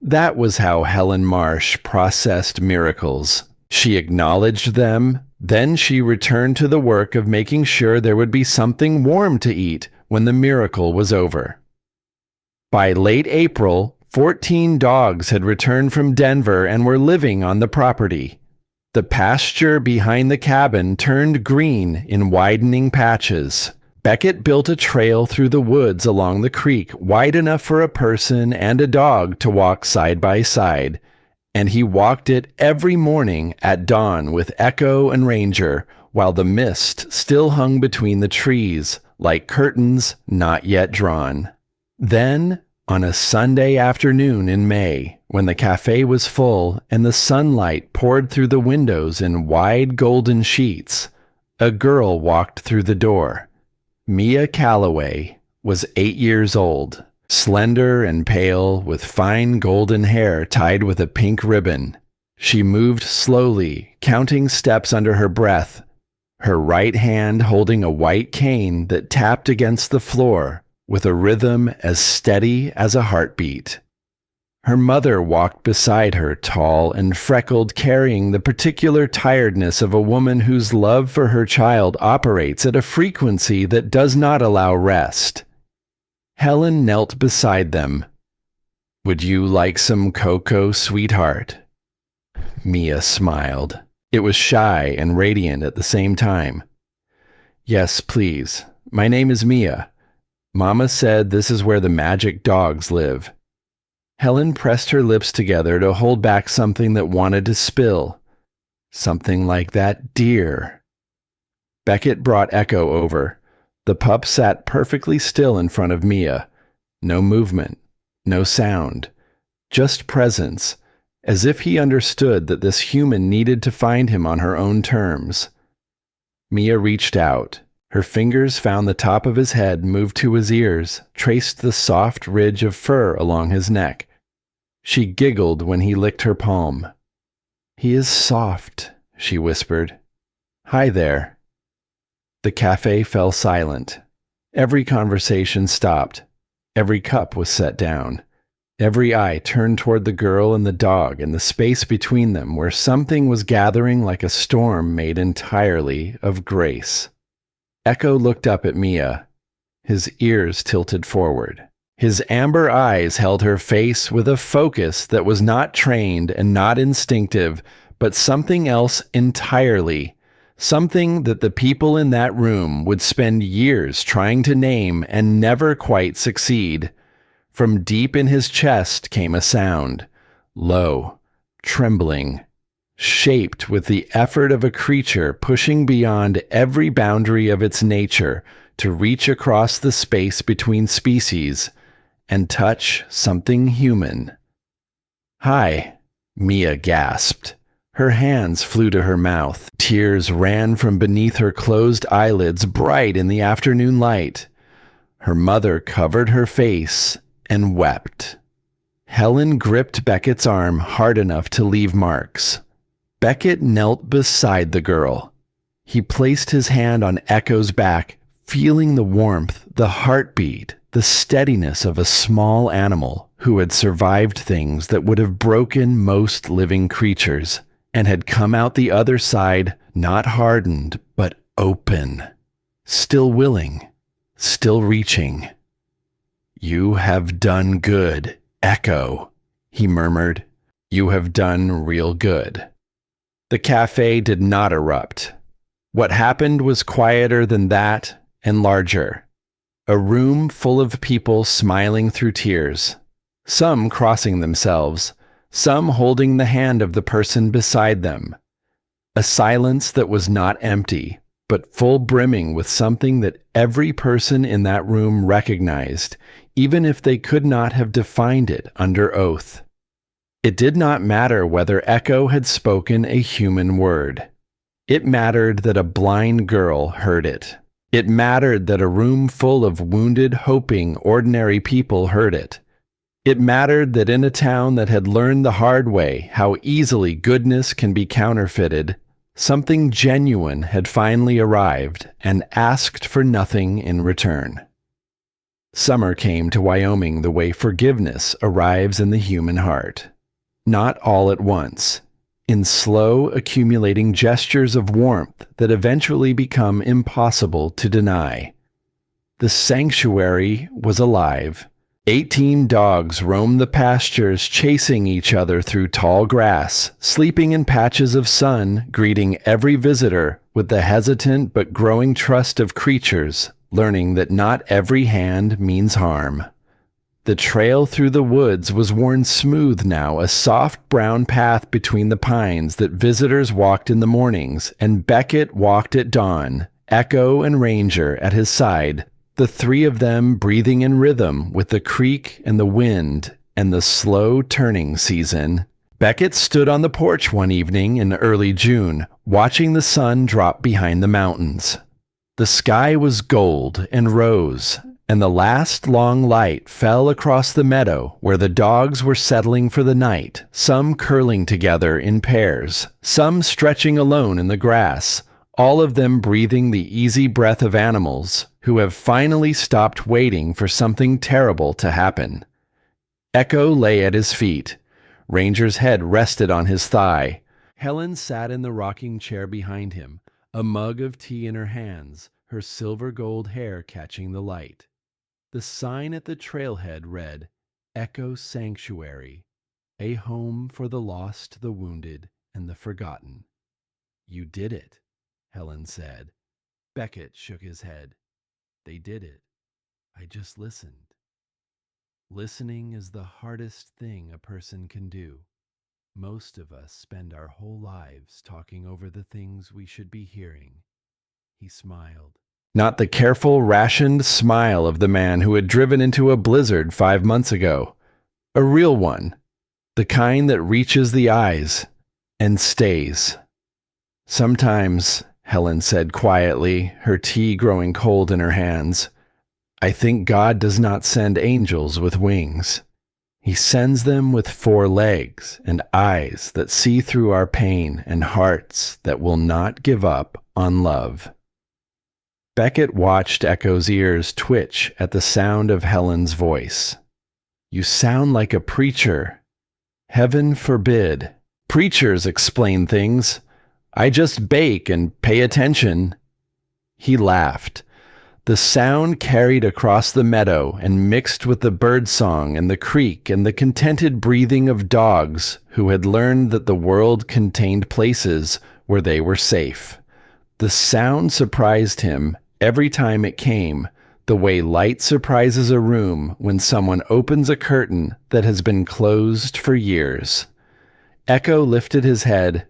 That was how Helen Marsh processed miracles. She acknowledged them, then she returned to the work of making sure there would be something warm to eat when the miracle was over. By late April, 14 dogs had returned from Denver and were living on the property. The pasture behind the cabin turned green in widening patches. Beckett built a trail through the woods along the creek wide enough for a person and a dog to walk side by side, and he walked it every morning at dawn with Echo and Ranger, while the mist still hung between the trees like curtains not yet drawn. Then, on a Sunday afternoon in May, when the cafe was full and the sunlight poured through the windows in wide golden sheets, a girl walked through the door. Mia Calloway was 8 years old, slender and pale, with fine golden hair tied with a pink ribbon. She moved slowly, counting steps under her breath, her right hand holding a white cane that tapped against the floor with a rhythm as steady as a heartbeat. Her mother walked beside her, tall and freckled, carrying the particular tiredness of a woman whose love for her child operates at a frequency that does not allow rest. Helen knelt beside them. "Would you like some cocoa, sweetheart?" Mia smiled. It was shy and radiant at the same time. "Yes, please. My name is Mia. Mama said this is where the magic dogs live." Helen pressed her lips together to hold back something that wanted to spill. Something like that deer. Beckett brought Echo over. The pup sat perfectly still in front of Mia. No movement, no sound, just presence, as if he understood that this human needed to find him on her own terms. Mia reached out. Her fingers found the top of his head, moved to his ears, traced the soft ridge of fur along his neck. She giggled when he licked her palm. "He is soft," she whispered. "Hi there." The cafe fell silent. Every conversation stopped. Every cup was set down. Every eye turned toward the girl and the dog and the space between them where something was gathering like a storm made entirely of grace. Echo looked up at Mia. His ears tilted forward. His amber eyes held her face with a focus that was not trained and not instinctive, but something else entirely. Something that the people in that room would spend years trying to name and never quite succeed. From deep in his chest came a sound, low, trembling, shaped with the effort of a creature pushing beyond every boundary of its nature to reach across the space between species and touch something human. "Hi," Mia gasped. Her hands flew to her mouth. Tears ran from beneath her closed eyelids, bright in the afternoon light. Her mother covered her face and wept. Helen gripped Beckett's arm hard enough to leave marks. Beckett knelt beside the girl. He placed his hand on Echo's back, feeling the warmth, the heartbeat, the steadiness of a small animal who had survived things that would have broken most living creatures and had come out the other side not hardened, but open, still willing, still reaching. "You have done good, Echo," he murmured. "You have done real good." The cafe did not erupt. What happened was quieter than that and larger. A room full of people smiling through tears, some crossing themselves, some holding the hand of the person beside them. A silence that was not empty, but full brimming with something that every person in that room recognized, even if they could not have defined it under oath. It did not matter whether Echo had spoken a human word. It mattered that a blind girl heard it. It mattered that a room full of wounded, hoping, ordinary people heard it. It mattered that in a town that had learned the hard way how easily goodness can be counterfeited, something genuine had finally arrived and asked for nothing in return. Summer came to Wyoming the way forgiveness arrives in the human heart. Not all at once, in slow, accumulating gestures of warmth that eventually become impossible to deny. The sanctuary was alive. 18 dogs roamed the pastures, chasing each other through tall grass, sleeping in patches of sun, greeting every visitor with the hesitant but growing trust of creatures, learning that not every hand means harm. The trail through the woods was worn smooth now, a soft brown path between the pines that visitors walked in the mornings, and Beckett walked at dawn, Echo and Ranger at his side, the three of them breathing in rhythm with the creek and the wind and the slow turning season. Beckett stood on the porch one evening in early June, watching the sun drop behind the mountains. The sky was gold and rose, and the last long light fell across the meadow where the dogs were settling for the night, some curling together in pairs, some stretching alone in the grass, all of them breathing the easy breath of animals who have finally stopped waiting for something terrible to happen. Echo lay at his feet. Ranger's head rested on his thigh. Helen sat in the rocking chair behind him, a mug of tea in her hands, her silver gold hair catching the light. The sign at the trailhead read, "Echo Sanctuary, a home for the lost, the wounded, and the forgotten." "You did it," Helen said. Beckett shook his head. "They did it. I just listened." Listening is the hardest thing a person can do. Most of us spend our whole lives talking over the things we should be hearing. He smiled. Not the careful, rationed smile of the man who had driven into a blizzard 5 months ago. A real one. The kind that reaches the eyes and stays. Sometimes, Helen said quietly, her tea growing cold in her hands, I think God does not send angels with wings. He sends them with 4 legs and eyes that see through our pain and hearts that will not give up on love. Beckett watched Echo's ears twitch at the sound of Helen's voice. You sound like a preacher. Heaven forbid. Preachers explain things. I just bake and pay attention. He laughed. The sound carried across the meadow and mixed with the birdsong and the creek and the contented breathing of dogs who had learned that the world contained places where they were safe. The sound surprised him every time it came, the way light surprises a room when someone opens a curtain that has been closed for years. Echo lifted his head.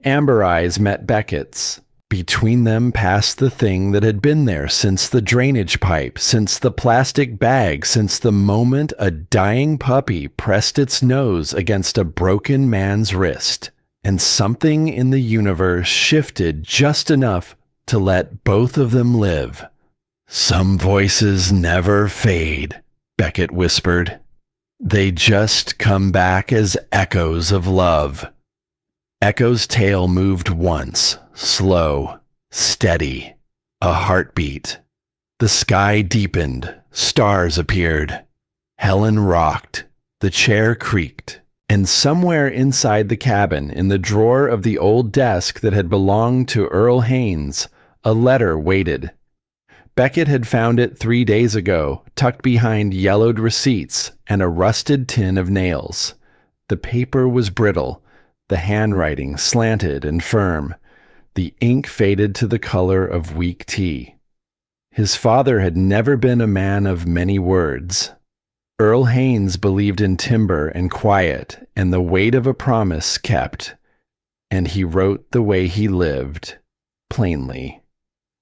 Amber eyes met Beckett's. Between them passed the thing that had been there since the drainage pipe, since the plastic bag, since the moment a dying puppy pressed its nose against a broken man's wrist, and something in the universe shifted just enough to let both of them live. Some voices never fade, Beckett whispered. They just come back as echoes of love. Echo's tail moved once, slow, steady, a heartbeat. The sky deepened, stars appeared. Helen rocked, the chair creaked, and somewhere inside the cabin, in the drawer of the old desk that had belonged to Earl Haynes, a letter waited. Beckett had found it 3 days ago, tucked behind yellowed receipts and a rusted tin of nails. The paper was brittle, the handwriting slanted and firm. The ink faded to the color of weak tea. His father had never been a man of many words. Earl Haynes believed in timber and quiet and the weight of a promise kept, and he wrote the way he lived, plainly,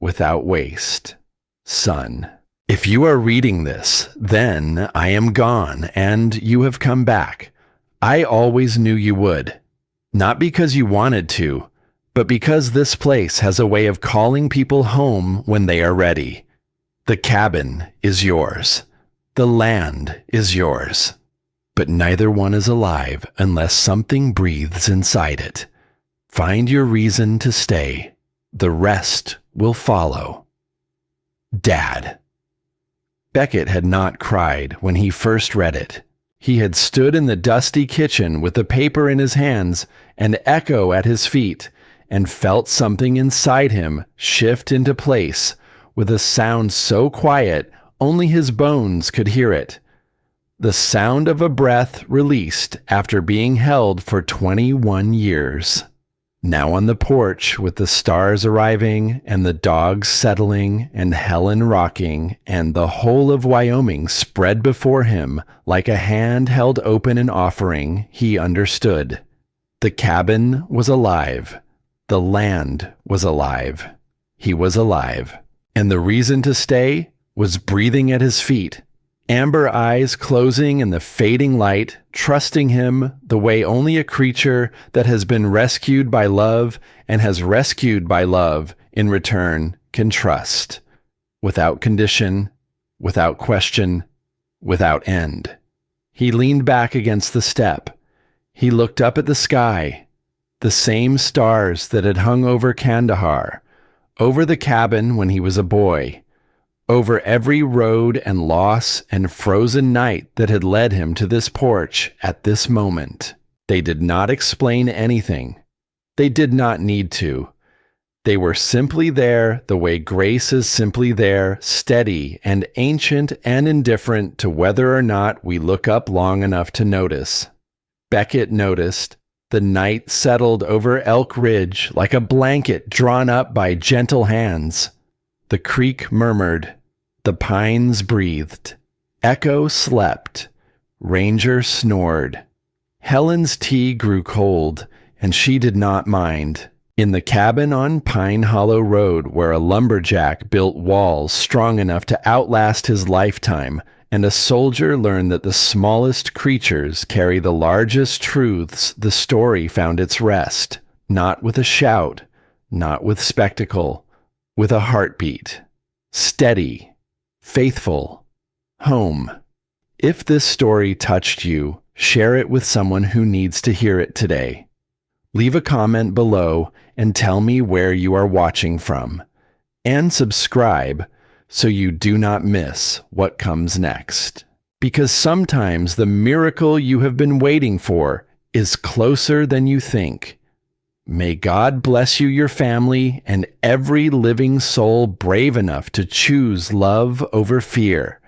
without waste. Son, if you are reading this, then I am gone and you have come back. I always knew you would. Not because you wanted to, but because this place has a way of calling people home when they are ready. The cabin is yours. The land is yours. But neither one is alive unless something breathes inside it. Find your reason to stay. The rest will follow. Dad. Beckett had not cried when he first read it. He had stood in the dusty kitchen with the paper in his hands and Echo at his feet, and felt something inside him shift into place with a sound so quiet only his bones could hear it. The sound of a breath released after being held for 21 years. Now on the porch with the stars arriving and the dogs settling and Helen rocking and the whole of Wyoming spread before him like a hand held open in offering, he understood. The cabin was alive. The land was alive. He was alive. And the reason to stay was breathing at his feet, amber eyes closing in the fading light, trusting him the way only a creature that has been rescued by love and has rescued by love in return can trust, without condition, without question, without end. He leaned back against the step. He looked up at the sky, the same stars that had hung over Kandahar, over the cabin when he was a boy, over every road and loss and frozen night that had led him to this porch at this moment. They did not explain anything. They did not need to. They were simply there the way grace is simply there, steady and ancient and indifferent to whether or not we look up long enough to notice. Beckett noticed. The night settled over Elk Ridge like a blanket drawn up by gentle hands. The creek murmured. The pines breathed. Echo slept. Ranger snored. Helen's tea grew cold, and she did not mind. In the cabin on Pine Hollow Road, where a lumberjack built walls strong enough to outlast his lifetime, and a soldier learned that the smallest creatures carry the largest truths, the story found its rest, not with a shout, not with spectacle, with a heartbeat. Steady, faithful, home. If this story touched you, share it with someone who needs to hear it today. Leave a comment below and tell me where you are watching from. And subscribe so you do not miss what comes next. Because sometimes the miracle you have been waiting for is closer than you think. May God bless you, your family, and every living soul brave enough to choose love over fear.